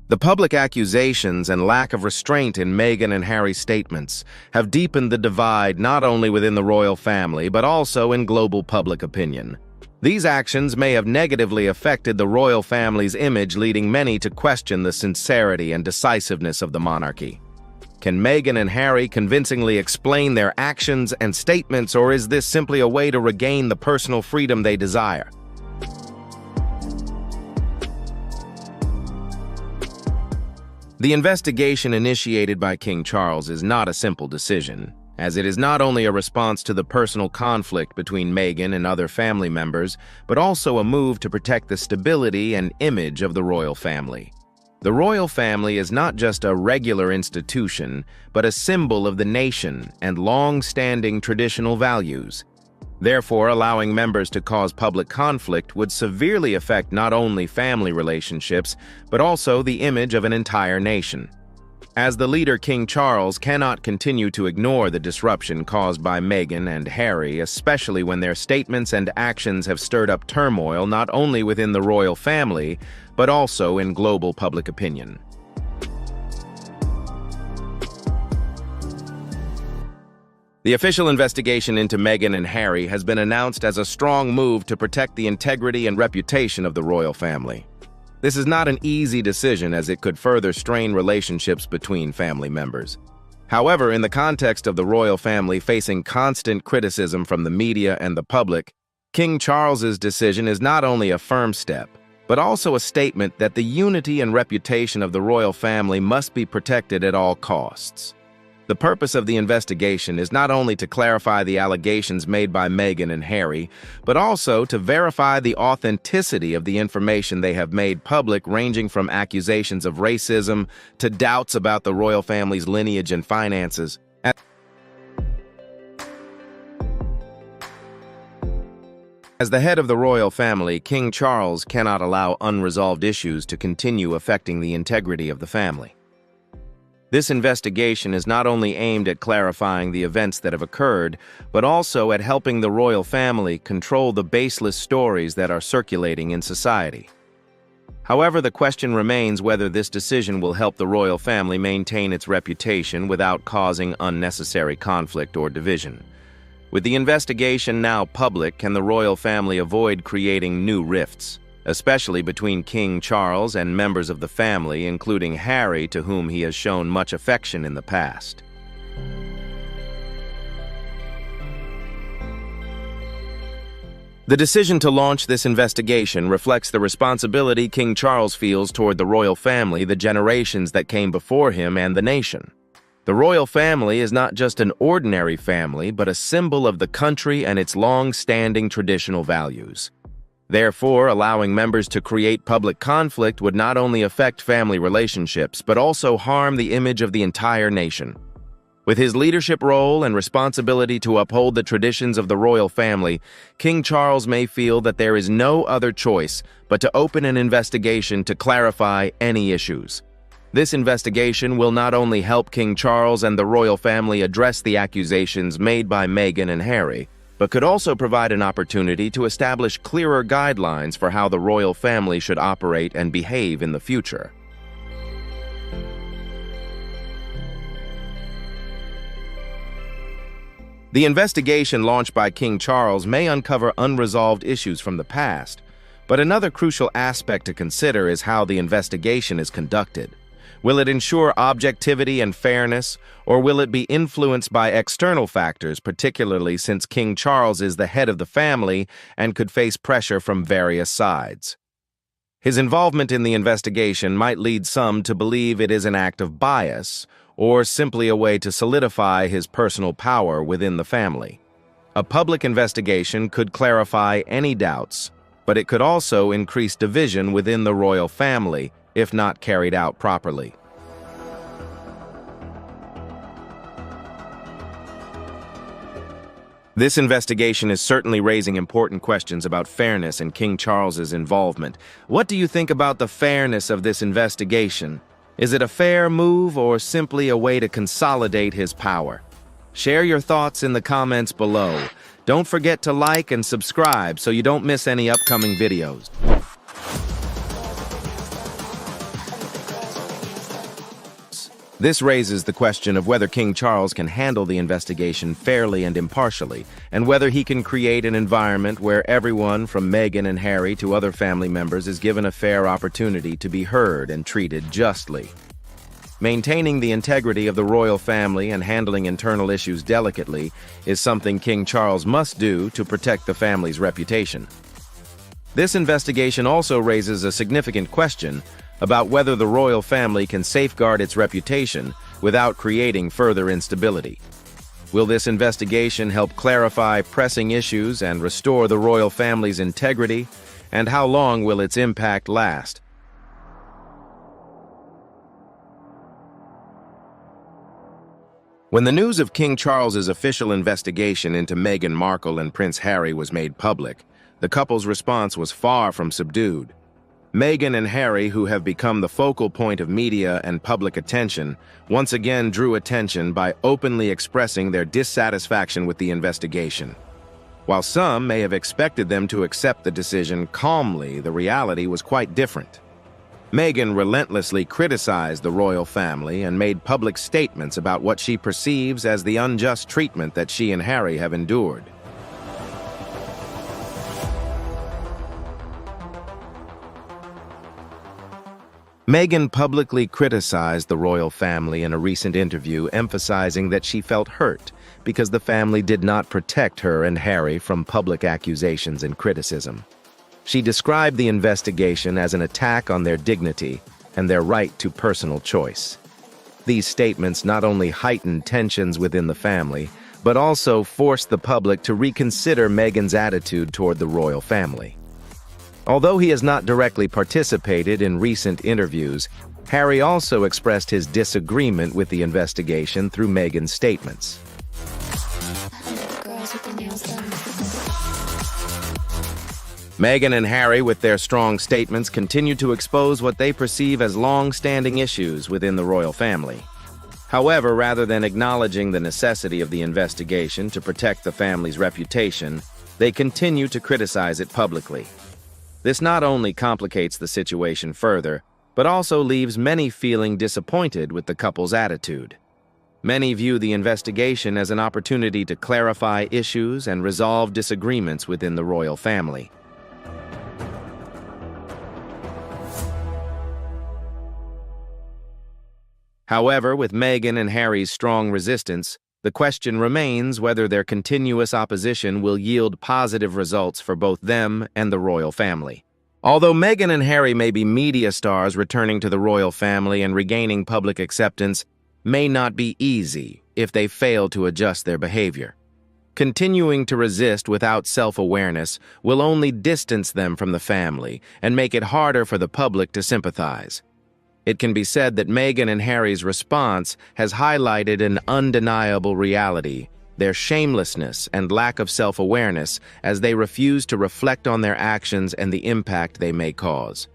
The public accusations and lack of restraint in Meghan and Harry's statements have deepened the divide not only within the royal family but also in global public opinion. These actions may have negatively affected the royal family's image, leading many to question the sincerity and decisiveness of the monarchy. Can Meghan and Harry convincingly explain their actions and statements, or is this simply a way to regain the personal freedom they desire? The investigation initiated by King Charles is not a simple decision, as it is not only a response to the personal conflict between Meghan and other family members, but also a move to protect the stability and image of the royal family. The royal family is not just a regular institution, but a symbol of the nation and long-standing traditional values. Therefore, allowing members to cause public conflict would severely affect not only family relationships, but also the image of an entire nation. As the leader, King Charles cannot continue to ignore the disruption caused by Meghan and Harry, especially when their statements and actions have stirred up turmoil not only within the royal family, but also in global public opinion. The official investigation into Meghan and Harry has been announced as a strong move to protect the integrity and reputation of the royal family. This is not an easy decision, as it could further strain relationships between family members. However, in the context of the royal family facing constant criticism from the media and the public, King Charles's decision is not only a firm step, but also a statement that the unity and reputation of the royal family must be protected at all costs. The purpose of the investigation is not only to clarify the allegations made by Meghan and Harry, but also to verify the authenticity of the information they have made public, ranging from accusations of racism to doubts about the royal family's lineage and finances. As the head of the royal family, King Charles cannot allow unresolved issues to continue affecting the integrity of the family. This investigation is not only aimed at clarifying the events that have occurred, but also at helping the royal family control the baseless stories that are circulating in society. However, the question remains whether this decision will help the royal family maintain its reputation without causing unnecessary conflict or division. With the investigation now public, can the royal family avoid creating new rifts, especially between King Charles and members of the family, including Harry, to whom he has shown much affection in the past? The decision to launch this investigation reflects the responsibility King Charles feels toward the royal family, the generations that came before him, and the nation. The royal family is not just an ordinary family, but a symbol of the country and its long-standing traditional values. Therefore, allowing members to create public conflict would not only affect family relationships, but also harm the image of the entire nation. With his leadership role and responsibility to uphold the traditions of the royal family, King Charles may feel that there is no other choice but to open an investigation to clarify any issues. This investigation will not only help King Charles and the royal family address the accusations made by Meghan and Harry, but could also provide an opportunity to establish clearer guidelines for how the royal family should operate and behave in the future. The investigation launched by King Charles may uncover unresolved issues from the past, but another crucial aspect to consider is how the investigation is conducted. Will it ensure objectivity and fairness, or will it be influenced by external factors, particularly since King Charles is the head of the family and could face pressure from various sides? His involvement in the investigation might lead some to believe it is an act of bias, or simply a way to solidify his personal power within the family. A public investigation could clarify any doubts, but it could also increase division within the royal family if not carried out properly. This investigation is certainly raising important questions about fairness and King Charles's involvement. What do you think about the fairness of this investigation? Is it a fair move or simply a way to consolidate his power? Share your thoughts in the comments below. Don't forget to like and subscribe so you don't miss any upcoming videos. This raises the question of whether King Charles can handle the investigation fairly and impartially, and whether he can create an environment where everyone from Meghan and Harry to other family members is given a fair opportunity to be heard and treated justly. Maintaining the integrity of the royal family and handling internal issues delicately is something King Charles must do to protect the family's reputation. This investigation also raises a significant question about whether the royal family can safeguard its reputation without creating further instability. Will this investigation help clarify pressing issues and restore the royal family's integrity? And how long will its impact last? When the news of King Charles's official investigation into Meghan Markle and Prince Harry was made public, the couple's response was far from subdued. Meghan and Harry, who have become the focal point of media and public attention, once again drew attention by openly expressing their dissatisfaction with the investigation. While some may have expected them to accept the decision calmly, the reality was quite different. Meghan relentlessly criticized the royal family and made public statements about what she perceives as the unjust treatment that she and Harry have endured. Meghan publicly criticized the royal family in a recent interview, emphasizing that she felt hurt because the family did not protect her and Harry from public accusations and criticism. She described the investigation as an attack on their dignity and their right to personal choice. These statements not only heightened tensions within the family, but also forced the public to reconsider Meghan's attitude toward the royal family. Although he has not directly participated in recent interviews, Harry also expressed his disagreement with the investigation through Meghan's statements. Meghan and Harry, with their strong statements, continue to expose what they perceive as long-standing issues within the royal family. However, rather than acknowledging the necessity of the investigation to protect the family's reputation, they continue to criticize it publicly. This not only complicates the situation further, but also leaves many feeling disappointed with the couple's attitude. Many view the investigation as an opportunity to clarify issues and resolve disagreements within the royal family. However, with Meghan and Harry's strong resistance, the question remains whether their continuous opposition will yield positive results for both them and the royal family. Although Meghan and Harry may be media stars, returning to the royal family and regaining public acceptance may not be easy if they fail to adjust their behavior. Continuing to resist without self-awareness will only distance them from the family and make it harder for the public to sympathize. It can be said that Meghan and Harry's response has highlighted an undeniable reality: their shamelessness and lack of self-awareness as they refuse to reflect on their actions and the impact they may cause.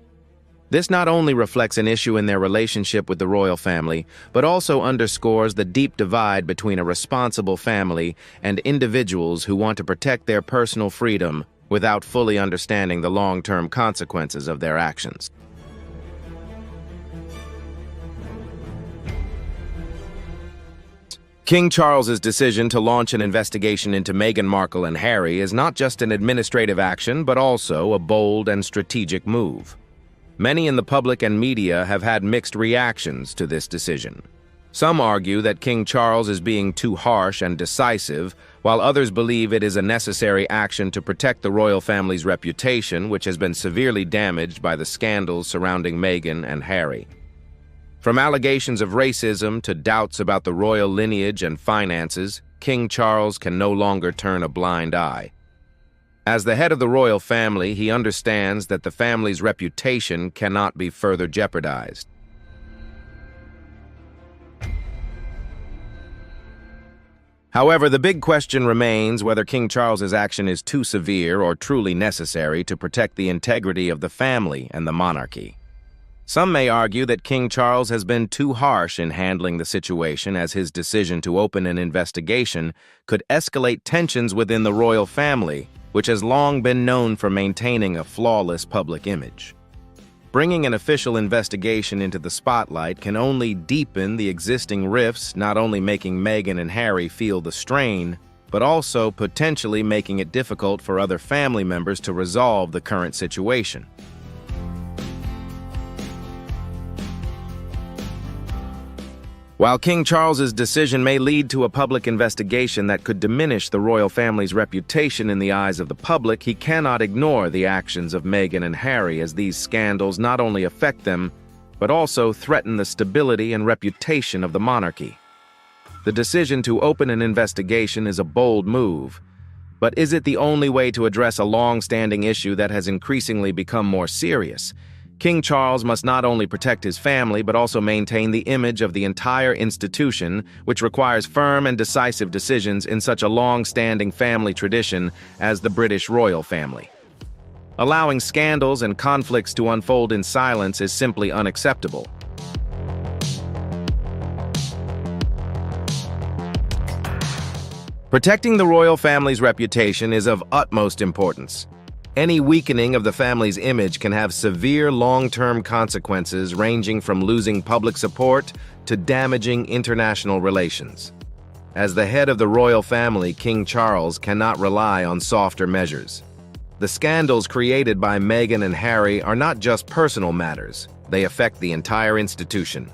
This not only reflects an issue in their relationship with the royal family, but also underscores the deep divide between a responsible family and individuals who want to protect their personal freedom without fully understanding the long-term consequences of their actions. King Charles's decision to launch an investigation into Meghan Markle and Harry is not just an administrative action, but also a bold and strategic move. Many in the public and media have had mixed reactions to this decision. Some argue that King Charles is being too harsh and decisive, while others believe it is a necessary action to protect the royal family's reputation, which has been severely damaged by the scandals surrounding Meghan and Harry. From allegations of racism to doubts about the royal lineage and finances, King Charles can no longer turn a blind eye. As the head of the royal family, he understands that the family's reputation cannot be further jeopardized. However, the big question remains whether King Charles's action is too severe or truly necessary to protect the integrity of the family and the monarchy. Some may argue that King Charles has been too harsh in handling the situation, as his decision to open an investigation could escalate tensions within the royal family, which has long been known for maintaining a flawless public image. Bringing an official investigation into the spotlight can only deepen the existing rifts, not only making Meghan and Harry feel the strain, but also potentially making it difficult for other family members to resolve the current situation. While King Charles's decision may lead to a public investigation that could diminish the royal family's reputation in the eyes of the public, he cannot ignore the actions of Meghan and Harry, as these scandals not only affect them, but also threaten the stability and reputation of the monarchy. The decision to open an investigation is a bold move, but is it the only way to address a long-standing issue that has increasingly become more serious? King Charles must not only protect his family, but also maintain the image of the entire institution, which requires firm and decisive decisions in such a long-standing family tradition as the British royal family. Allowing scandals and conflicts to unfold in silence is simply unacceptable. Protecting the royal family's reputation is of utmost importance. Any weakening of the family's image can have severe long-term consequences ranging from losing public support to damaging international relations. As the head of the royal family, King Charles cannot rely on softer measures. The scandals created by Meghan and Harry are not just personal matters, they affect the entire institution.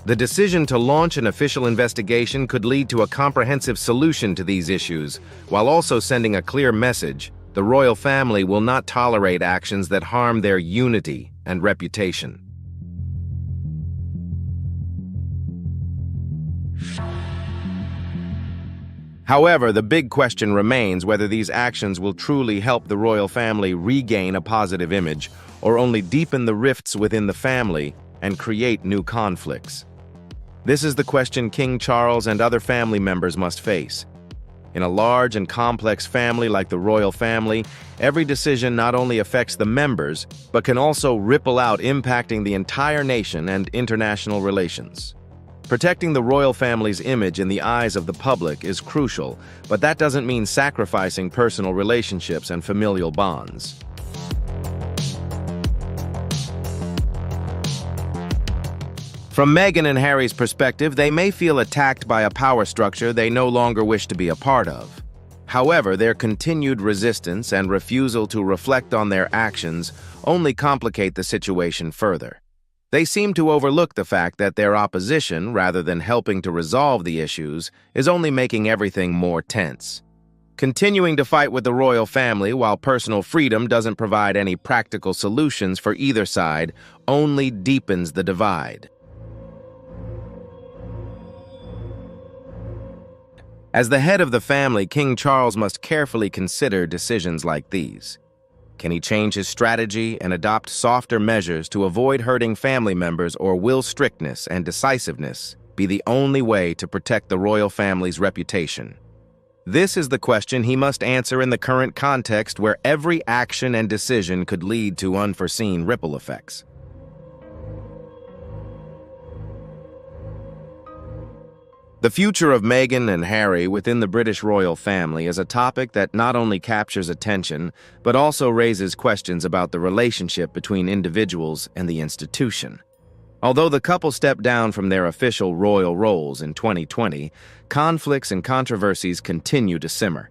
The decision to launch an official investigation could lead to a comprehensive solution to these issues, while also sending a clear message: the royal family will not tolerate actions that harm their unity and reputation. However, the big question remains whether these actions will truly help the royal family regain a positive image or only deepen the rifts within the family and create new conflicts. This is the question King Charles and other family members must face. In a large and complex family like the royal family, every decision not only affects the members, but can also ripple out, impacting the entire nation and international relations. Protecting the royal family's image in the eyes of the public is crucial, but that doesn't mean sacrificing personal relationships and familial bonds. From Meghan and Harry's perspective, they may feel attacked by a power structure they no longer wish to be a part of. However, their continued resistance and refusal to reflect on their actions only complicate the situation further. They seem to overlook the fact that their opposition, rather than helping to resolve the issues, is only making everything more tense. Continuing to fight with the royal family while personal freedom doesn't provide any practical solutions for either side only deepens the divide. As the head of the family, King Charles must carefully consider decisions like these. Can he change his strategy and adopt softer measures to avoid hurting family members, or will strictness and decisiveness be the only way to protect the royal family's reputation? This is the question he must answer in the current context where every action and decision could lead to unforeseen ripple effects. The future of Meghan and Harry within the British royal family is a topic that not only captures attention, but also raises questions about the relationship between individuals and the institution. Although the couple stepped down from their official royal roles in 2020, conflicts and controversies continue to simmer.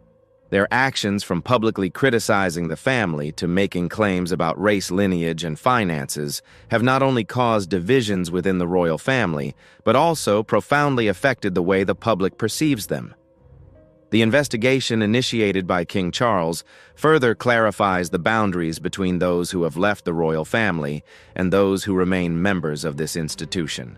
Their actions, from publicly criticizing the family to making claims about race, lineage, and finances, have not only caused divisions within the royal family, but also profoundly affected the way the public perceives them. The investigation initiated by King Charles further clarifies the boundaries between those who have left the royal family and those who remain members of this institution.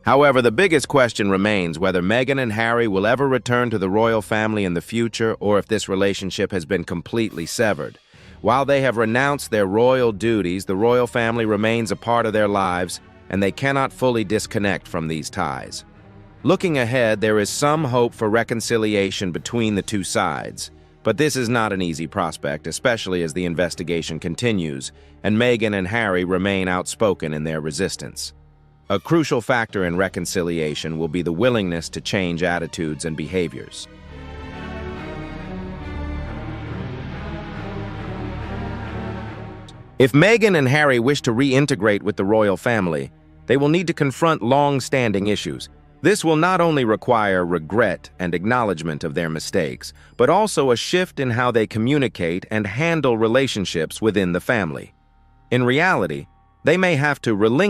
However, the biggest question remains whether Meghan and Harry will ever return to the royal family in the future, or if this relationship has been completely severed. While they have renounced their royal duties, the royal family remains a part of their lives, and they cannot fully disconnect from these ties. Looking ahead, there is some hope for reconciliation between the two sides, but this is not an easy prospect, especially as the investigation continues, and Meghan and Harry remain outspoken in their resistance. A crucial factor in reconciliation will be the willingness to change attitudes and behaviors. If Meghan and Harry wish to reintegrate with the royal family, they will need to confront long-standing issues. This will not only require regret and acknowledgement of their mistakes, but also a shift in how they communicate and handle relationships within the family. In reality, they may have to relinquish